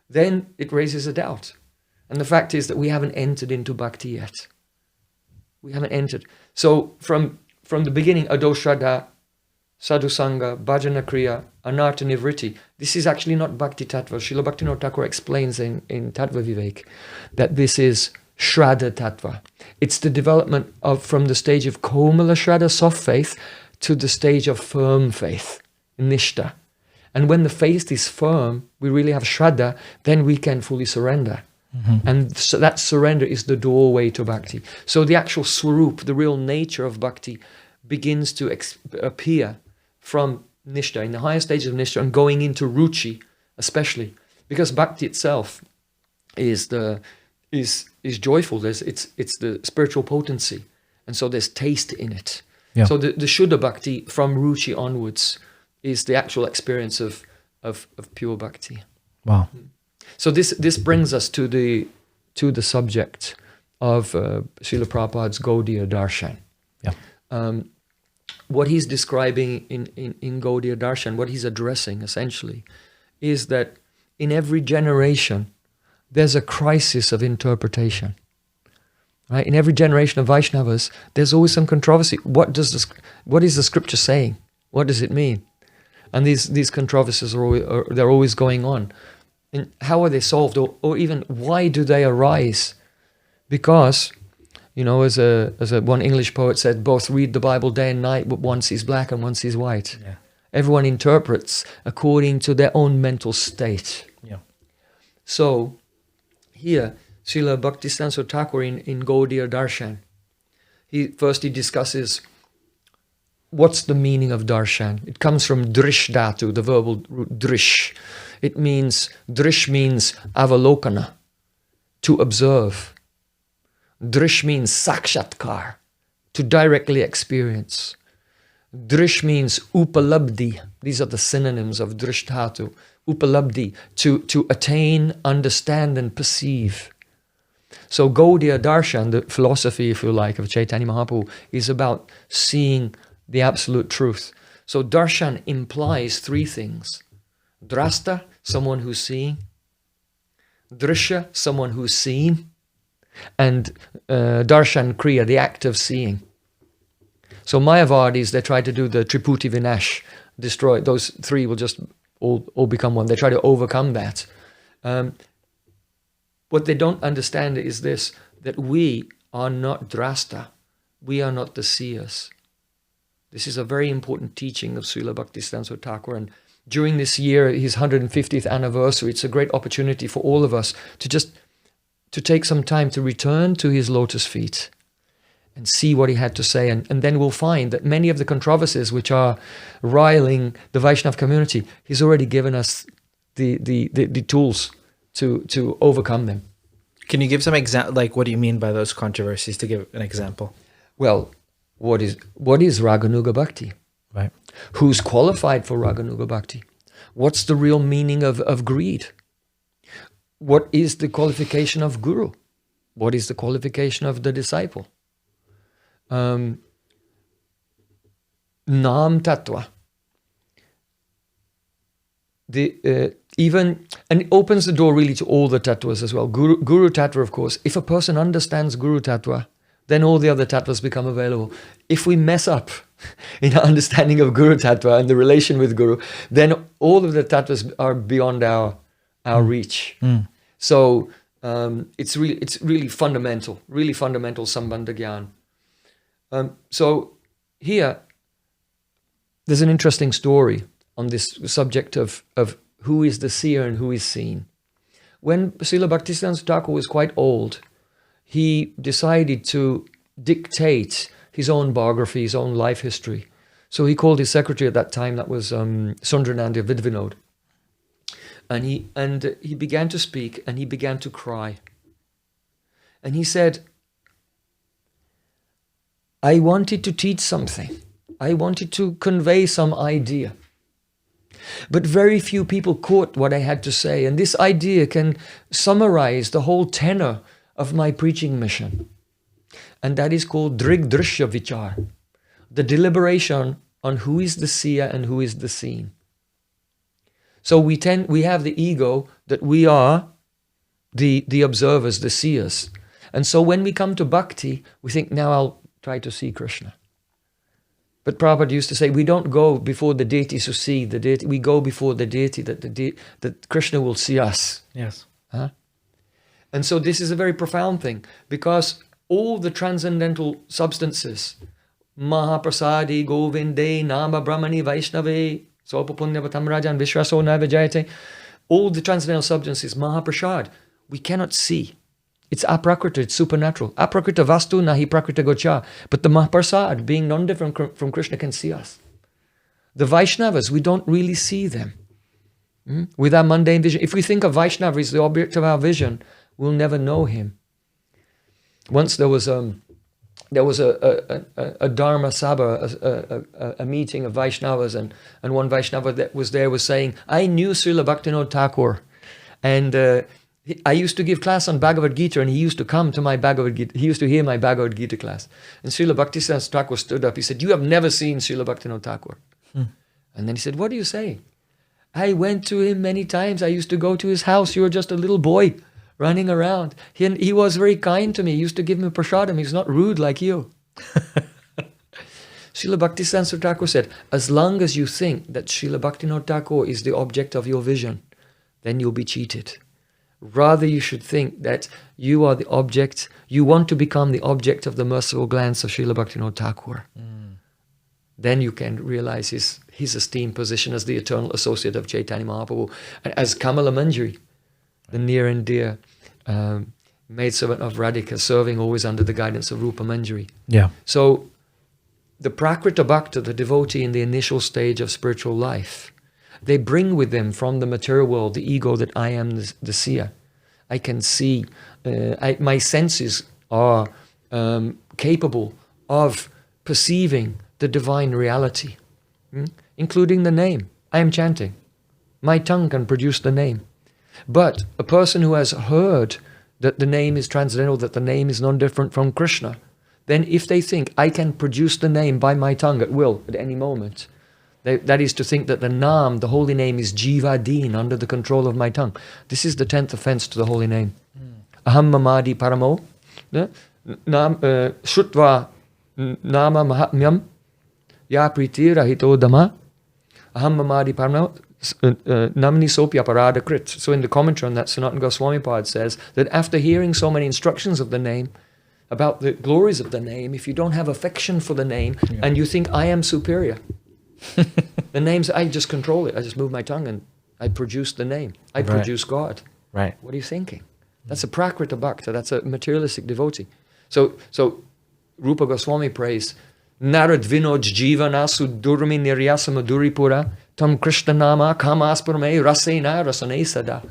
then it raises a doubt. And the fact is that we haven't entered into bhakti yet. We haven't entered. So from the beginning, Adoshraddha, Sadhusanga, Bhajana Kriya, Anartha Nivritti. This is actually not Bhakti Tattva. Srila Bhaktivinoda Thakur explains in Tattva Vivek that this is Shraddha Tattva. It's the development from the stage of Komala Shraddha, soft faith, to the stage of firm faith, Nishta. And when the faith is firm, we really have Shraddha, then we can fully surrender. And so that surrender is the doorway to bhakti. So the actual swarup, the real nature of bhakti, begins to appear from Nishta, in the higher stages of Nishta, and going into Ruchi, especially because bhakti itself is joyful. It's the spiritual potency, and so there's taste in it. Yeah. So the Shuddha Bhakti from Ruchi onwards is the actual experience of pure bhakti. Wow. So this brings us to the subject of Srila Prabhupada's Gaudiya Darshan. Yeah. What he's describing in Gaudiya Darshan, what he's addressing essentially, is that in every generation there's a crisis of interpretation. Right? In every generation of Vaishnavas, there's always some controversy. What is the scripture saying? What does it mean? And these controversies they're always going on. And how are they solved, or even why do they arise? Because, as one English poet said, both read the Bible day and night, but one sees black and one sees white. Yeah. Everyone interprets according to their own mental state. Yeah. So here, Srila Bhaktisiddhanta Thakur in Gaudiya Darshan, he discusses what's the meaning of darshan. It comes from drish dhatu, the verbal root drish. Drish means avalokana, to observe. Drish means sakshatkar, to directly experience. Drish means upalabdhi. These are the synonyms of drish dhatu. Upalabdhi, to attain, understand and perceive. So Gaudiya Darshan, the philosophy, if you like, of Chaitanya Mahaprabhu, is about seeing the absolute truth. So darshan implies 3 things. Drasta, someone who's seeing. Drishya, someone who's seen. And darshan kriya, the act of seeing. So Mayavadis, they try to do the Triputi Vinash, destroy. Those 3 will just all become one. They try to overcome that. What they don't understand is this, that we are not drasta. We are not the seers. This is a very important teaching of Srila Bhaktisiddhanta Thakur. And during this year, his 150th anniversary, it's a great opportunity for all of us to take some time to return to his lotus feet and see what he had to say. And then we'll find that many of the controversies which are riling the Vaishnava community, he's already given us the tools to overcome them. Can you give some example? Like, what do you mean by those controversies? To give an example. Well, what is Raganuga Bhakti? Right. Who's qualified for Raganuga Bhakti? What's the real meaning of greed? what is the qualification of guru? What is the qualification of the disciple? Nam tattva. And it opens the door really to all the tattvas as well. Guru tattva, of course. If a person understands Guru tattva, then all the other tattvas become available. If we mess up in our understanding of Guru tattva and the relation with Guru, then all of the tattvas are beyond our reach. So it's really fundamental Sambandha Gyan. So here, there's an interesting story on this subject of who is the seer and who is seen. When Srila Bhaktisiddhanta Thakur was quite old, he decided to dictate his own biography, his own life history. So he called his secretary at that time, that was Sundrananda Vidvinod. And he began to speak and he began to cry. And he said, I wanted to teach something. I wanted to convey some idea. But very few people caught what I had to say. And this idea can summarize the whole tenor of my preaching mission. And that is called Drig Drishya Vichar, the deliberation on who is the seer and who is the seen. So we have the ego that we are the observers, the seers. And so when we come to bhakti, we think, now I'll try to see Krishna. But Prabhupada used to say, we don't go before the deities to see the deity, we go before the deity that Krishna will see us. Yes. Huh? And so this is a very profound thing, because all the transcendental substances, Mahaprasadi, Govinde, Nama Brahmani, Vaishnave, Sopapunyavatam Rajan, Vishwaso Navajayate, all the transcendental substances, Mahaprasad, we cannot see. It's aprakrita, it's supernatural. Aprakrita vastu nahi prakrita gocha. But the Mahaprasad, being non-different from Krishna, can see us. The Vaishnavas, we don't really see them with our mundane vision. If we think of Vaishnava as the object of our vision, we'll never know him. Once there was a Dharma Sabha, a meeting of Vaishnavas, and one Vaishnava that was there was saying, I knew Srila Bhaktivinoda Thakur, and I used to give class on Bhagavad Gita, and he used to come to my Bhagavad Gita. He used to hear my Bhagavad Gita class. And Srila Bhaktisiddhanta Thakur stood up. He said, you have never seen Srila Bhaktivinoda Thakur. And then he said, what do you say? I went to him many times. I used to go to his house. You were just a little boy running around. He was very kind to me. He used to give me prasadam. He's not rude like you. Srila Bhaktisiddhanta Thakur said, as long as you think that Srila Bhaktivinoda Thakur is the object of your vision, then you'll be cheated. Rather, you should think that you are the object, you want to become the object of the merciful glance of Srila Bhaktivinoda Thakur. Then you can realize his esteemed position as the eternal associate of Chaitanya Mahaprabhu, and as Kamala Manjari, the near and dear maidservant of Radhika, serving always under the guidance of Rupa Manjari. Yeah. So the Prakrita Bhakta, the devotee in the initial stage of spiritual life, they bring with them from the material world the ego that I am the seer. I can see, my senses are capable of perceiving the divine reality, including the name. I am chanting. My tongue can produce the name. But a person who has heard that the name is transcendental, that the name is non-different from Krishna, then if they think I can produce the name by my tongue at will, at any moment, that is to think that the Nam, the holy name, is Jivadeen, under the control of my tongue. This is the 10th offense to the holy name. Aham mamadi paramo, shutva nama mahatmyam, ya priti rahito dhamma, aham mamadi paramo, namni sopya parada krit. So in the commentary on that, Sanatana Goswami Pad says that after hearing so many instructions of the name, about the glories of the name, if you don't have affection for the name, and you think I am superior, the names, I just control it. I just move my tongue and I produce the name. I produce God. Right. What are you thinking? That's a Prakrita Bhakta. That's a materialistic devotee. So Rupa Goswami prays, Narad Vinod Jivana Sudurmi Niryasa Maduripura Tam Krishna Nama Kamaspurme Rasena Rasane Sada.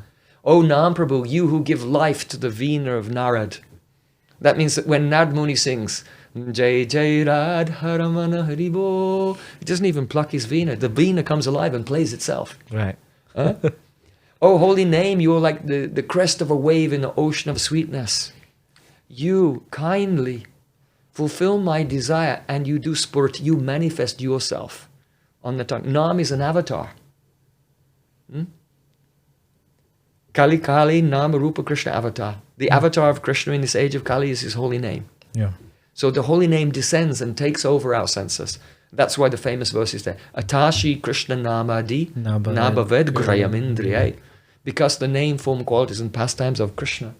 O Nam Prabhu, you who give life to the Veena of Narad. That means that when Narad Muni sings, Jai Jai Radharamana Haribo, he doesn't even pluck his veena. The veena comes alive and plays itself. Right. Oh, holy name, you are like the crest of a wave in the ocean of sweetness. You kindly fulfill my desire, and you do spurt, you manifest yourself on the tongue. Nam is an avatar. Kali Kali, Nama Rupa Krishna avatar. The avatar of Krishna in this age of Kali is his holy name. Yeah. So the holy name descends and takes over our senses. That's why the famous verse is there. Atashi Krishna Namadi Nabhaved Grayamindriya. Because the name, form, qualities and pastimes of Krishna,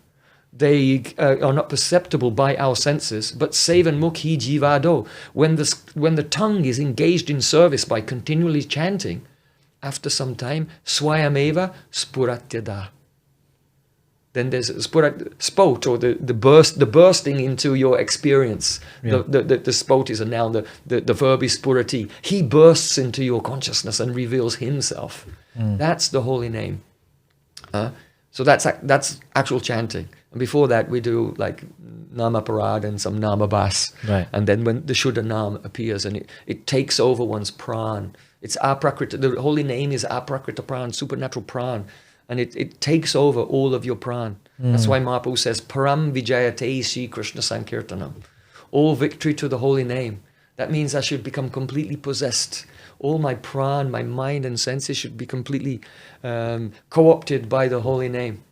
they are not perceptible by our senses, but sevan mukhi jivado. When the tongue is engaged in service by continually chanting, after some time, swayameva spuratyada. Then there's spot, or the bursting into your experience. Yeah. The spot is a noun, the verb is spurati. He bursts into your consciousness and reveals himself. That's the holy name. So that's actual chanting. And before that, we do like Nama Parad and some Nama Bas. Right. And then when the Shuddha Nam appears and it takes over one's pran. It's aprakrita. The holy name is aprakrita pran, supernatural pran. And it takes over all of your pran. That's why Mahaprabhu says, Param Vijayate Sri Krishna Sankirtanam. All victory to the holy name. That means I should become completely possessed. All my pran, my mind and senses should be completely co-opted by the holy name.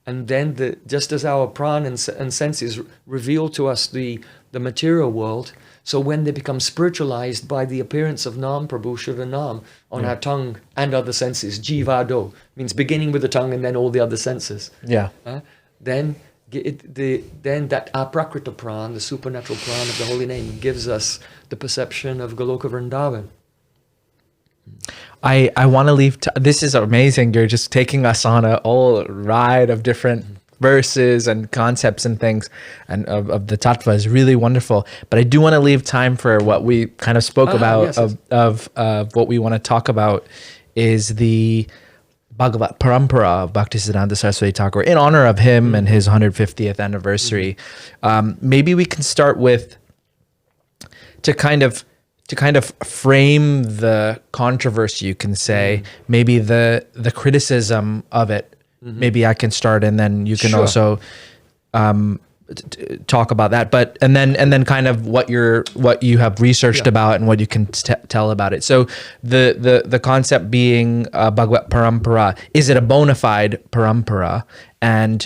And then just as our pran and senses reveal to us the material world, so when they become spiritualized by the appearance of Nam Prabhu Shuddha Nam on our tongue and other senses, Jivado, means beginning with the tongue and then all the other senses. Yeah. Then that aprakrita pran, the supernatural pran of the holy name, gives us the perception of Goloka Vrindavan. I want to leave. This is amazing. You're just taking us on a whole ride of different verses and concepts and things, and of the tattva is really wonderful. But I do want to leave time for what we kind of spoke about. Yes. Of what we want to talk about is the Bhagavata Parampara of Bhaktisiddhanta Sarasvati Thakur in honor of him and his 150th anniversary. Maybe we can start with to kind of frame the controversy, you can say, maybe the criticism of it. Maybe I can start, and then you can also talk about that. But and then kind of what you have researched about and what you can tell about it. So the concept being Bhagavata Parampara, is it a bona fide parampara? And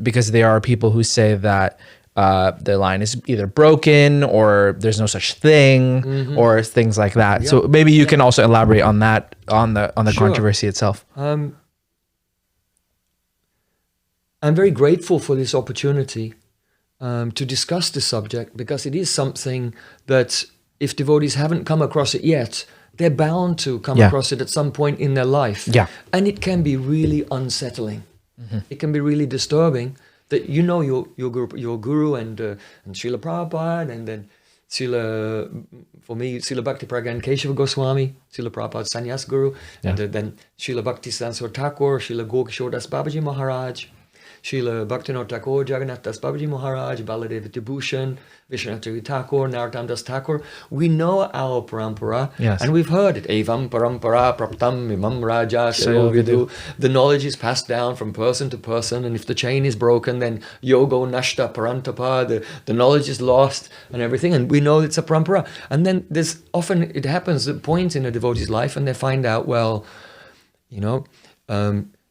because there are people who say that the line is either broken or there's no such thing or things like that. Yeah. So maybe you can also elaborate on that, on the controversy itself. I'm very grateful for this opportunity to discuss this subject, because it is something that if devotees haven't come across it yet, they're bound to come across it at some point in their life. Yeah. And it can be really unsettling. It can be really disturbing that your guru and Srila Prabhupada, and then for me, Srila Bhakti Pragan Keshava Goswami, Srila Prabhupada's sannyas guru, and then Srila Bhaktisiddhanta Thakur, Srila Gaur Das Babaji Maharaj, Srila Bhaktivinoda Thakur, Jagannath Das Babaji Maharaj, Baladeva Vibhushan, Vishwanath Thakur, Narottam Das Thakur. We know our parampara, and we've heard it. Evam parampara praptam imam raja sayovidu. The knowledge is passed down from person to person, and if the chain is broken, then yogo nashta parantapa, the knowledge is lost and everything, and we know it's a parampara. And then it happens at points in a devotee's life, and they find out,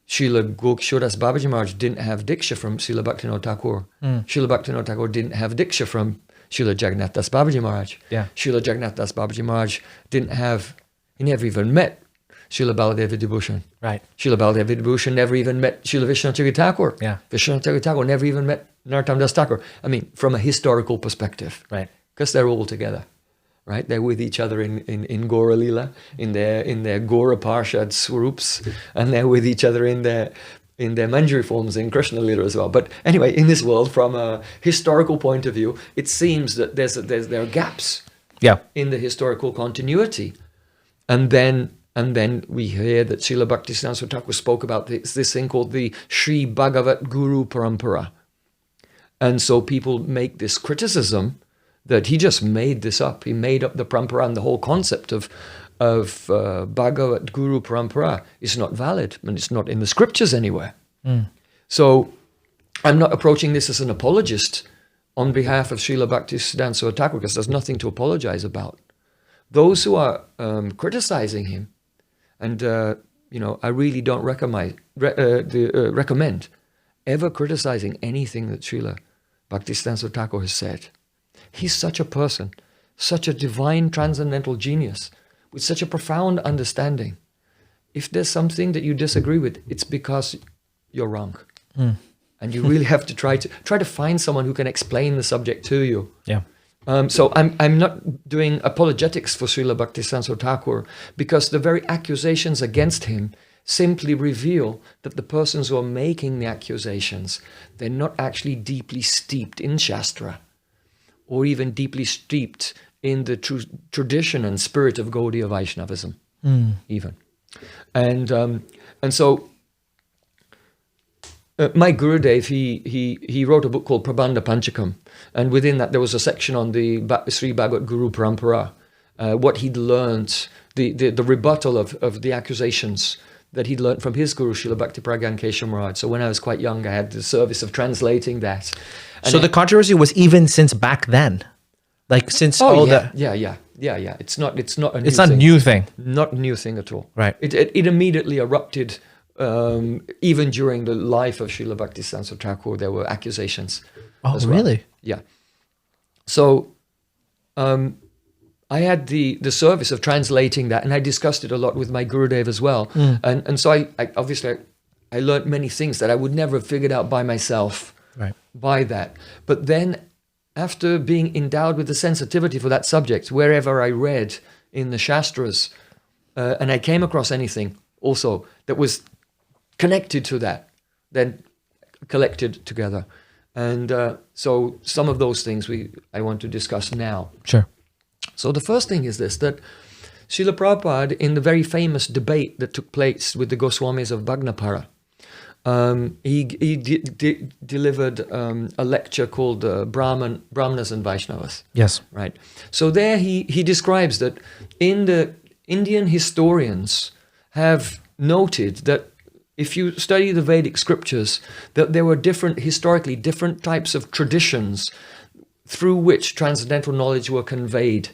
Srila Gaur Das Babaji Maharaj didn't have diksha from Srila Bhaktivinoda Thakur. Srila Bhaktivinoda Thakur didn't have diksha from Srila Jagannath Das Babaji Maharaj. Srila Jagannath Das Babaji Maharaj he never even met Srila Baladeva Vibhushan. Right. Srila Baladeva Vibhushan never even met Srila Vishwanath Thakur. Vishwanath Thakur never even met Narottam Das Thakur. I mean, from a historical perspective. Right. Because they're all together. Right, they're with each other in Gaura Lila, in their Gaura Parshad Swarups, and they're with each other in their Manjari forms in Krishna Lila as well. But anyway, in this world, from a historical point of view, it seems that there are gaps in the historical continuity, and then we hear that Srila Bhaktisiddhanta Thakur spoke about this thing called the Sri Bhagavat Guru Parampara, and so people make this criticism that he just made this up. He made up the parampara and the whole concept of Bhagavat Guru Parampara is not valid, and it's not in the scriptures anywhere. So I'm not approaching this as an apologist on behalf of Srila Bhaktisiddhanta or Thakur, because there's nothing to apologize about. Those who are criticizing him, and I really don't recommend ever criticizing anything that Srila Bhaktisiddhanta Thakur has said. He's such a person, such a divine transcendental genius, with such a profound understanding. If there's something that you disagree with, it's because you're wrong. And you really have to try to find someone who can explain the subject to you. Yeah. So I'm not doing apologetics for Srila Bhaktisiddhanta Thakur, because the very accusations against him simply reveal that the persons who are making the accusations, they're not actually deeply steeped in Shastra, or even deeply steeped in the tradition and spirit of Gaudiya Vaishnavism, even. And so my Gurudev, he wrote a book called Prabandha Panchakam, and within that there was a section on the Sri Bhagavat Guru Parampara, what he'd learned, the rebuttal of the accusations that he'd learned from his Guru, Srila Bhakti Pragyan Keshav Maharaj. So when I was quite young, I had the service of translating that. And so the controversy was even since back then, like since yeah. It's not a new thing. Not a new thing at all. Right. It immediately erupted. Even during the life of Srila Bhaktisiddhanta Thakur, there were accusations. Oh, as well. Really? Yeah. So I had the service of translating that, and I discussed it a lot with my Gurudev as well. And so I obviously learned many things that I would never have figured out by myself. Right. By that. But then, after being endowed with the sensitivity for that subject, wherever I read in the Shastras, and I came across anything also that was connected to that, then collected together. And so some of those things I want to discuss now. Sure. So the first thing is this, that Srila Prabhupada, in the very famous debate that took place with the Goswamis of Bhagnapara, he delivered a lecture called Brahmanas and Vaishnavas. Yes. Right. So there he describes that in the Indian historians have noted that if you study the Vedic scriptures, that there were historically different types of traditions through which transcendental knowledge were conveyed.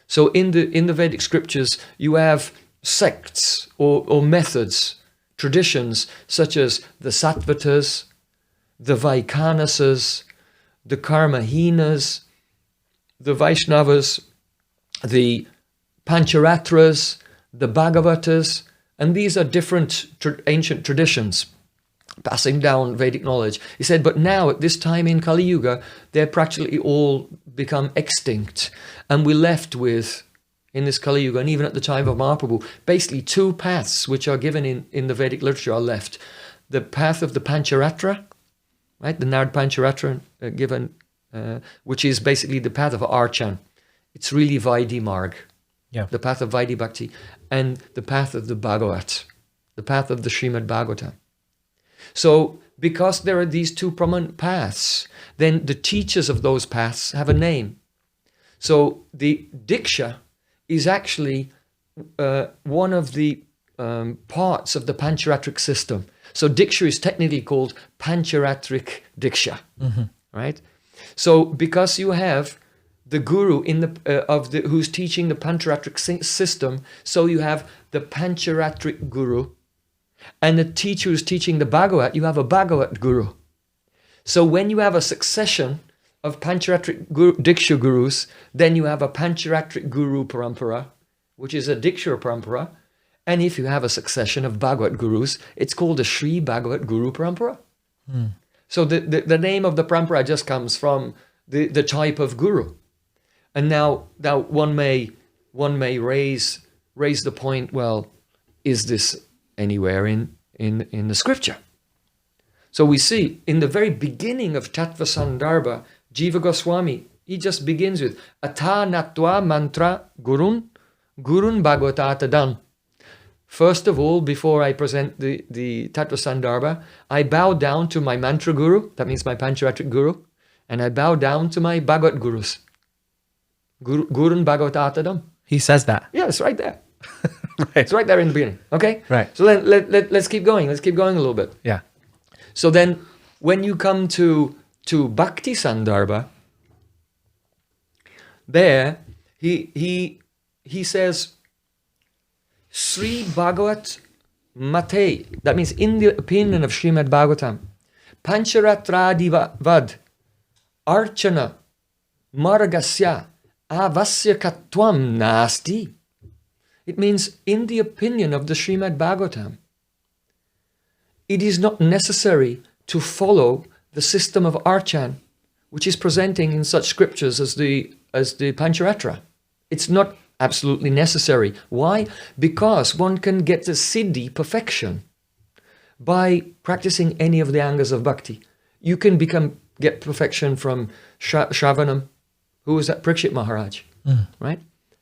So in the Vedic scriptures, you have sects or methods, traditions such as the Sattvatas, the Vaikanasas, the Karmahinas, the Vaishnavas, the Pancharatras, the Bhagavatas, and these are different ancient traditions passing down Vedic knowledge. He said, but now at this time in Kali Yuga, they're practically all become extinct. And we're left with, in this Kali Yuga, and even at the time of Mahaprabhu, basically two paths which are given in the Vedic literature are left. The path of the Pancharatra, right? The Nard Pancharatra given, which is basically the path of Archan. It's really Vaidhi Marg. Yeah. The path of Vaidhi Bhakti, and the path of the Bhagavat, the path of the Srimad Bhagavata. So, because there are these two prominent paths, then the teachers of those paths have a name. So, the Diksha is actually one of the parts of the Pancharatric system. So, Diksha is technically called Pancharatric Diksha, right? So, because you have the guru who's teaching the Pancharatric system, so you have the Pancharatric guru, and the teacher who's teaching the Bhagavat, you have a Bhagavat guru. So when you have a succession of Pancharatric Diksha gurus, then you have a Pancharatric Guru Parampara, which is a Diksha Parampara, and if you have a succession of Bhagavat gurus, it's called a Sri Bhagavat Guru Parampara. So the name of the Parampara just comes from the type of guru. And now one may raise the point, well, is this anywhere in the scripture? So we see in the very beginning of Tattva Sandarbha, Jiva Goswami, he just begins with Atha Natva Mantra Gurun Bhagavatatadam. First of all, before I present the Tattva Sandarbha, I bow down to my mantra guru, that means my Pancharatric guru, and I bow down to my Bhagavat gurus. Gurun Bhagavatatadam. He says that. Yeah, it's right there. Right. It's right there in the beginning. Okay? Right. So then let's keep going. Let's keep going a little bit. Yeah. So then when you come to Bhakti Sandarbha, there he says, Sri Bhagavat Mate, that means in the opinion of Srimad Bhagavatam, Pancharatradivad Archana Margasya Avasyakatvam Nasti. It means in the opinion of the Srimad Bhagavatam, it is not necessary to follow the system of Archan, which is presenting in such scriptures as the Pancharatra. It's not absolutely necessary. Why? Because one can get the Siddhi perfection by practicing any of the angas of bhakti. You can get perfection from Shravanam. Who was that? Parikshit Maharaj, right?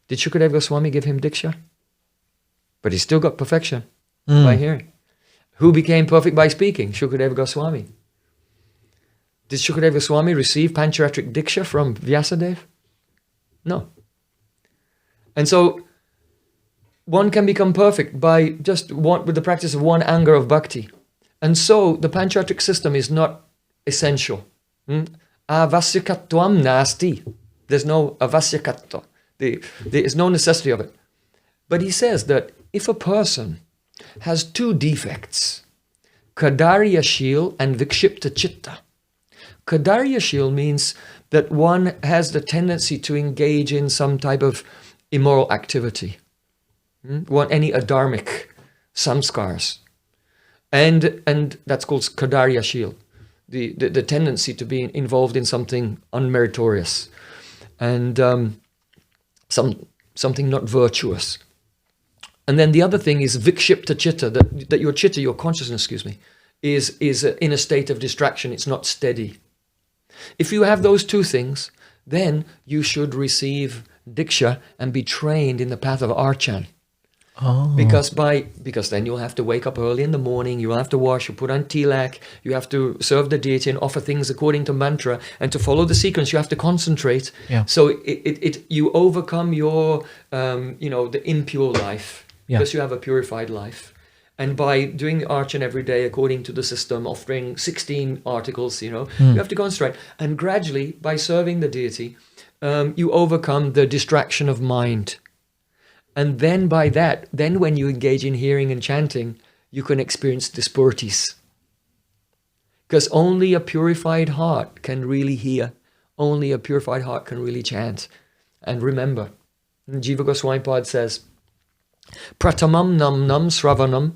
Did Shukadeva Goswami give him Diksha? But he still got perfection by hearing. Who became perfect by speaking? Shukadeva Goswami. Did Shukadeva Goswami receive Pancharatric Diksha from Vyasadeva? No. And so one can become perfect by just with the practice of one anga of bhakti. And so the Pancharatric system is not essential. Avasyakatvam nasti. There's no avasyakatva. There is no necessity of it. But he says that if a person has two defects, Kadarya-shil and Vikshipta chitta. Kadarya-shil means that one has the tendency to engage in some type of immoral activity, any adharmic samskars. And that's called Kadarya-shil, the tendency to be involved in something unmeritorious and something not virtuous. And then the other thing is vikshipta chitta, that your chitta, your consciousness, is in a state of distraction. It's not steady. If you have those two things, then you should receive Diksha and be trained in the path of Archan. Oh. Because then you'll have to wake up early in the morning, you'll have to wash, you put on tilak, you have to serve the deity and offer things according to mantra, and to follow the sequence you have to concentrate. Yeah. So you overcome your the impure life, because you have a purified life. And by doing the Archan every day according to the system, offering 16 articles, you have to concentrate. And gradually, by serving the deity, you overcome the distraction of mind. And then by that, when you engage in hearing and chanting, you can experience dispurities. Because only a purified heart can really hear. Only a purified heart can really chant. And remember, Jiva Goswami Pad says, Pratamam nam nam sravanam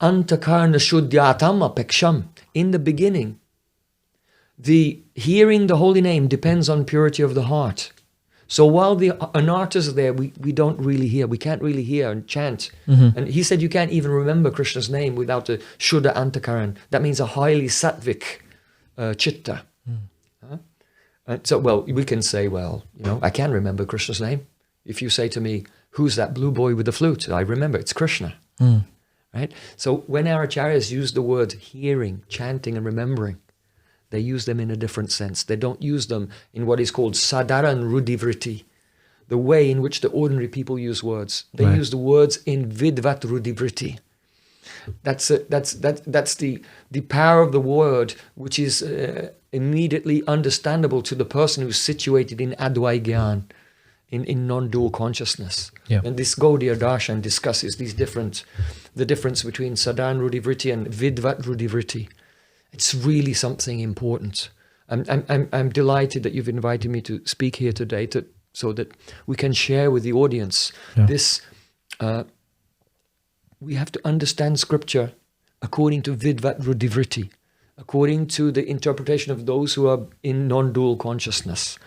antakarna shuddhyatam apeksham. In the beginning, the hearing the holy name depends on purity of the heart. So while the anarthas are there, we don't really hear. We can't really hear and chant. And he said you can't even remember Krishna's name without a Shuddha Antakaran. That means a highly sattvic chitta. So, we can say, I can remember Krishna's name. If you say to me, who's that blue boy with the flute? I remember, it's Krishna. Right? So when our acharyas use the word hearing, chanting and remembering, they use them in a different sense. They don't use them in what is called sadharan rudivriti, the way in which the ordinary people use words. They use the words in vidvat rudivriti. That's the power of the word, which is immediately understandable to the person who's situated in advai gyan, in non-dual consciousness. And this Gaudiya darshan discusses the difference between sadharan rudivriti and vidvat rudivriti. It's really something important. I'm delighted that you've invited me to speak here today, so that we can share with the audience this. We have to understand scripture according to vidvat rudivriti, according to the interpretation of those who are in non-dual consciousness.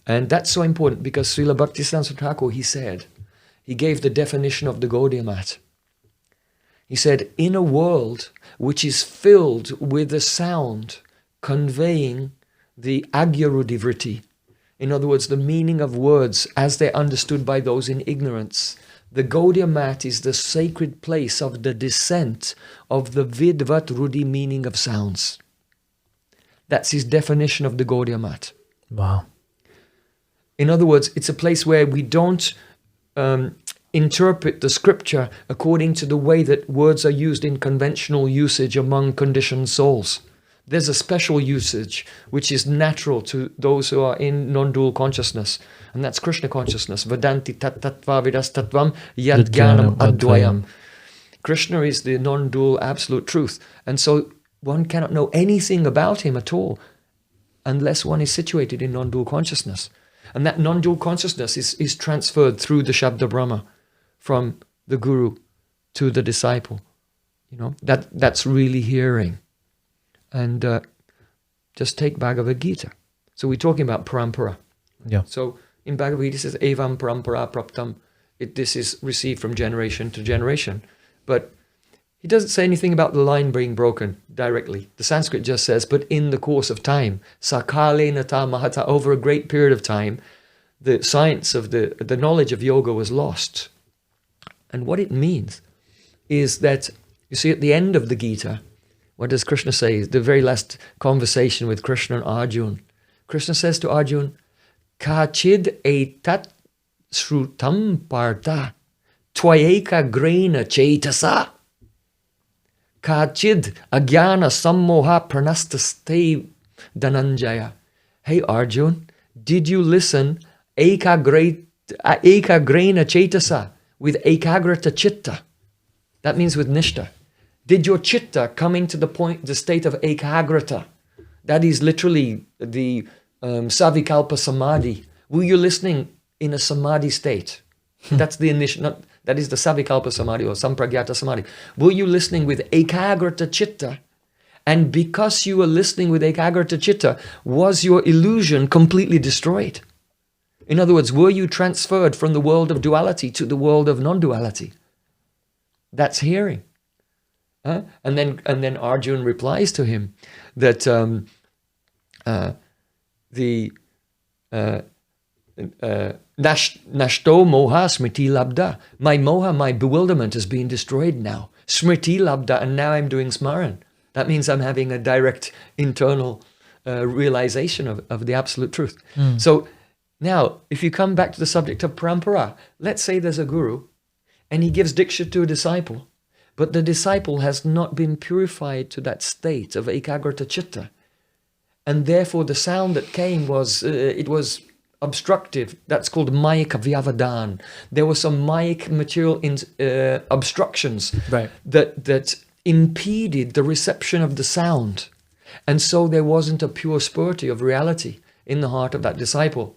And that's so important because Srila Bhaktisiddhanta Thakur, he gave the definition of the Gaudiya mat. He said, in a world which is filled with a sound conveying the agyarudivriti, in other words, the meaning of words as they're understood by those in ignorance, the Gaudiya mat is the sacred place of the descent of the vidvat rudi meaning of sounds. That's his definition of the Gaudiya mat. Wow. In other words, it's a place where we don't interpret the scripture according to the way that words are used in conventional usage among conditioned souls. There's a special usage which is natural to those who are in non-dual consciousness, and that's Krishna consciousness. Vedanti tat tattva vidas tattvam yad jnanam advayam. Krishna is the non-dual absolute truth, and so one cannot know anything about him at all unless one is situated in non-dual consciousness. And that non-dual consciousness is transferred through the Shabda Brahma from the guru to the disciple. You know, that's really hearing. And just take Bhagavad Gita. So we're talking about Parampara. Yeah. So in Bhagavad Gita it says, Evam Parampara Praptam. This is received from generation to generation. But he doesn't say anything about the line being broken directly. The Sanskrit just says, but in the course of time, sakale nata mahata, over a great period of time, the science of the knowledge of yoga was lost. And what it means is that, you see, at the end of the Gita, what does Krishna say? The very last conversation with Krishna and Arjuna. Krishna says to Arjuna, Kachid etat srutam parta tvayeka grena chaitasa Kachid agyana sammoha pranastaste dhananjaya. Hey Arjuna, did you listen ekagrena chaitasa, with ekagrata chitta? That means with nishta. Did your chitta come into the state of ekagrata? That is literally the savikalpa samadhi. Were you listening in a samadhi state? That's the initial, that is the savikalpa samadhi or sampragyata samadhi. Were you listening with ekagrata chitta? And because you were listening with ekagrata chitta, was your illusion completely destroyed? In other words, were you transferred from the world of duality to the world of non-duality? That's hearing. And then Arjuna replies to him that Nashto moha smriti labda. My moha, my bewilderment has been destroyed now. Smriti labda, and now I'm doing smaran. That means I'm having a direct internal realization of the absolute truth. So now, if you come back to the subject of parampara, let's say there's a guru and he gives diksha to a disciple, but the disciple has not been purified to that state of ekagrata chitta. And therefore the sound that came was, it was obstructive. That's called mayika vyavadan. There were some mayic material obstructions that impeded the reception of the sound. And so there wasn't a pure spurti of reality in the heart of that disciple.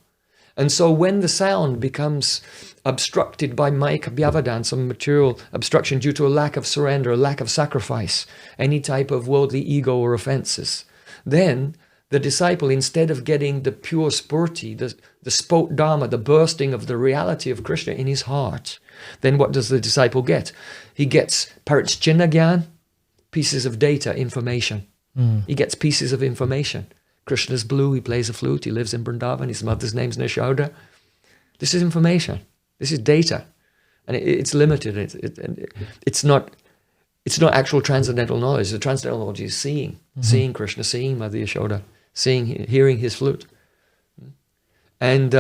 And so when the sound becomes obstructed by mayika vyavadan, some material obstruction due to a lack of surrender, a lack of sacrifice, any type of worldly ego or offenses, then the disciple, instead of getting the pure spurti, the spot dharma, the bursting of the reality of Krishna in his heart, then what does the disciple get? He gets parichchina gyan, pieces of data, information. He gets pieces of information. Krishna's blue, he plays a flute, he lives in Vrindavan, his mother's name's Nishoda. This is information. This is data. And it's limited. It's not actual transcendental knowledge. The transcendental knowledge is seeing. Seeing Krishna, seeing Mother Yashoda, hearing his flute. And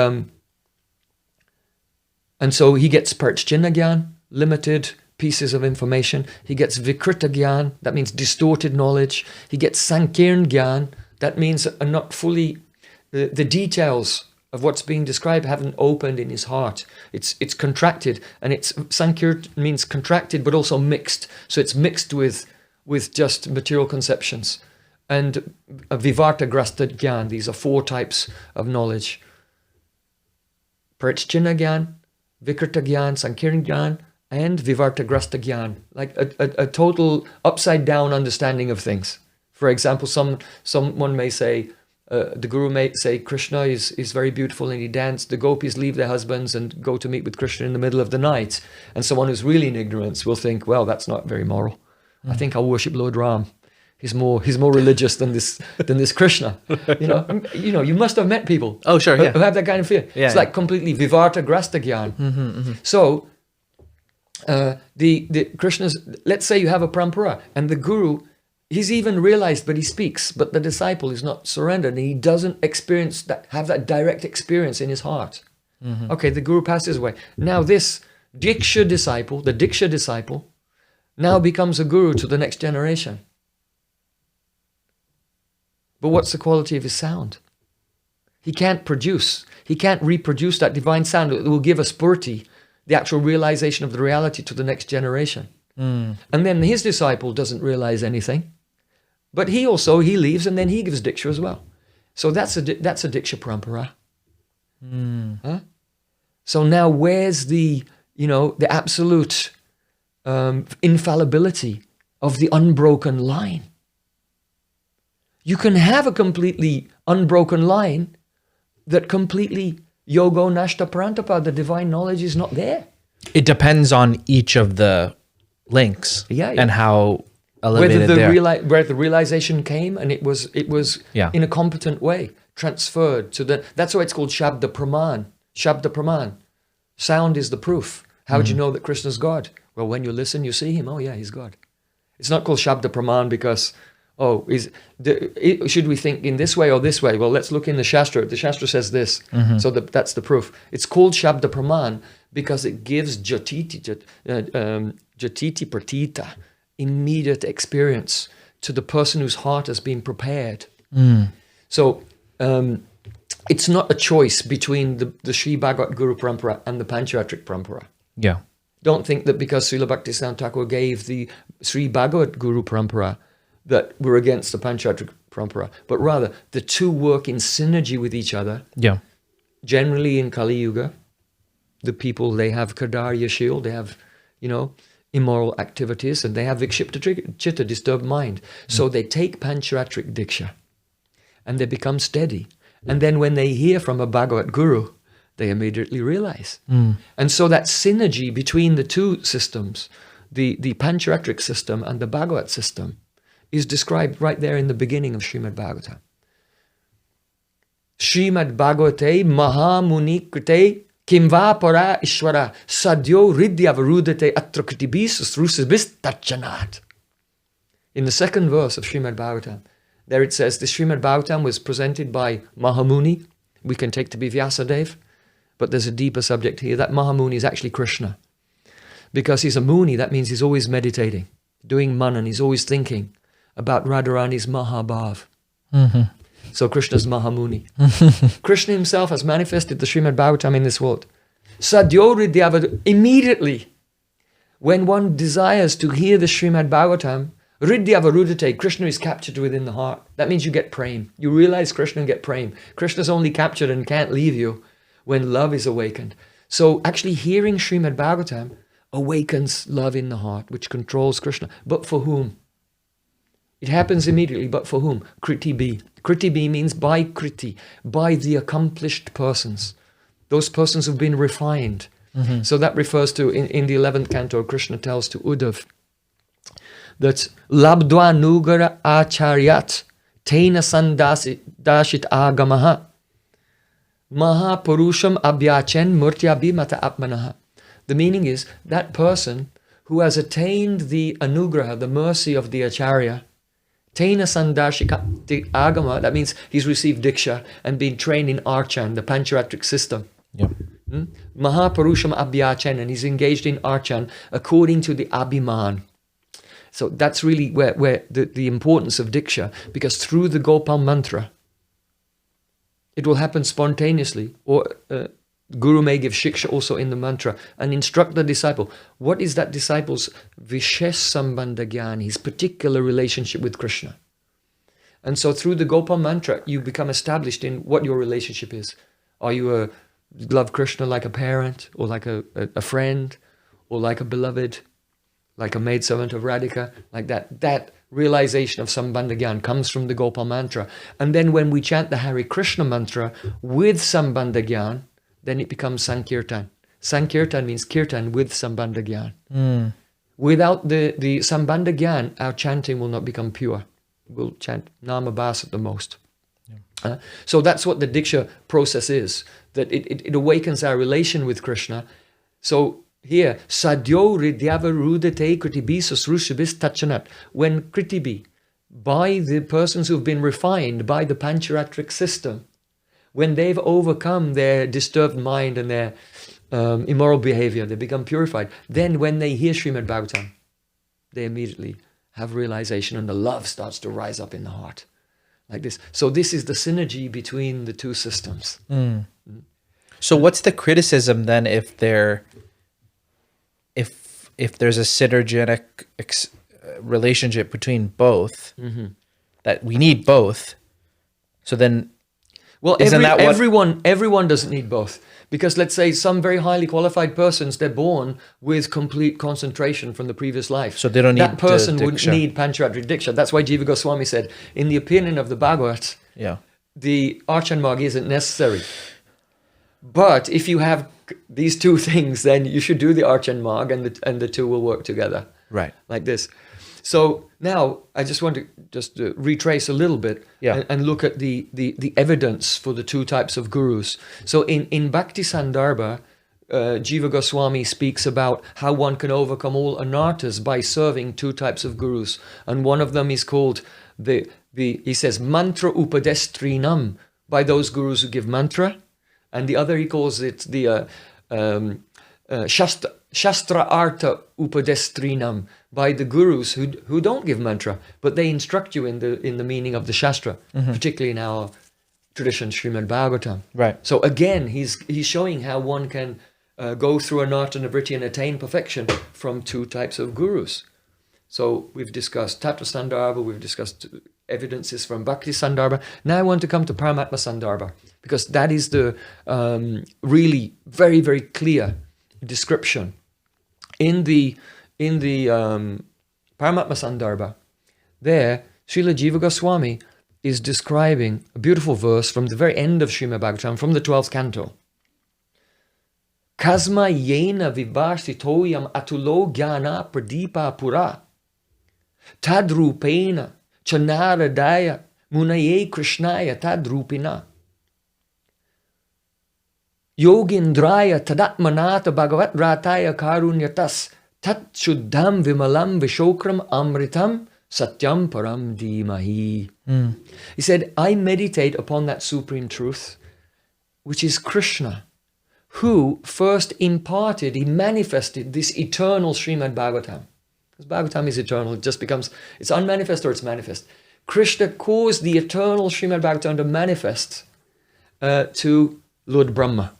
so he gets parichchina gyan, limited pieces of information. He gets vikrita gyan, that means distorted knowledge. He gets sankirn gyan, that means not fully, the details of what's being described haven't opened in his heart. It's contracted, and sankir means contracted but also mixed. So it's mixed with just material conceptions. And vivarta-grasta gyan, these are 4 types of knowledge. Parichchina gyan, vikrita gyan, sankirn gyan, and vivarta-grasta gyan, like a total upside-down understanding of things. For example, someone may say, the guru may say, Krishna is very beautiful and he danced. The gopis leave their husbands and go to meet with Krishna in the middle of the night. And someone who's really in ignorance will think, well, that's not very moral. I think I'll worship Lord Ram. He's more religious than this Krishna. You must have met people. Oh, sure, yeah. Who have that kind of fear. Yeah, it's like completely vivarta grasta gyan. So the Krishna's, let's say you have a parampara and the guru, he's even realized, but he speaks, but the disciple is not surrendered and he doesn't have that direct experience in his heart. Okay, the Guru passes away. Now this Diksha disciple, the Diksha disciple, now becomes a Guru to the next generation. But what's the quality of his sound? He can't reproduce that divine sound that will give a spurti, the actual realization of the reality to the next generation. And then his disciple doesn't realize anything. But he leaves and then he gives Diksha as well. So that's a Diksha Parampara. Huh? So now where's the absolute infallibility of the unbroken line? You can have a completely unbroken line that completely yogo nashta parantapa, the divine knowledge is not there. It depends on each of the links and how elevated where the realization came, and it was in a competent way transferred to the. That's why it's called Shabda Praman. Shabda Praman. Sound is the proof. How do you know that Krishna's God? Well, when you listen, you see him. Oh yeah, he's God. It's not called Shabda Praman because should we think in this way or this way? Well, let's look in the Shastra. The Shastra says this, so that's the proof. It's called Shabda Praman because it gives jatiti pratita, immediate experience to the person whose heart has been prepared. So it's not a choice between the Sri Bhagavat Guru Parampara and the Pancharatrik Parampara. Yeah. Don't think that because Srila Bhaktisiddhanta Thakur gave the Sri Bhagavat Guru Parampara that we're against the Pancharatrik Parampara, but rather the two work in synergy with each other. Yeah. Generally in Kali Yuga, the people, they have Kadarya Shil, they have, immoral activities, and they have Vikshipta Chitta, disturbed mind. So they take Pancharatrik Diksha and they become steady. And then when they hear from a Bhagavat Guru, they immediately realize. And so that synergy between the two systems, the Pancharatrik system and the Bhagavat system, is described right there in the beginning of Srimad Bhagavata. Srimad Bhagavate Mahamuni Krite Kimva Para Ishvara Sadyo Ridya Varudate Atra Kritibis Rusibis Tachanat. In the second verse of Srimad Bhagavatam, there it says, the Srimad Bhagavatam was presented by Mahamuni. We can take to be Vyasadeva, but there's a deeper subject here. That Mahamuni is actually Krishna. Because he's a Muni, that means he's always meditating, doing manan, he's always thinking about Radharani's Mahabhav. So Krishna's Mahamuni. Krishna himself has manifested the Srimad Bhagavatam in this world. Sadyo Ridyavad, immediately, when one desires to hear the Srimad Bhagavatam, Ridyavarudate, Krishna is captured within the heart. That means you get prem. You realize Krishna and get prem. Krishna's only captured and can't leave you when love is awakened. So actually hearing Srimad Bhagavatam awakens love in the heart, which controls Krishna. But for whom? It happens immediately, but for whom? Kriti B. Kriti B means by Kriti, by the accomplished persons. Those persons who've been refined. So that refers to, in the 11th canto, Krishna tells to Uddhav that Labdwa Nugara Acharyat Tena Sandashit Agamaha Mahapurusham Abhyachen Murtyabi Mata Atmanaha. The meaning is that person who has attained the anugraha, the mercy of the Acharya, Tena Sandashika Agama, that means he's received Diksha and been trained in Archan, the Pancharatrik system. Mahapurusham Abhyachen, and he's engaged in Archan according to the Abhiman. So that's really where the importance of Diksha, because through the Gopal mantra, it will happen spontaneously, or Guru may give shiksha also in the mantra and instruct the disciple. What is that disciple's Vishesh Sambandha Gyan, his particular relationship with Krishna? And so through the Gopal mantra, you become established in what your relationship is. Are you love Krishna like a parent, or like a friend, or like a beloved, like a maidservant of Radhika, like that? That realization of Sambandha Gyan comes from the Gopal mantra. And then when we chant the Hare Krishna mantra with Sambandha Gyan, then it becomes Sankirtan. Sankirtan means kirtan with Sambandha Gyan. Without the Sambandha Gyan, our chanting will not become pure. We'll chant Namabhas at the most. So that's what the Diksha process is, that it awakens our relation with Krishna. So here, Sadyo Ridyava Rudate Kritibi Susrushibis Tachanat. When Kritibi, by the persons who've been refined by the Pancharatrik system, when they've overcome their disturbed mind and their immoral behavior, they become purified. Then when they hear Srimad Bhagavatam, they immediately have realization and the love starts to rise up in the heart. Like this. So this is the synergy between the two systems. So what's the criticism then if there's a synergetic relationship between both, that we need both? So then, well, isn't that what... everyone doesn't need both. Because let's say some very highly qualified persons, they're born with complete concentration from the previous life. So they don't need that person the wouldn't need Pancharatrik Diksha. That's why Jiva Goswami said, in the opinion of the Bhagavat, the Archan Marg isn't necessary. But if you have these two things, then you should do the Archan Marg, and the two will work together. Right. Like this. So now I just want to retrace a little bit and look at the evidence for the two types of gurus. So in Bhakti Sandarbha, Jiva Goswami speaks about how one can overcome all anarthas by serving two types of gurus. And one of them is called he says, mantra upadestrinam, by those gurus who give mantra. And the other he calls it the Shastra Artha Upadestrinam, by the gurus who don't give mantra, but they instruct you in the meaning of the Shastra, particularly in our tradition, Srimad Bhagavatam. Right. So again, he's showing how one can go through anartha nivritti and attain perfection from two types of gurus. So we've discussed Tattva Sandarbha, we've discussed evidences from Bhakti Sandarbha. Now I want to come to Paramatma Sandarbha, because that is the really very, very clear description. In the Paramatma Sandarbha, there, Srila Jiva Goswami is describing a beautiful verse from the very end of Srimad Bhagavatam, from the 12th canto. Kasma yena vibhasitoyam atulo jnana pradipa pura tadrupena chanaradaya munaye krishnaya tadrupina yogindraya tadatmanata bhagavat rataya karunyatas tat shuddham vimalam vishokram amritam satyam param dhimahi. He said, I meditate upon that supreme truth, which is Krishna, who first imparted, he manifested this eternal Srimad Bhagavatam. Because Bhagavatam is eternal, it just becomes, it's unmanifest or it's manifest. Krishna caused the eternal Srimad Bhagavatam to manifest to Lord Brahma,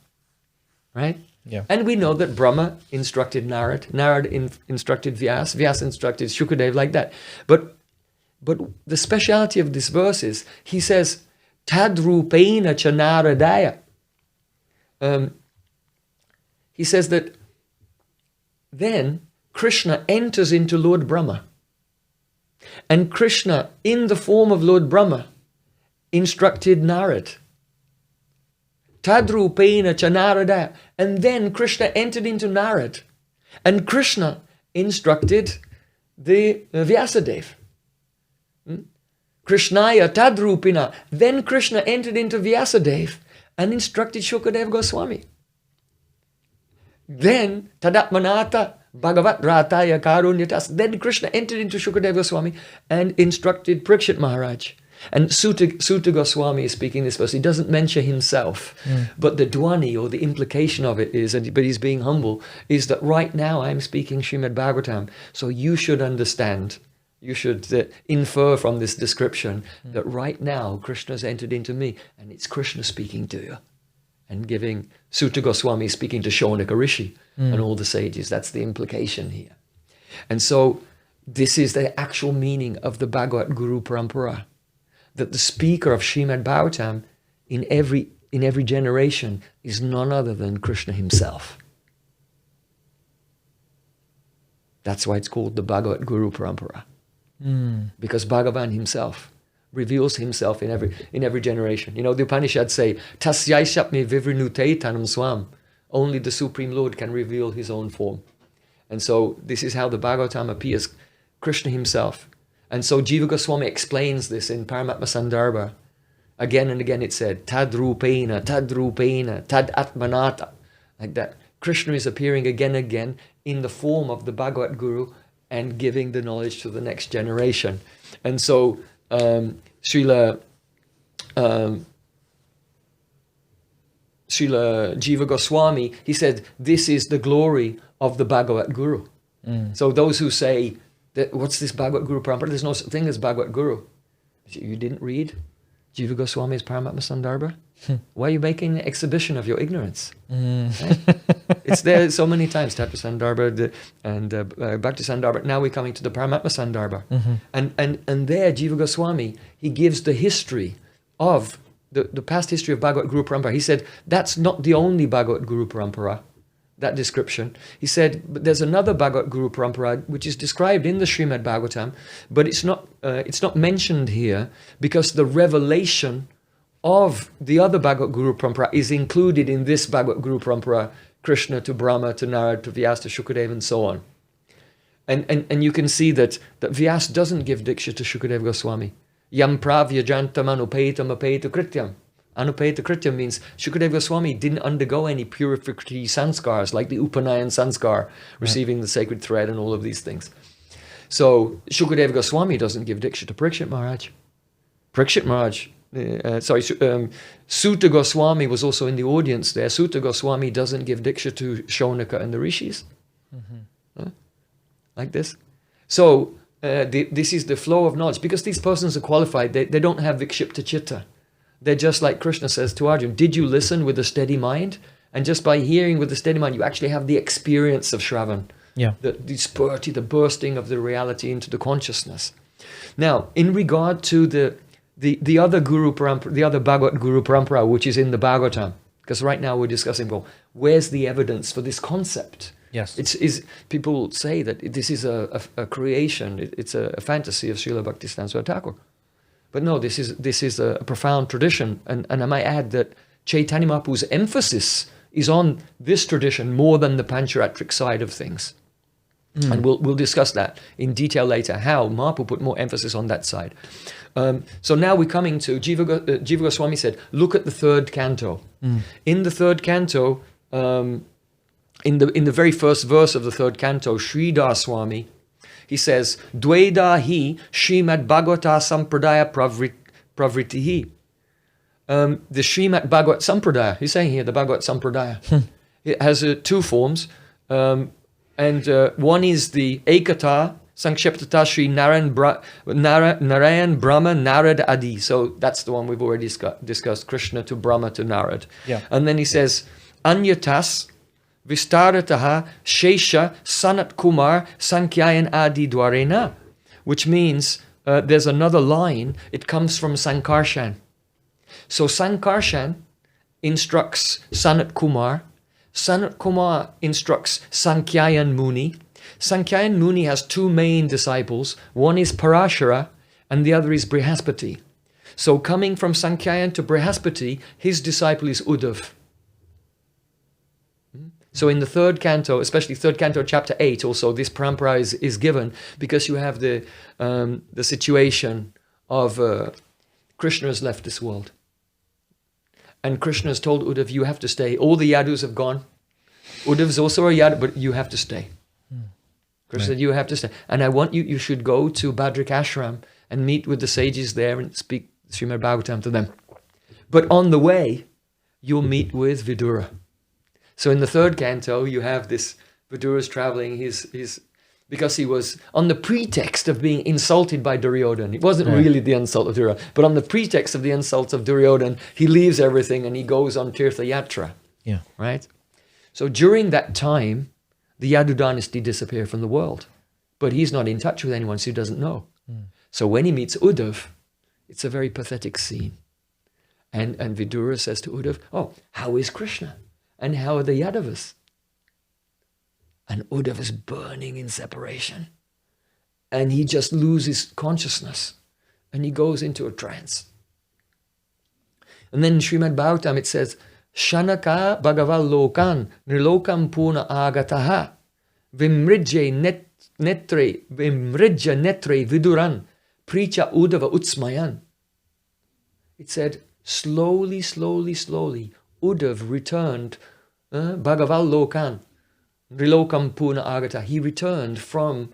right? Yeah. And we know that Brahma instructed Narad, Narad instructed Vyas, Vyas instructed Shukadev, like that. But the speciality of this verse is, he says, Tadrupena Chanaradaya. He says that then Krishna enters into Lord Brahma. And Krishna, in the form of Lord Brahma, instructed Narad. Tadrupena Chanaradaya. And then Krishna entered into Narad. And Krishna instructed the Vyasadev. Krishnaya Tadrupina. Then Krishna entered into Vyasadev and instructed Shukadev Goswami. Then Tadatmanata Bhagavat Rataya Karunyatas. Then Krishna entered into Shukadev Goswami and instructed Parikshit Maharaj. And Sutta Goswami is speaking this verse. He doesn't mention himself, but the dwani, or the implication of it is, but he's being humble, is that right now I'm speaking Srimad Bhagavatam, so you should understand, you should infer from this description that right now Krishna's entered into me, and it's Krishna speaking to you. And giving Sutta Goswami speaking to Shaunaka Rishi and all the sages. That's the implication here. And so this is the actual meaning of the Bhagavat Guru Parampara. That the speaker of Srimad Bhagavatam in every generation is none other than Krishna himself. That's why it's called the Bhagavat Guru Parampara. Because Bhagavan himself reveals himself in every generation. You know, the Upanishads say, Tasyaishapmi vivrinute tanam swam. Only the Supreme Lord can reveal his own form. And so this is how the Bhagavatam appears, Krishna himself. And so Jiva Goswami explains this in Paramatma Sandarbha. Again and again it said, Tadrupena, Tadrupena, Tad Atmanata. Like that. Krishna is appearing again and again in the form of the Bhagavat Guru and giving the knowledge to the next generation. And so Srila Srila Jiva Goswami, he said, this is the glory of the Bhagavat Guru. So those who say, that, what's this Bhagavat Guru Parampara? There's no such thing as Bhagavat Guru. You didn't read Jiva Goswami's Paramatma Sandarbha? Why are you making an exhibition of your ignorance? Right? It's there so many times, Tattva Sandarbha and Bhakti Sandarbha. Now we're coming to the Paramatma Sandarbha. And there, Jiva Goswami, he gives the history of the past history of Bhagavat Guru Parampara. He said, that's not the only Bhagavat Guru Parampara, that description. He said, but there's another Bhagavat Guru Parampara which is described in the Srimad Bhagavatam, but it's not mentioned here because the revelation of the other Bhagavat Guru Parampara is included in this Bhagavat Guru Parampara, Krishna to Brahma, to Narad, to Vyasa, to Shukadeva, and so on. And you can see that Vyasa doesn't give Diksha to Shukadeva Goswami. Yam pravyajantam anupaitam apaitu krityam. Anupeta Krityam means Shukadeva Goswami didn't undergo any purificatory sanskars like the Upanayan sanskar, receiving the sacred thread and all of these things. So Shukadeva Goswami doesn't give Diksha to Parikshit Maharaj. Parikshit Maharaj, Sutta Goswami was also in the audience there. Sutta Goswami doesn't give Diksha to Shaunaka and the Rishis. Like this. So this is the flow of knowledge. Because these persons are qualified, they don't have Vikshipta Chitta. They're just like Krishna says to Arjuna, did you listen with a steady mind? And just by hearing with a steady mind, you actually have the experience of Shravan. Yeah. The spurti, the bursting of the reality into the consciousness. Now, in regard to the other Guru Parampara, the other Bhagavat Guru Parampara, which is in the Bhagavatam, because right now we're discussing, well, where's the evidence for this concept? Yes. People say that this is a creation, it's a fantasy of Srila Bhaktisiddhanta Thakur. But no, this is a profound tradition, and I might add that Chaitanya Mahaprabhu's emphasis is on this tradition more than the Pancharatric side of things. And we'll discuss that in detail later, how Mahaprabhu put more emphasis on that side. So now we're coming to, Jiva Goswami said, look at the third canto. In the third canto, in the very first verse of the third canto, Sridhar Swami, he says, Dveda hi Srimad Bhagavata Sampradaya Pravritihi. The Srimad Bhagavat Sampradaya, he's saying here the Bhagavat Sampradaya. It has two forms. And one is the Ekata Sanksheptata Sri Narayan Brahma Narad Adi. So that's the one we've already discussed, Krishna to Brahma to Narad. Yeah. And then he says, Anyatas Vistarataha Shesha Sanat Kumar Sankyayan Adi Dwarena, which means there's another line, it comes from Sankarshan. So Sankarshan instructs Sanat Kumar instructs Sankyayan Muni. Sankyayan Muni has two main disciples, one is Parashara and the other is Brihaspati. So coming from Sankyayan to Brihaspati, his disciple is Uddhav. So in the third canto, especially third canto, chapter 8, also this parampara is given because you have the situation of Krishna has left this world. And Krishna has told Uddhav, you have to stay. All the Yadus have gone. Uddhav is also a Yadu, but you have to stay. Krishna said, you have to stay. And I want you should go to Badrik Ashram and meet with the sages there and speak Srimad Bhagavatam to them. But on the way, you'll meet with Vidura. So in the third canto, you have this Vidura's traveling, because he was on the pretext of being insulted by Duryodhana. It wasn't really the insult of Duryodhana, but on the pretext of the insults of Duryodhana, he leaves everything and he goes on Tirtha Yatra. Yeah. Right? So during that time, the Yadu dynasty disappeared from the world. But he's not in touch with anyone, so he doesn't know. So when he meets Uddhav, it's a very pathetic scene. And Vidura says to Uddhav, oh, how is Krishna? And how are the Yadavas? And Uddhav is burning in separation. And he just loses consciousness. And he goes into a trance. And then in Srimad Bhagavatam it says, Shanaka Bhagaval Lokan Nilokam Puna Agataha Vimridja Netre Viduran Pricha Uddhava Utsmayan. It said, slowly, Uddhav returned, Bhagaval Lokan, Rilokam Puna Agata. He returned from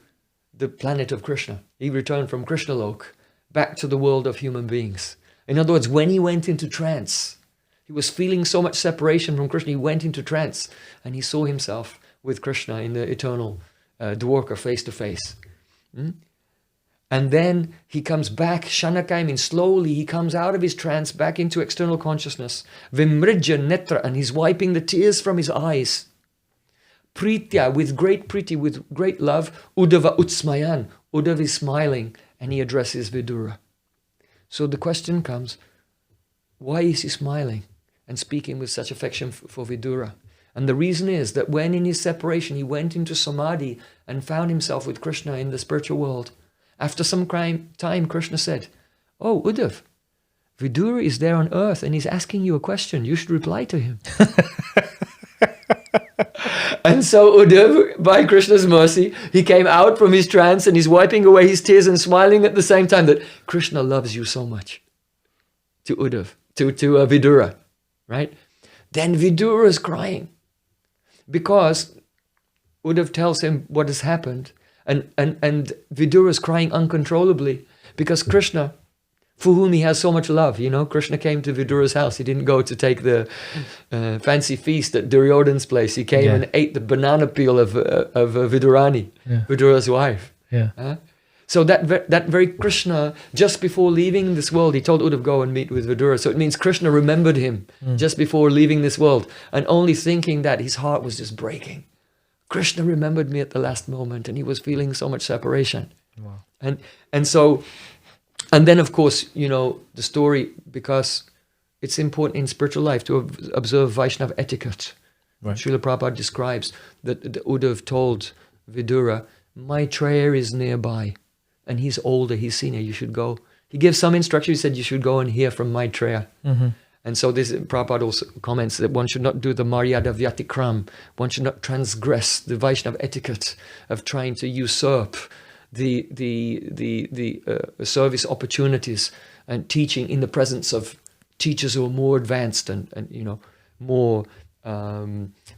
the planet of Krishna. He returned from Krishnalok back to the world of human beings. In other words, when he went into trance, He was feeling so much separation from Krishna. He went into trance and he saw himself with Krishna in the eternal Dwarka face to face. And then he comes back, Shanakaya means slowly, he comes out of his trance back into external consciousness. Vimridja netra, and he's wiping the tears from his eyes. Pritya, with great priti, with great love. Uddhava utsmayan, Uddhav is smiling and he addresses Vidura. So the question comes, why is he smiling and speaking with such affection for Vidura? And the reason is that when in his separation he went into samadhi and found himself with Krishna in the spiritual world, after some time Krishna said, "Oh, Uddhav, Vidura is there on earth and he's asking you a question. You should reply to him." And so Uddhav, by Krishna's mercy, he came out from his trance and he's wiping away his tears and smiling at the same time that Krishna loves you so much. To Uddhav, to Vidura, right? Then Vidura is crying because Uddhav tells him what has happened, and Vidura is crying uncontrollably because Krishna, for whom he has so much love, Krishna came to Vidura's house. He didn't go to take the fancy feast at Duryodhana's place. He came and ate the banana peel of Vidurani, Vidura's wife. So that very Krishna, just before leaving this world, he told Uddhav, go and meet with Vidura. So it means Krishna remembered him just before leaving this world. And only thinking that, his heart was just breaking. Krishna remembered me at the last moment, and he was feeling so much separation. Wow. And then, of course, the story, because it's important in spiritual life to observe Vaishnava etiquette. Right. Srila Prabhupada describes that Uddhav told Vidura, Maitreya is nearby, and he's older, he's senior, you should go. He gives some instruction, he said, you should go and hear from Maitreya. And so this Prabhupada also comments that one should not do the Maryada Vyatikram, one should not transgress the Vaishnava etiquette of trying to usurp the service opportunities and teaching in the presence of teachers who are more advanced and more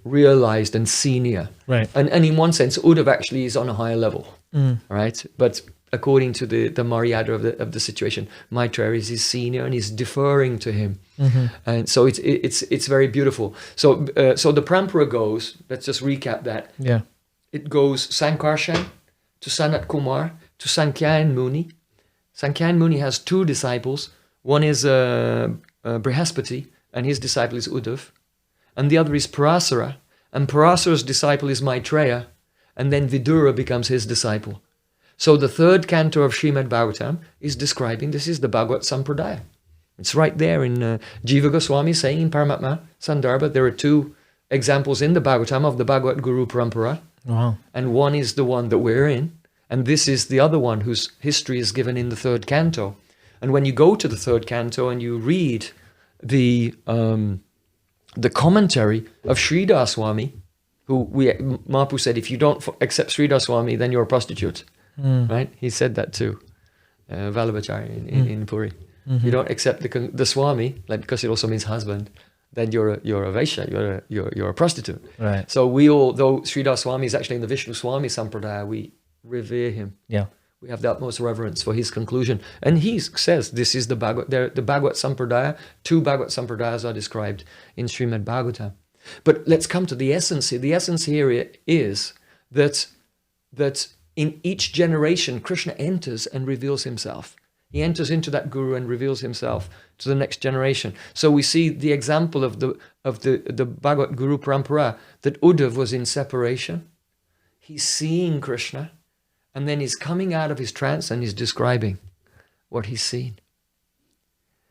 realized and senior. Right. And in one sense, Uddhav actually is on a higher level, right? But according to the Maryada of the situation, Maitreya is his senior and he's deferring to him. And so it's very beautiful. So the Parampara goes, let's just recap that. Yeah. It goes Sankarshan to Sanat Kumar to Sankyan Muni. Sankyan Muni has two disciples. One is Brihaspati and his disciple is Uddhav. And the other is Parasara. And Parasara's disciple is Maitreya. And then Vidura becomes his disciple. So the third canto of Srimad Bhagavatam is describing, this is the Bhagavat Sampradaya. It's right there in Jiva Goswami saying in Paramatma Sandarbha, there are two examples in the Bhagavatam of the Bhagavat Guru Parampara. Wow. And one is the one that we're in. And this is the other one whose history is given in the third canto. And when you go to the third canto and you read the commentary of Sridhar Swami, who Mahaprabhu said, if you don't accept Sridhar Swami, then you're a prostitute. Right? He said that too, Vallabhacharya in Puri. You don't accept the Swami, because it also means husband, then you're a Vaishya, you're a prostitute. Right. So we all, though Sridhar Swami is actually in the Vishnu Swami Sampradaya, we revere him. Yeah. We have the utmost reverence for his conclusion. And he says this is the Bhagavat, the Bhagavat Sampradaya, two Bhagavat Sampradayas are described in Srimad Bhagavatam. But let's come to the essence here. The essence here is that in each generation, Krishna enters and reveals himself. He enters into that guru and reveals himself to the next generation. So we see the example of the Bhagavat Guru Parampara, that Uddhav was in separation. He's seeing Krishna, and then he's coming out of his trance and he's describing what he's seen.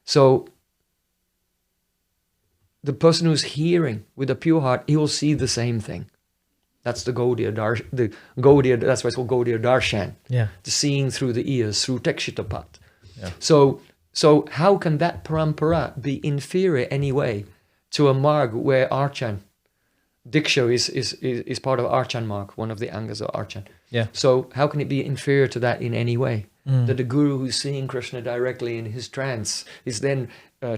So the person who's hearing with a pure heart, he will see the same thing. That's the Gaudiya, that's why it's called Gaudiya Darshan. Yeah. The seeing through the ears, through Tekshitapat. Yeah. So how can that parampara be inferior anyway to a marg where Archan, Diksha is part of Archan marg, one of the angas of Archan. Yeah. So how can it be inferior to that in any way? That the guru who's seeing Krishna directly in his trance is then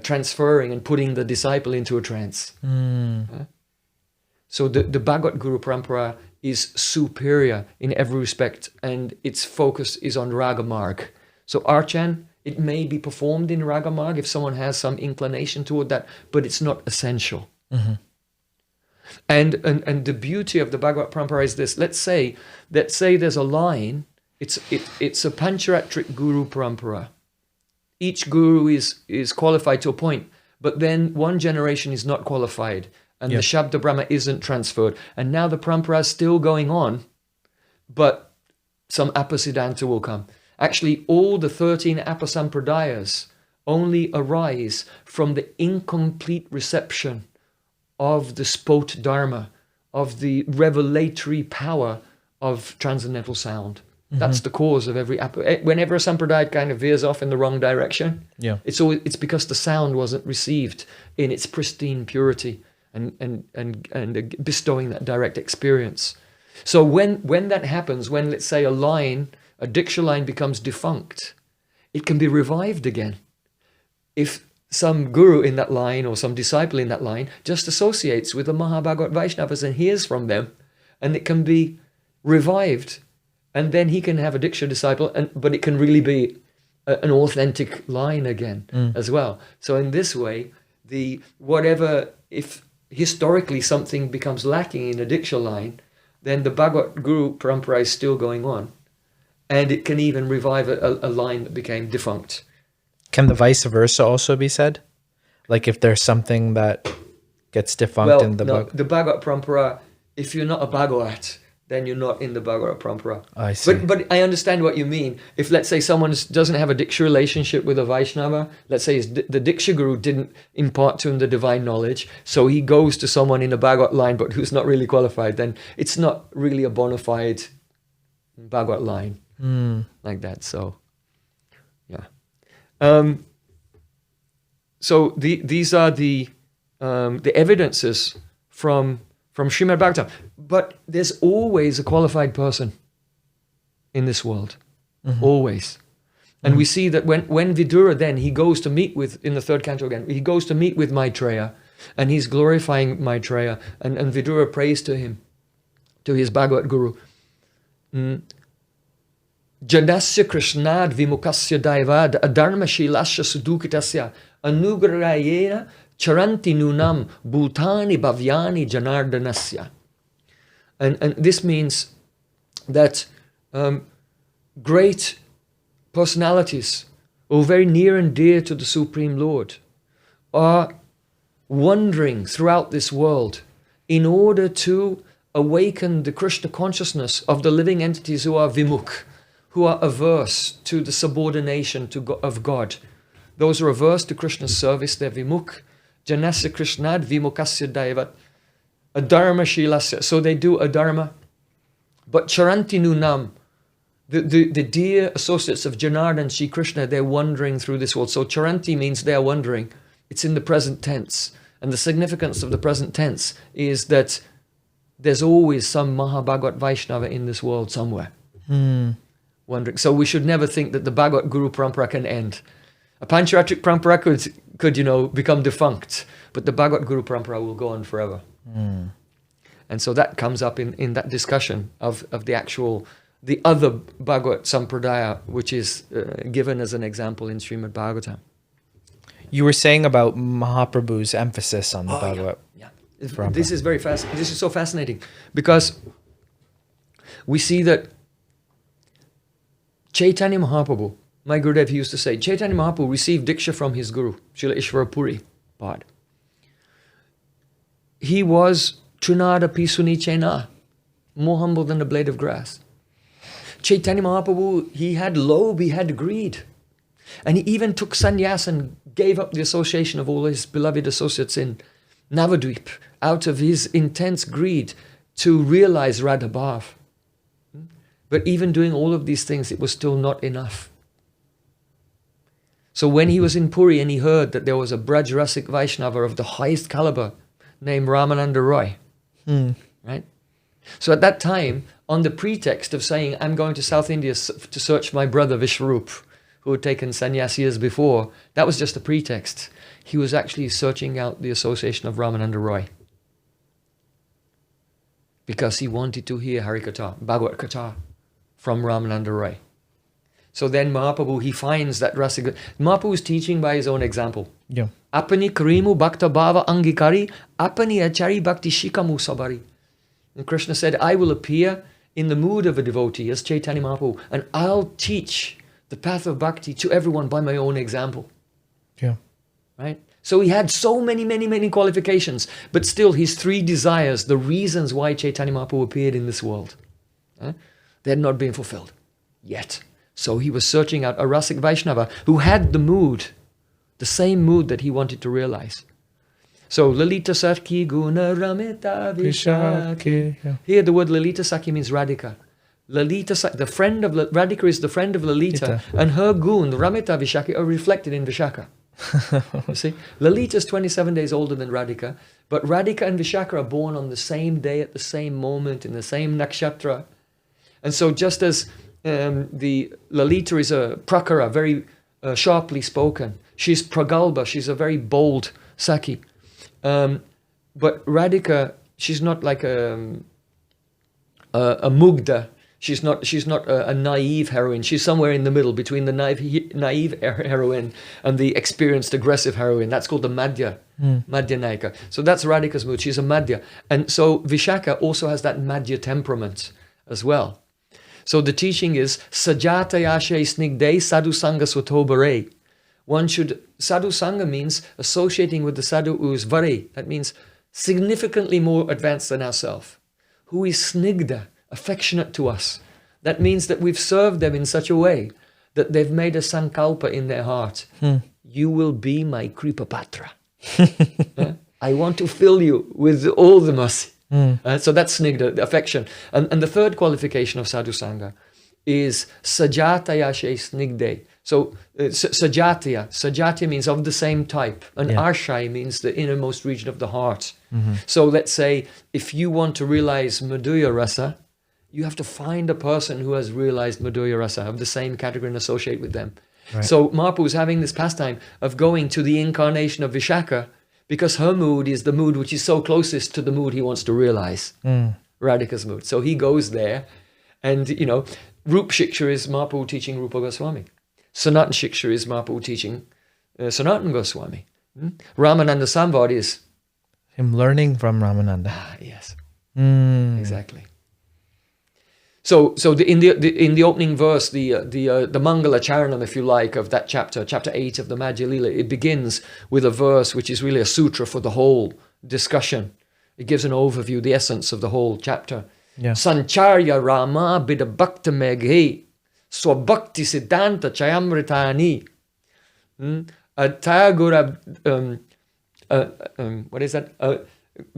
transferring and putting the disciple into a trance. So the Bhagavat Guru Parampara is superior in every respect, and its focus is on Raga Marg. So Archan It may be performed in Ragamag if someone has some inclination toward that, but it's not essential. And the beauty of the Bhagavad Parampara is this. Let's say there's a line. It's a Pancharatric Guru Parampara. Each guru is qualified to a point, but then one generation is not qualified, and the Shabda Brahma isn't transferred. And now the Parampara is still going on, but some Upakhayane will come. Actually, all the 13 Upasampradayas only arise from the incomplete reception of the Spot Dharma, of the revelatory power of transcendental sound. That's the cause of every... Whenever a sampradaya kind of veers off in the wrong direction, it's because the sound wasn't received in its pristine purity and bestowing that direct experience. So when that happens, when, let's say, a Diksha line becomes defunct, it can be revived again. If some guru in that line or some disciple in that line just associates with the Mahabhagavat Vaishnavas and hears from them, and it can be revived, and then he can have a Diksha disciple, but it can really be an authentic line again as well. So in this way, if historically something becomes lacking in a Diksha line, then the Bhagavad Guru Parampara is still going on, and it can even revive a line that became defunct. Can the vice versa also be said? Like if there's something that gets defunct in the the Bhagavad Parampara, if you're not a Bhagavat, then you're not in the Bhagavad Parampara. I see. But I understand what you mean. If, let's say, someone doesn't have a Diksha relationship with a Vaishnava, let's say the Diksha Guru didn't impart to him the divine knowledge, so he goes to someone in a Bhagavat line but who's not really qualified, then it's not really a bona fide Bhagavat line like that. So, yeah. So these are the evidences from Srimad Bhagavatam. But there's always a qualified person in this world. Always. And we see that when Vidura then, he goes to meet with, in the third canto again, he goes to meet with Maitreya, and he's glorifying Maitreya, and Vidura prays to him, to his Bhagavat Guru. Janasya Krishnad Vimukasya Daivad Adharma Shilasya Sudukitasya Anugrayena Charanti Nunam Bhutani Bhavyani Janardanasya. And this means that great personalities who are very near and dear to the Supreme Lord are wandering throughout this world in order to awaken the Krishna consciousness of the living entities who are vimukh, who are averse to the subordination of God. Those who are averse to Krishna's service, they're vimukh. Janasya Krishnad Vimukasya Daivat Adharma Shilasya. So they do adharma. But Charanti Nunam, the dear associates of Janardhan and Shri Krishna, they're wandering through this world. So Charanti means they're wandering. It's in the present tense. And the significance of the present tense is that there's always some Mahabhagavat Vaishnava in this world somewhere. Wondering. So we should never think that the Bhagavat Guru Parampara can end. A Pancharatric Parampara could become defunct, but the Bhagavat Guru Parampara will go on forever. And so that comes up in that discussion of the other Bhagavat Sampradaya, which is given as an example in Srimad Bhagavatam. You were saying about Mahaprabhu's emphasis on the Bhagavat. Yeah. This is very fascinating. This is so fascinating because we see that Chaitanya Mahaprabhu, my Gurudev used to say, Chaitanya Mahaprabhu received Diksha from his Guru, Srila Ishvara Puri Pad. He was Trunada Pisuni Chena, more humble than a blade of grass. Chaitanya Mahaprabhu, he had lobe, he had greed. And he even took sannyas and gave up the association of all his beloved associates in Navadvip out of his intense greed to realize Radha Bhav. But even doing all of these things, it was still not enough. So when he was in Puri and he heard that there was a Braj-Rasik Vaishnava of the highest caliber named Ramananda Roy, right? So at that time, on the pretext of saying, I'm going to South India to search my brother Vishwarup, who had taken sannyas years before, that was just a pretext. He was actually searching out the association of Ramananda Roy. Because he wanted to hear Harikatha, Bhagavad Katha from Ramananda Roy. So then Mahaprabhu, he finds that Rasika. Mahaprabhu is teaching by his own example. Yeah. Apani karimu bhakta bhava angikari, apani achari bhakti shikamu sabari. And Krishna said, I will appear in the mood of a devotee as Chaitanya Mahaprabhu, and I'll teach the path of bhakti to everyone by my own example. Yeah. Right? So he had so many qualifications, but still his three desires, the reasons why Chaitanya Mahaprabhu appeared in this world, they had not been fulfilled yet. So he was searching out a Rasik Vaishnava who had the mood, the same mood that he wanted to realize. So Lalita Sakhi Guna Ramita Vishakhi. Yeah. Here the word Lalita Sakhi means Radhika. The friend of Radhika is the friend of Lalita, and her gun, Ramita Vishakhi, are reflected in Vishaka. You see, Lalita is 27 days older than Radhika, but Radhika and Vishaka are born on the same day at the same moment in the same nakshatra. And so just as the Lalita is a prakara, very sharply spoken, she's pragalba, she's a very bold Sakhi. But Radhika, she's not like a mugda. She's not a naive heroine. She's somewhere in the middle between the naive heroine and the experienced aggressive heroine. That's called the Madhya, Madhya Naika. So that's Radhika's mood. She's a Madhya. And so Vishaka also has that Madhya temperament as well. So the teaching is Sajatayashe snigde sadhu sangha swatobare. Sadhu sangha means associating with the sadhu who is vare. That means significantly more advanced than ourselves. Who is snigda, affectionate to us. That means that we've served them in such a way that they've made a sankalpa in their heart. You will be my kripapatra. I want to fill you with all the mercy. So that's snigda, the affection. And the third qualification of sadhu sangha is sajataya she snigde. So sajatya means of the same type, and arshai means the innermost region of the heart. So let's say if you want to realize madhurya rasa, you have to find a person who has realized madhurya rasa, of the same category, and associate with them. Right. So Mahaprabhu is having this pastime of going to the incarnation of Vishaka, because her mood is the mood which is so closest to the mood he wants to realize, Radhika's mood. So he goes there, and Rup Shiksha is Mahaprabhu teaching Rupa Goswami. Sanatan Shiksha is Mahaprabhu teaching Sanatan Goswami. Ramananda Samvad is him learning from Ramananda. Yes, exactly. So in the opening verse, the Mangala Charanam, if you like, of that chapter 8 of the Madhya Lila, it begins with a verse which is really a sutra for the whole discussion. It gives an overview, the essence of the whole chapter. Yeah. Sancharya Rama bida bhakta meghe Bhaktisiddhanta chayamritani. Thakur what is that?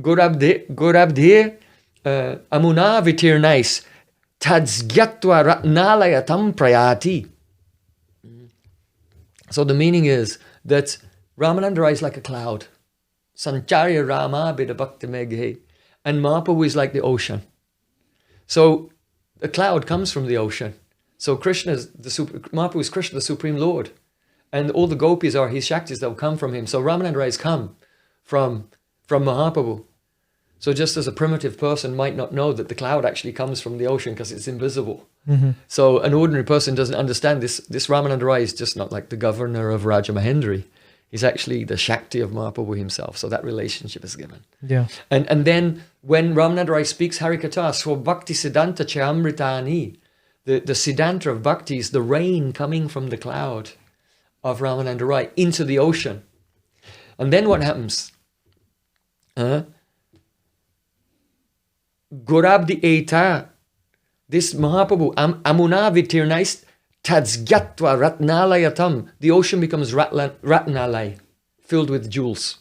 Gorabdhe amuna vitirnais tadzgyatva ratnalayatam prayati. So the meaning is that Ramananda is like a cloud. Sancharya Rama bida bhakta meghe. And Mahaprabhu is like the ocean. So the cloud comes from the ocean. So Mahaprabhu is Krishna, the Supreme Lord. And all the gopis are his Shaktis that will come from him. So Ramananda has come from Mahaprabhu. So just as a primitive person might not know that the cloud actually comes from the ocean because it's invisible. So an ordinary person doesn't understand this Ramananda is just not like the governor of Raja Mahendri. He's actually the Shakti of Mahaprabhu himself. So that relationship is given. Yeah. And then when Ramananda speaks Harikatha, so Bhaktisiddhanta Chamritani, the Siddhanta of Bhakti is the rain coming from the cloud of Ramananda Rai into the ocean. And then what happens? Gorabdi Eta, this Mahaprabhu, Amuna Vitirnais Tadzgyatva Ratnalayatam, the ocean becomes Ratnalay, filled with jewels.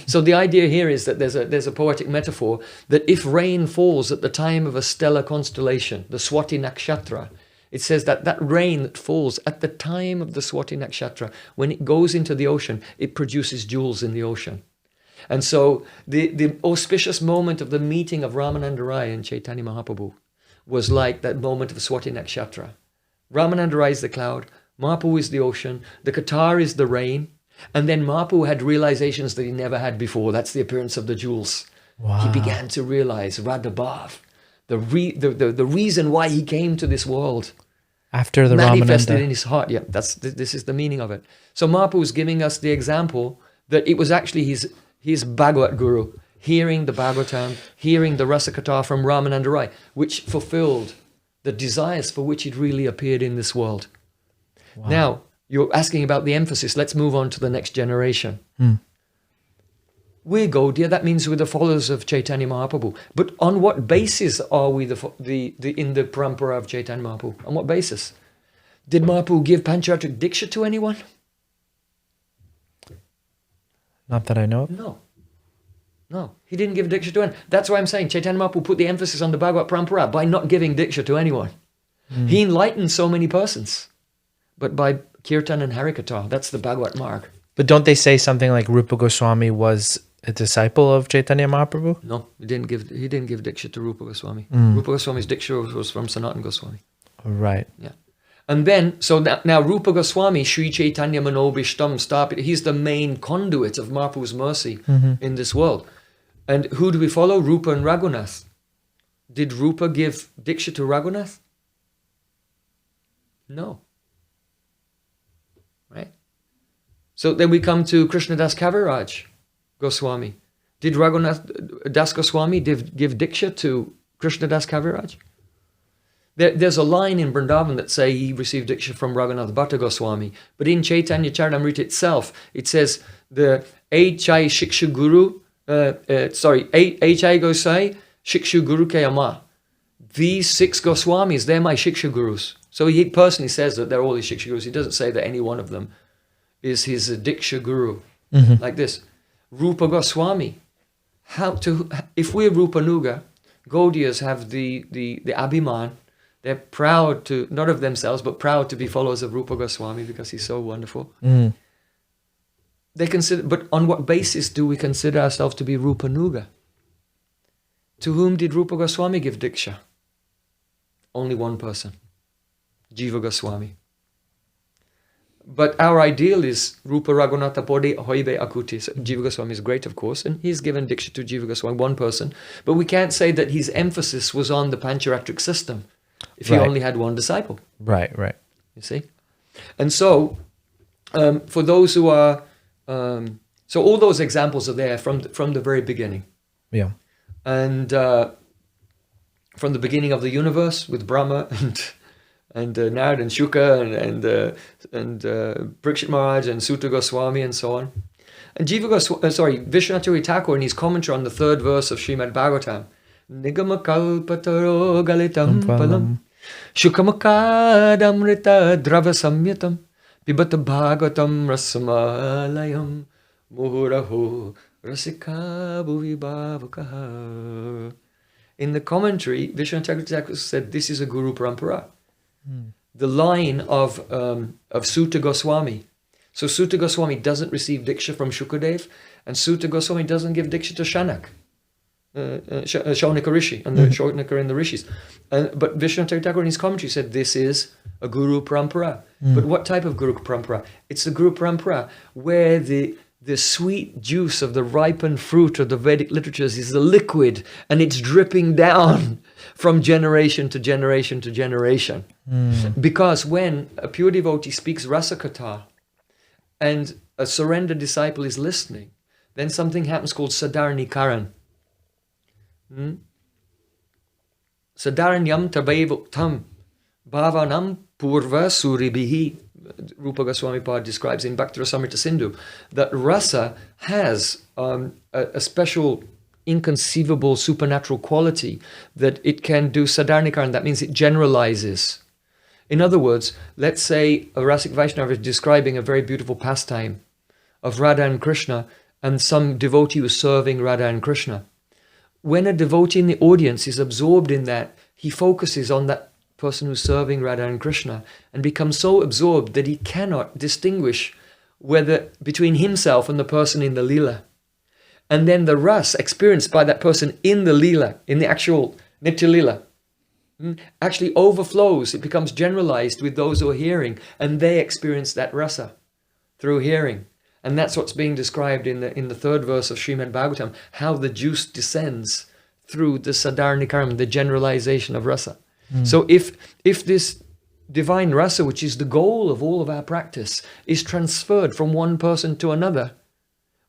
So the idea here is that there's a poetic metaphor that if rain falls at the time of a stellar constellation, the Swati Nakshatra, it says that rain that falls at the time of the Swati Nakshatra, when it goes into the ocean, it produces jewels in the ocean. And so the auspicious moment of the meeting of Ramananda Rai and Chaitanya Mahaprabhu was like that moment of Swati Nakshatra. Ramananda Rai is the cloud, Mahaprabhu is the ocean, the Qatar is the rain, and then Mahaprabhu had realizations that he never had before. That's the appearance of the jewels. Wow. He began to realize Radhabhav, the reason why he came to this world. After the manifested Ramananda. in his heart. Yeah, this is the meaning of it. So Mahaprabhu is giving us the example that it was actually his Bhagavat Guru, hearing the Bhagavatam, hearing the Rasakatha from Ramananda Rai, which fulfilled the desires for which it really appeared in this world. Wow. Now, you're asking about the emphasis. Let's move on to the next generation. We're Gaudiya, that means we're the followers of Chaitanya Mahaprabhu. But on what basis are we in the Parampara of Chaitanya Mahaprabhu? On what basis? Did Mahaprabhu give Pancharatric Diksha to anyone? Not that I know of. No, he didn't give Diksha to anyone. That's why I'm saying Chaitanya Mahaprabhu put the emphasis on the Bhagavat Parampara by not giving Diksha to anyone. He enlightened so many persons. But by Kirtan and Harikatha, that's the Bhagavat mark. But don't they say something like Rupa Goswami was a disciple of Chaitanya Mahaprabhu? No, he didn't give Diksha to Rupa Goswami. Rupa Goswami's Diksha was from Sanatana Goswami. Right. Yeah. And then, so now Rupa Goswami, Sri Chaitanya Manobhishtam Stapit, he's the main conduit of Mahaprabhu's mercy in this world. And who do we follow? Rupa and Raghunath. Did Rupa give Diksha to Raghunath? No. Right? So then we come to Krishnadas Kaviraj Goswami. Did Raghunath Das Goswami give Diksha to Krishnadas Kaviraj? There's a line in Vrindavan that say he received Diksha from Raghunath Bhatta Goswami. But in Chaitanya Charitamrita itself, it says the H.I. Shiksha Guru, H.I. Gosai, Shiksha Guru Ke Ama. These 6 Goswamis, they're my Shiksha Gurus. So he personally says that they're all his Shiksha Gurus. He doesn't say that any one of them is his Diksha Guru. Like this. Rupa Goswami. If we're Rupa Nuga, Gaudiyas have the Abhiman. They're proud to, not of themselves, but proud to be followers of Rupa Goswami because he's so wonderful. They consider, but on what basis do we consider ourselves to be Rupa Nuga? To whom did Rupa Goswami give Diksha? Only one person, Jiva Goswami. But our ideal is Rupa Raghunatha Pode Hoibe Akuti. So Jiva Goswami is great, of course, and he's given Diksha to Jiva Goswami, one person. But we can't say that his emphasis was on the Pancharatric system if he only had one disciple. Right. You see? And so, for those who are... so all those examples are there from the very beginning. Yeah. And from the beginning of the universe with Brahma and Narad and Shuka and Parikshit Maharaj and Sutta Goswami and so on. And Vishwanath Thakur in his commentary on the 3rd verse of Srimad Bhagavatam, Nigama kalpataro galitam palam Shukamakadamrita drava samyatam Pibata Bhagavatam rasamalayam Muhuraho rasika bhuvi bhavakaha. In the commentary, Vishwanath Thakur said this is a Guru Parampara. The line of Sutta Goswami. So Sutta Goswami doesn't receive Diksha from Shukadev, and Sutta Goswami doesn't give Diksha to Shanak, Shaunika Rishi, and the Shaunika and the Rishis. But Vishwanath Thakur in his commentary said this is a Guru Parampara. But what type of Guru Parampara? It's a Guru Parampara where the sweet juice of the ripened fruit of the Vedic literatures is the liquid, and it's dripping down from generation to generation to generation. Because when a pure devotee speaks Rasakatha and a surrendered disciple is listening, then something happens called Sadarnikaran. Sadaranyam tabevuktam bhavanam purva suribihi. Rupa Goswami Pad describes in Bhakti Rasamrita Sindhu that rasa has a special, inconceivable, supernatural quality that it can do sadarnikaran. That means it generalizes. In other words, let's say a Rasik Vaishnava is describing a very beautiful pastime of Radha and Krishna, and some devotee was serving Radha and Krishna. When a devotee in the audience is absorbed in that, he focuses on that person who's serving Radha and Krishna and becomes so absorbed that he cannot distinguish whether between himself and the person in the lila. And then the ras experienced by that person in the lila, in the actual nitya lila, actually overflows. It becomes generalized with those who are hearing, and they experience that rasa through hearing. And that's what's being described in the 3rd verse of Srimad Bhagavatam, how the juice descends through the sadarnikaram, the generalization of rasa. So if this divine rasa, which is the goal of all of our practice, is transferred from one person to another,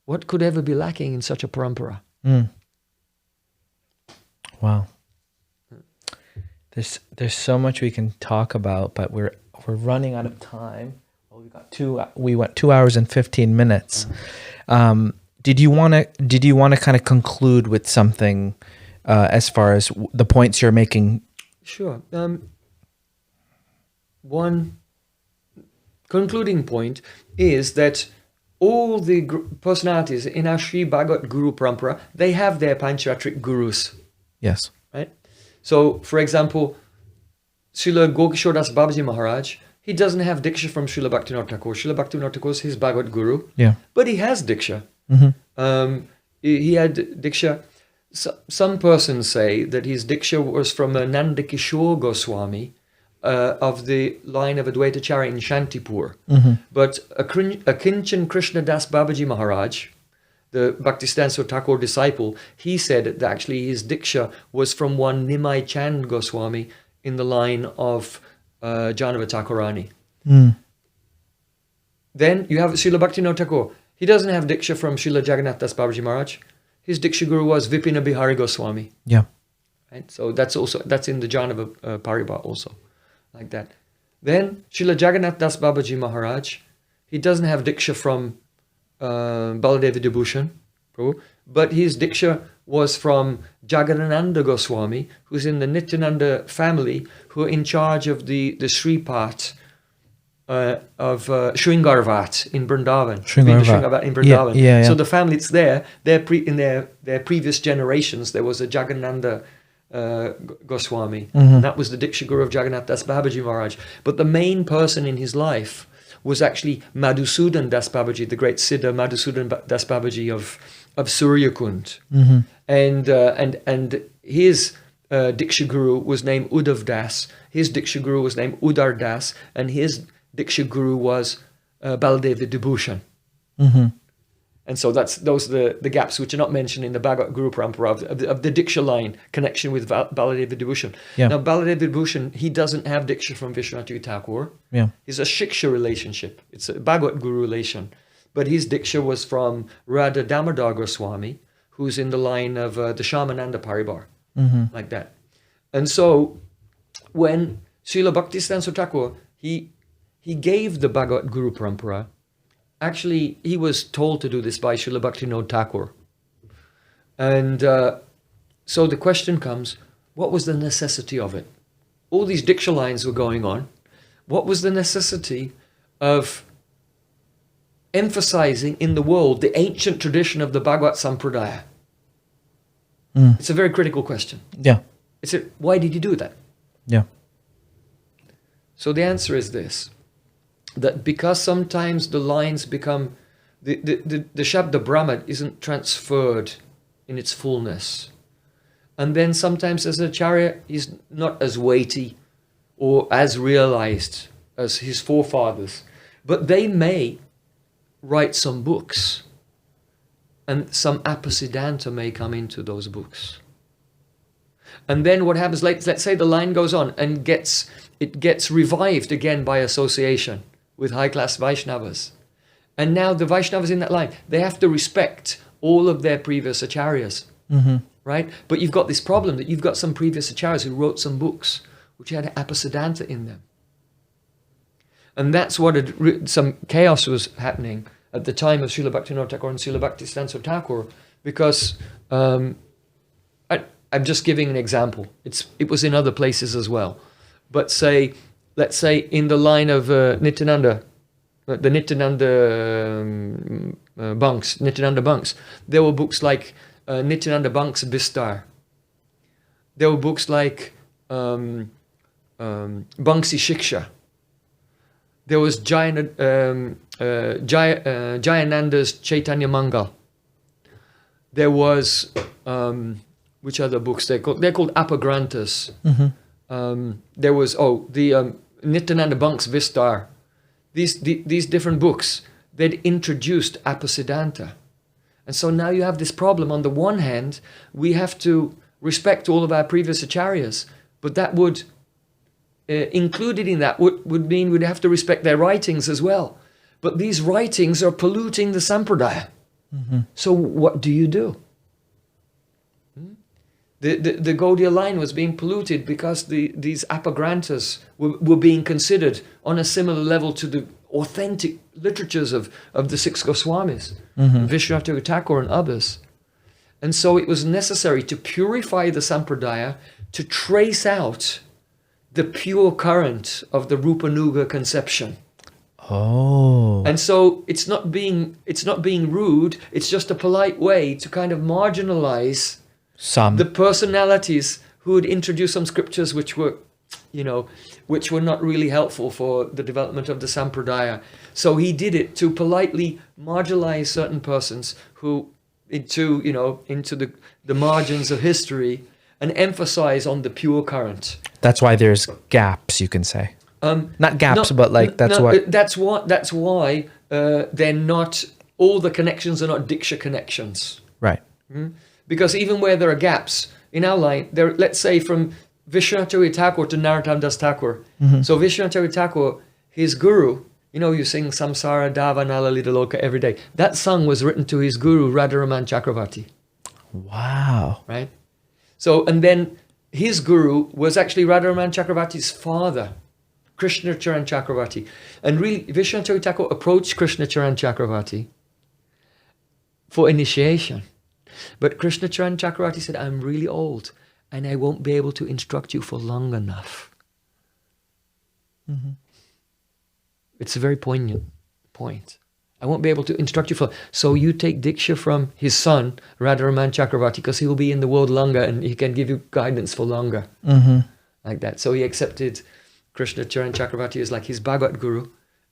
what could ever be lacking in such a parampara? Wow. There's so much we can talk about, but we're running out of time. Well, we went 2 hours and 15 minutes. Did you want to kind of conclude with something as far as the points you're making? Sure. One concluding point is that all the personalities in our Sri Bhagavat Guru Parampara, they have their Pancharatrik gurus. Yes. Right? So, for example, Srila Gokishodas Babaji Maharaj, he doesn't have Diksha from Srila Bhaktivinoda Thakur. Srila Bhaktivinoda Thakur is his Bhagavat Guru. Yeah. But he has Diksha. He had Diksha. Some persons say that his Diksha was from Nanda Kishore Goswami of the line of Advaitacharya in Shantipur. But Akinchan Krishna Das Babaji Maharaj, the Bhaktisiddhanta Thakur disciple, he said that actually his Diksha was from one Nimai Chand Goswami in the line of Janava Thakurani. Then you have Srila Bhaktivinoda Thakur. He doesn't have Diksha from Srila Jagannath Das Babaji Maharaj. His Diksha Guru was Vipina Bihari Goswami. Yeah. Right? So that's in the Janava Paribar also, like that. Then Srila Jagannath Das Babaji Maharaj, he doesn't have Diksha from Baladevi Debushan Prabhu, but his Diksha was from Jagadananda Goswami, who's in the Nityananda family, who are in charge of the Sri part of Shringarvat in Vrindavan. Shringarvat in Vrindavan. Yeah. So the family, it's there. In their previous generations, there was a Jagadananda Goswami. And that was the Diksha Guru of Jagannath Das Babaji Maharaj. But the main person in his life was actually Madhusudan Das Babaji, the great Siddha Madhusudan Das Babaji of Suryakund. And his Diksha Guru was named Uddhav Das. His Diksha Guru was named Udar Das. And his Diksha Guru was Baladev Vibhushan. And so those are the gaps which are not mentioned in the Bhagavat Guru Parampara of the Diksha line connection with Baladev Vibhushan. Yeah. Now Baladev Vibhushan, he doesn't have Diksha from Vishwanath Thakur. Yeah. It's a Shiksha relationship. It's a Bhagavat Guru relation. But his Diksha was from Radha Damodar Goswami, who's in the line of the Shamananda Paribar, like that. And so when Srila Bhaktisiddhanta Thakur, he gave the Bhagavat Guru Parampara. Actually, he was told to do this by Srila Bhaktivinoda Thakur. And so the question comes, what was the necessity of it? All these Diksha lines were going on. What was the necessity of emphasizing in the world the ancient tradition of the Bhagavat Sampradaya? It's a very critical question. Yeah. Why did he do that? Yeah. So the answer is this, that because sometimes the lines become, the Shabda Brahma isn't transferred in its fullness. And then sometimes as Acharya is not as weighty or as realized as his forefathers, but they may write some books and some Upakhayane may come into those books. And then what happens, let's say the line goes on and it gets revived again by association with high-class Vaishnavas. And now the Vaishnavas in that line, they have to respect all of their previous acharyas, right? But you've got this problem that you've got some previous acharyas who wrote some books which had Upakhayane in them. And that's what some chaos was happening at the time of Srila Bhaktivinoda Thakur and Srila Bhaktisiddhanta Thakur, because I'm just giving an example. It was in other places as well. But let's say in the line of Nityananda, the Nityananda Bunks, there were books like Nityananda Bunks Bistar. There were books like Banksi Shiksha. There was Jayananda's Chaitanya Mangal. There was, which other books they're called? They're called Apagrantas. There was, the Nityananda Bunks Vistar. These different books, they'd introduced Bhaktisiddhanta. And so now you have this problem. On the one hand, we have to respect all of our previous acharyas, but that would included in that would mean we'd have to respect their writings as well. But these writings are polluting the sampradaya. So what do you do? The Gaudiya line was being polluted because these apagrantas were being considered on a similar level to the authentic literatures of the six Goswamis, Vishwanath Thakur and others. And so it was necessary to purify the sampradaya, to trace out the pure current of the Rupanuga conception. Oh. And so it's not being rude, it's just a polite way to kind of marginalize the personalities who would introduce some scriptures which were not really helpful for the development of the sampradaya. So he did it to politely marginalize certain persons who into the margins of history and emphasize on the pure current. That's why there's gaps, you can say. Not gaps, but like that's why they're not, all the connections are not Diksha connections. Right. Because even where there are gaps in our line, there, let's say from Vishwanath Thakur to Narottam Das Thakur. So Vishwanath Thakur, his guru, you sing Samsara Dava Nalalita Loka every day. That song was written to his guru, Radharaman Chakravarti. Wow. Right? So, and then his guru was actually Radharaman Chakravarti's father, Krishna Charan Chakravarti. And really, Vishwanath Thakur approached Krishna Charan Chakravarti for initiation. But Krishna Charan Chakravarti said, I'm really old and I won't be able to instruct you for long enough. It's a very poignant point. I won't be able to instruct you for... So you take Diksha from his son, Radharaman Chakravarti, because he will be in the world longer and he can give you guidance for longer. Like that. So he accepted Krishna Charan Chakravarti as like his Bhagavat Guru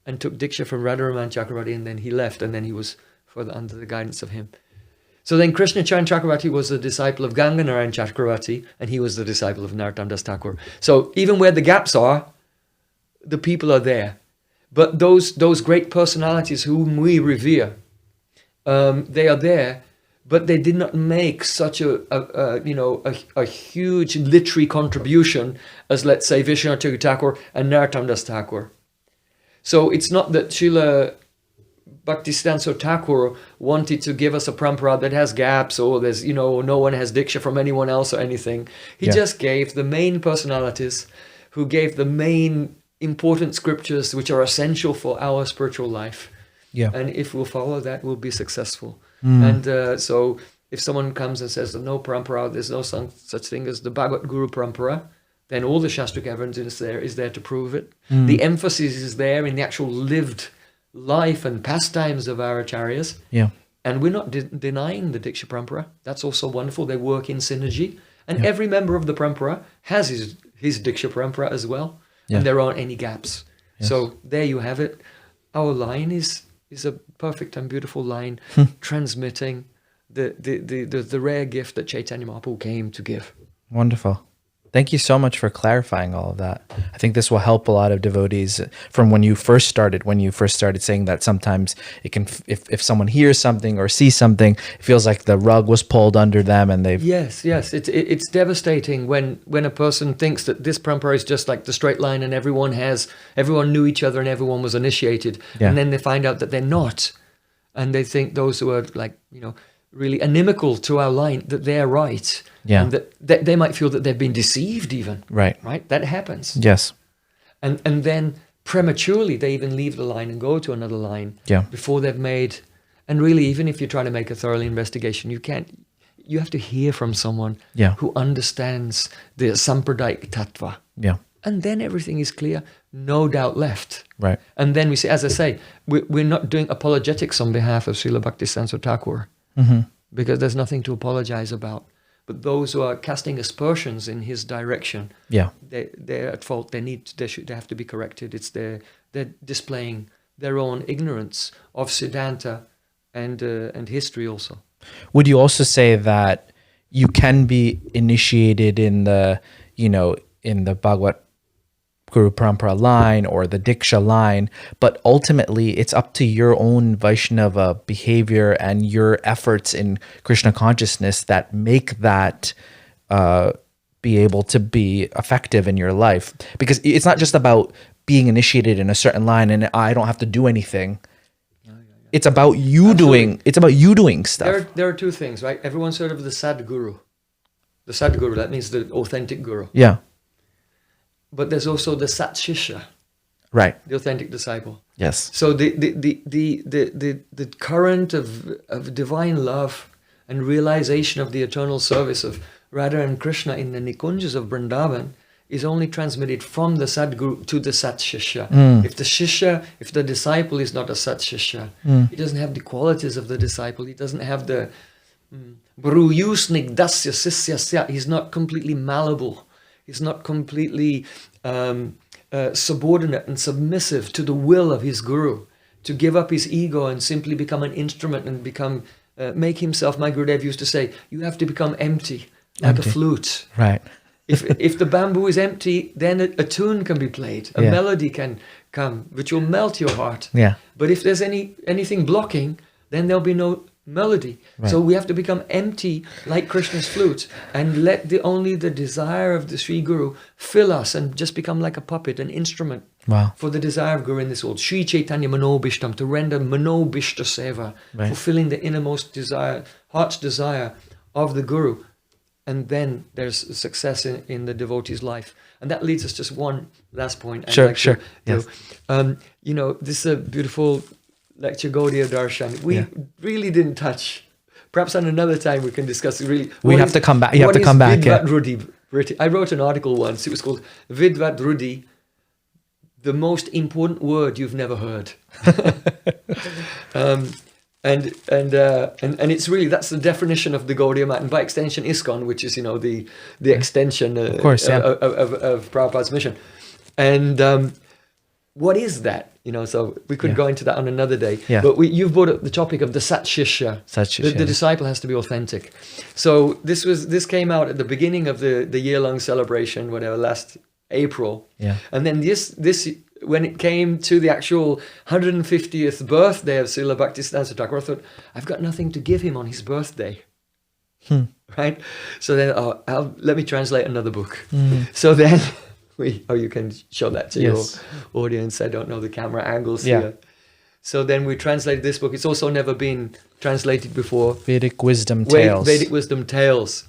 and took Diksha from Radharaman Chakravarti, and then he left, and then he was further under the guidance of him. So then Krishna Charan Chakravarti was the disciple of Ganganarayan Chakravarti, and he was the disciple of Narottam Das Thakur. So even where the gaps are, the people are there. But those great personalities whom we revere, they are there, but they did not make such a huge literary contribution as, let's say, Vishwanath Thakur and Narottam Das Thakur. So it's not that Srila Bhaktisiddhanta Thakur wanted to give us a parampara that has gaps, or there's, no one has diksha from anyone else or anything. He just gave the main personalities who gave the main important scriptures which are essential for our spiritual life. Yeah. And if we'll follow that, we'll be successful. And so if someone comes and says, no parampara, there's no such thing as the Bhagavat Guru parampara, then all the Shastric evidence is there to prove it. The emphasis is there in the actual lived life and pastimes of our acharyas. Yeah. And we're not denying the Diksha Parampara. That's also wonderful. They work in synergy. And every member of the Parampara has his Diksha Parampara as well. And there aren't any gaps. So there you have it. Our line is a perfect and beautiful line transmitting the rare gift that Chaitanya Mahaprabhu came to give. Wonderful. Thank you so much for clarifying all of that. I think this will help a lot of devotees from when you first started saying that sometimes it can, if someone hears something or sees something, it feels like the rug was pulled under them and they've... Yes. It's devastating when a person thinks that this parampara is just like the straight line and everyone knew each other and everyone was initiated. Yeah. And then they find out that they're not. And they think those who are like, really inimical to our line, that they're right. Yeah. And that they might feel that they've been deceived even. Right. That happens. Yes. And then prematurely they even leave the line and go to another line before they've made... And really, even if you're trying to make a thorough investigation, you have to hear from someone who understands the Sampradayic Tattva. Yeah. And then everything is clear, no doubt left. Right. And then we say, as I say, we're not doing apologetics on behalf of Srila Bhaktisiddhanta Thakur, because there's nothing to apologize about. But those who are casting aspersions in his direction, they're at fault. They have to be corrected. They're displaying their own ignorance of Siddhanta and history also. Would you also say that you can be initiated in the Bhagavat Guru Parampara line or the Diksha line, but ultimately it's up to your own Vaishnava behavior and your efforts in Krishna consciousness that make that be able to be effective in your life. Because it's not just about being initiated in a certain line and I don't have to do anything. It's about you doing stuff. There are two things, right? Everyone's heard of the Sadguru. The Sadguru, that means the authentic guru. Yeah. But there's also the Satshishya, Right. the authentic disciple. Yes. So the current of divine love and realization of the eternal service of Radha and Krishna in the Nikunjas of Vrindavan is only transmitted from the Sadguru to the Satshishya. If the disciple is not a Satshishya, he doesn't have the qualities of the disciple, he doesn't have the Bruyusnik dasya sisyasya, he's not completely malleable, he's not completely subordinate and submissive to the will of his guru, to give up his ego and simply become an instrument and become make himself, my Gurudev used to say, you have to become empty, like a flute. Right. If the bamboo is empty, then a tune can be played, a melody can come, which will melt your heart. Yeah. But if there's anything blocking, then there'll be no melody. Right. So we have to become empty like Krishna's flute and let only the desire of the Sri Guru fill us and just become like a puppet, an instrument for the desire of Guru in this world. Sri Chaitanya Manobishtam, to render Manobishta Seva, fulfilling the innermost desire, heart's desire of the Guru. And then there's success in the devotee's life. And that leads us just one last point. Sure. Yes. This is a beautiful lecture, Gaudiya Darshan. We really didn't touch. Perhaps on another time we can discuss really. We have to come back. You have to come back. Vidvat Rudi? I wrote an article once. It was called Vidvat Rudi, the most important word you've never heard. And it's really, that's the definition of the Gaudiya Mat, and by extension ISKCON, which is the extension of Prabhupada's mission. And what is that? So we could go into that on another day. Yeah. But you've brought up the topic of the Satshishya. The disciple has to be authentic. So this came out at the beginning of the year-long celebration, whatever, last April. Yeah. And then this when it came to the actual 150th birthday of Srila Bhaktisiddhanta Thakur, I thought, I've got nothing to give him on his birthday. Right? So then, let me translate another book. So then, you can show that to your audience. I don't know the camera angles here. So then we translated this book. It's also never been translated before. Vedic Wisdom Tales. Vedic Wisdom Tales.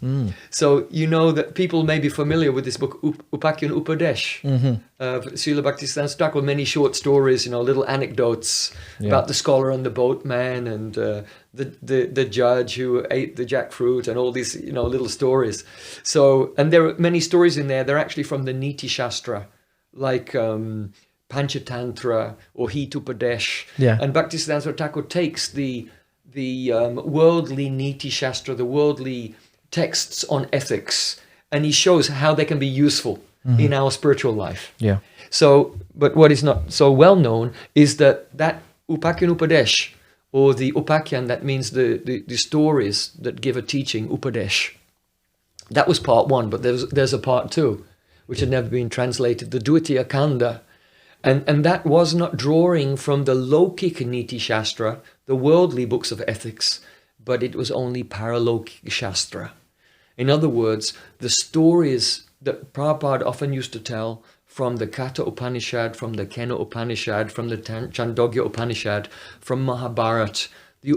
So that people may be familiar with this book, Upakhayane Upadesa, of Srila Bhaktisiddhanta Thakur, many short stories, little anecdotes about the scholar and the boatman and the judge who ate the jackfruit and all these, little stories. So, and there are many stories in there. They're actually from the Niti Shastra, like Panchatantra or Hitupadesh. And Bhaktisiddhanta Thakur takes the worldly Niti Shastra, the worldly texts on ethics, and he shows how they can be useful in our spiritual life. Yeah. So, but what is not so well known is that Upakhayane Upadesh, or the Upakhyan, that means the stories that give a teaching, Upadesh. That was part one, but there's a part two, which had never been translated, the Dvitiya Kanda. And that was not drawing from the Lokik Niti Shastra, the worldly books of ethics, but it was only Paralokik Shastra. In other words, the stories that Prabhupada often used to tell from the Katha Upanishad, from the Kena Upanishad, from the Chandogya Upanishad, from Mahabharata,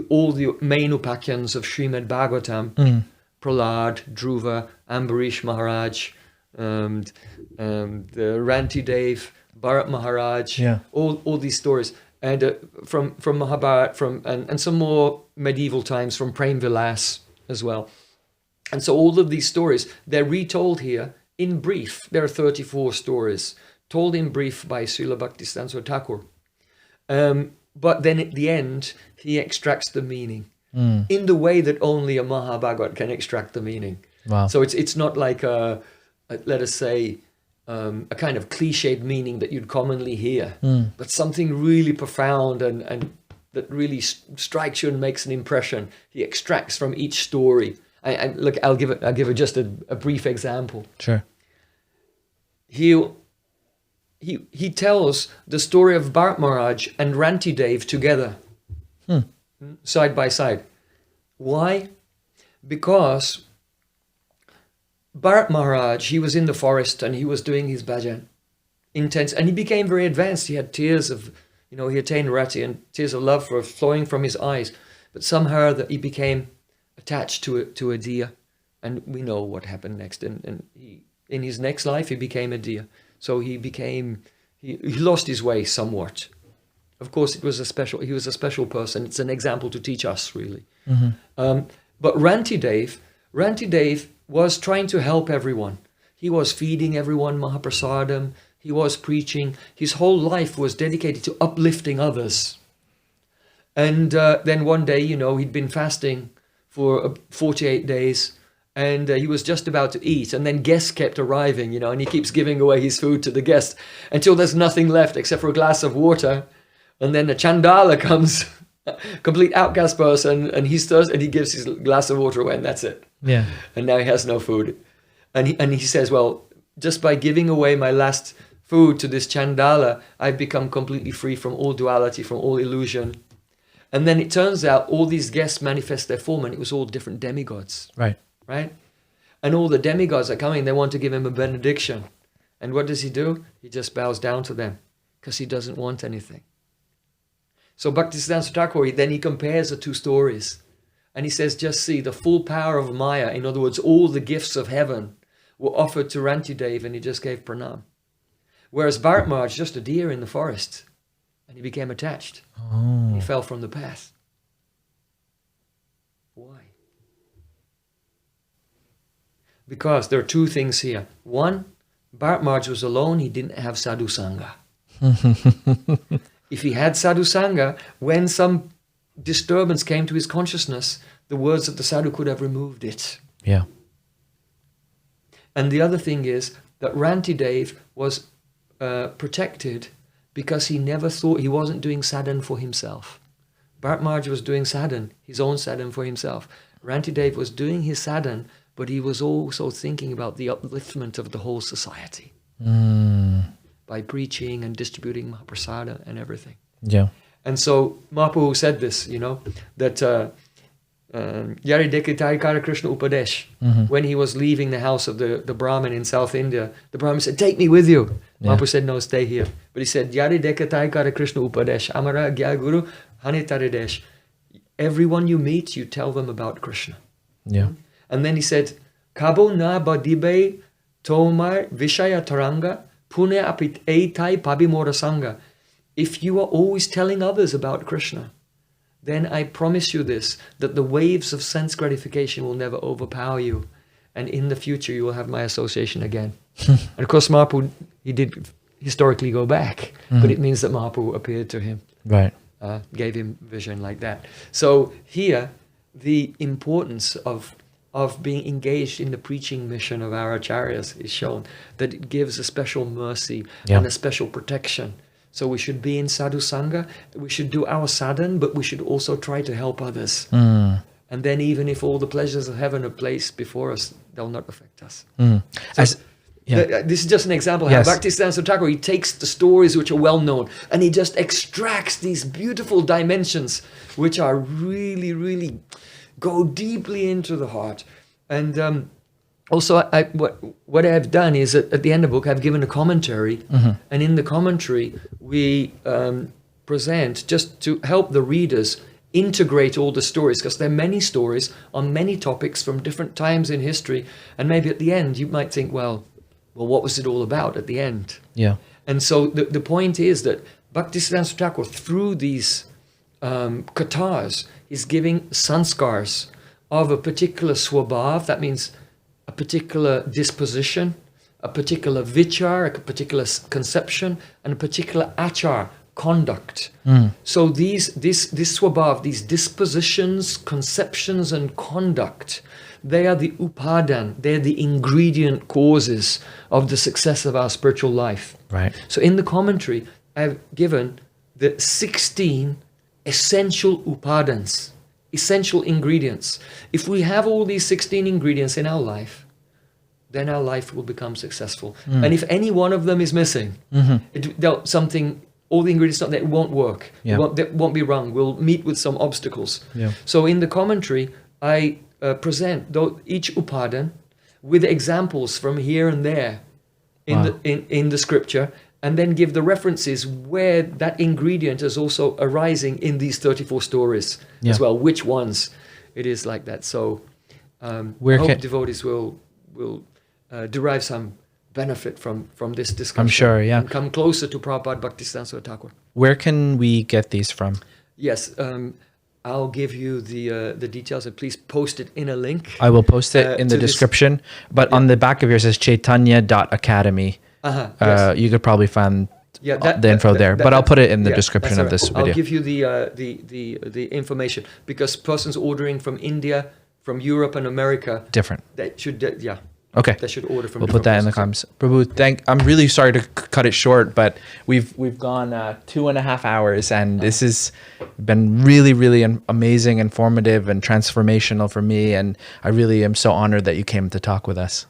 all the main Upakhyans of Srimad Bhagavatam, Prahlad, Dhruva, Ambarish Maharaj, the Rantidev, Bharat Maharaj, all these stories, and from Mahabharata, and some more medieval times from Prem Vilas as well. And so all of these stories, they're retold here in brief. There are 34 stories told in brief by Srila Bhaktisiddhanta Thakur. But then at the end, he extracts the meaning in the way that only a Mahabhagat can extract the meaning. Wow. So it's not like let us say, a kind of cliched meaning that you'd commonly hear, but something really profound and that really strikes you and makes an impression. He extracts from each story. Look, I'll give it just a brief example. Sure. He tells the story of Bharat Maharaj and Rantidev together, side by side. Why? Because Bharat Maharaj, he was in the forest and he was doing his bhajan, intense, and he became very advanced. He had tears of, he attained rati, and tears of love were flowing from his eyes. But somehow he became attached to a deer, and we know what happened next. And he, in his next life, he became a deer. So he lost his way somewhat. Of course, he was a special person. It's an example to teach us, really. Mm-hmm. But Rantidev was trying to help everyone. He was feeding everyone Mahaprasadam. He was preaching. His whole life was dedicated to uplifting others. And then one day, he'd been fasting for 48 days, and he was just about to eat, and then guests kept arriving, and he keeps giving away his food to the guests until there's nothing left except for a glass of water. And then the Chandala comes, complete outcast person, and he's thirsty, and he gives his glass of water away, and that's it. Yeah. And now he has no food. And he says, well, just by giving away my last food to this Chandala, I've become completely free from all duality, from all illusion. And then it turns out all these guests manifest their form, and it was all different demigods. Right. Right? And all the demigods are coming, they want to give him a benediction. And what does he do? He just bows down to them, because he doesn't want anything. So Bhaktisiddhanta Thakur, then he compares the two stories. And he says, just see, the full power of Maya, in other words, all the gifts of heaven were offered to Rantidev, and he just gave pranam. Whereas Bharat Maharaj, just a deer in the forest, and he became attached. Oh. He fell from the path. Why? Because there are two things here. One, Bharat Maharaj was alone, he didn't have sadhu sangha. If he had sadhu sangha, when some disturbance came to his consciousness, the words of the sadhu could have removed it. Yeah. And the other thing is that Rantidev was protected because he never thought, he wasn't doing sadhan for himself. Bharat Maharaj was doing sadhan, his own sadhan for himself. Rantidev was doing his sadhan, but he was also thinking about the upliftment of the whole society. By preaching and distributing Mahaprasada and everything. Yeah. And so Mahaprabhu said this, that Yari Dekitai Kara Krishna Upadesh, when he was leaving the house of the Brahmin in South India, the Brahmin said, take me with you. Yeah. Mahaprabhu said, no, stay here. But he said, Yari Dekitai Kara Krishna Upadesh, Amara Gya Guru Hanitaridesh. Everyone you meet, you tell them about Krishna. Yeah. And then he said, Kabo na badibe tomar vishaya taranga pune apit eitai pabimora sangha. If you are always telling others about Krishna, then I promise you this, that the waves of sense gratification will never overpower you. And in the future, you will have my association again. And of course, Mahaprabhu, he did historically go back, but it means that Mahaprabhu appeared to him. Right. Gave him vision like that. So here, the importance of being engaged in the preaching mission of our acharyas is shown, that it gives a special mercy and a special protection. So we should be in sadhu sangha, we should do our sadhan, but we should also try to help others. And then even if all the pleasures of heaven are placed before us, they'll not affect us. So this is just an example how Bhaktisiddhanta Thakur, he takes the stories which are well known and he just extracts these beautiful dimensions which are really, really go deeply into the heart. And also, what I've done is at the end of the book, I've given a commentary. And in the commentary, we present, just to help the readers integrate all the stories, because there are many stories on many topics from different times in history. And maybe at the end, you might think, well, what was it all about at the end? Yeah. And so the point is that Bhaktisiddhanta Thakur, through these katars, is giving sanskars of a particular swabhav, that means a particular disposition, a particular vichar, a particular conception, and a particular achar, conduct. So this swabhav, these dispositions, conceptions, and conduct, they are the upadan, they're the ingredient causes of the success of our spiritual life. Right. So in the commentary, I've given the 16 essential upadans, essential ingredients. If we have all these 16 ingredients in our life, then our life will become successful. And if any one of them is missing, all the ingredients, that won't work. That won't be wrong. We'll meet with some obstacles. So in the commentary, I present each upadan with examples from here and there in the scripture, and then give the references where that ingredient is also arising in these 34 stories as well, which ones it is like that. So I hope devotees will derive some benefit from this discussion. I'm sure, and come closer to Prabhupada Bhaktisiddhanta Thakur. Where can we get these from? Yes, I'll give you the details, and please post it in a link. I will post it in the description, but on the back of yours says Chaitanya.Academy. Yes. You could probably find the info there, but I'll put it in the description of this video. I'll give you the information, because persons ordering from India, from Europe and America, different. That should Okay. They should order from. We'll put that in the comments. Prabhu, I'm really sorry to cut it short, but we've gone 2.5 hours, and this has been really, really amazing, informative, and transformational for me. And I really am so honored that you came to talk with us.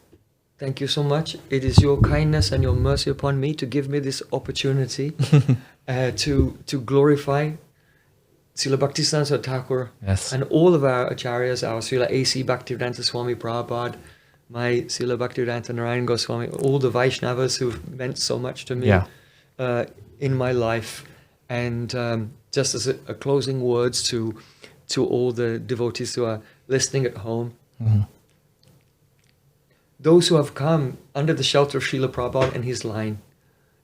Thank you so much. It is your kindness and your mercy upon me to give me this opportunity to glorify Srila Bhaktisiddhanta Thakur and all of our acharyas, our Srila A.C. Bhaktivedanta Swami Prabhupada, my Srila Bhaktivedanta Narayana Goswami, all the Vaishnavas who've meant so much to me in my life. And just as a closing words to all the devotees who are listening at home, those who have come under the shelter of Srila Prabhupada and his line,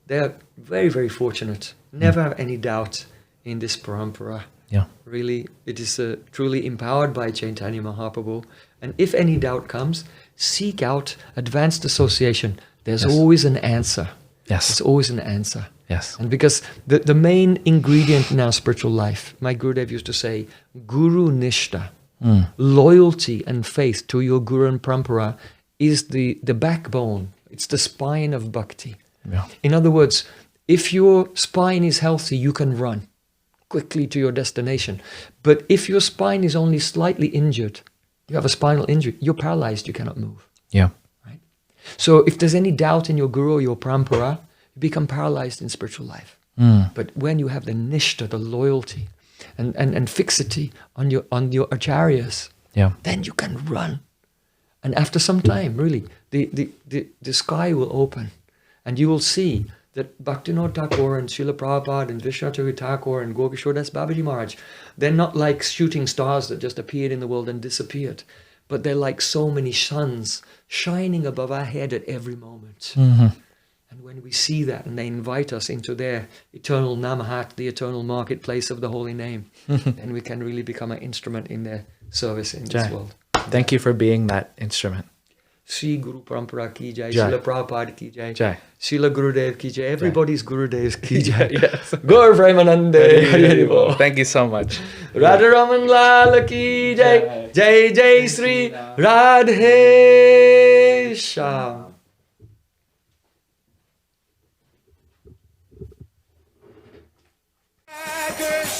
they are very, very fortunate. Never have any doubt in this Parampara. Yeah. Really, it is truly empowered by Chaitanya Mahaprabhu. And if any doubt comes, seek out advanced association. There's always an answer. Yes. There's always an answer. Yes. And because the main ingredient in our spiritual life, my Gurudev used to say, Guru Nishta, loyalty and faith to your Guru and Parampara, is the backbone. It's the spine of bhakti. Yeah. In other words, if your spine is healthy, you can run quickly to your destination. But if your spine is only slightly injured, you have a spinal injury, you're paralyzed, you cannot move. Yeah. Right? So if there's any doubt in your Guru or your Parampara, you become paralyzed in spiritual life. But when you have the nishta, the loyalty, and fixity on your acharyas, then you can run. And after some time, really, the sky will open, and you will see that Bhaktivinoda Thakur and Srila Prabhupada and Vishwanath Thakur and Gaur Kishore Das Babaji Maharaj, they're not like shooting stars that just appeared in the world and disappeared, but they're like so many suns shining above our head at every moment. And when we see that, and they invite us into their eternal Namahat, the eternal marketplace of the holy name, then we can really become an instrument in their service in this world. Thank you for being that instrument. Sri Guru Parampara ki jai, Srila Prabhupada ki jai, Jai. Srila Gurudev ki jai, everybody's Gurudevs ki jai. Gaur Premanande, Hari Hari Bol. Thank you so much. Radha Raman Lal ki jai, Jai Jai Sri Radhe Shyam. Krishna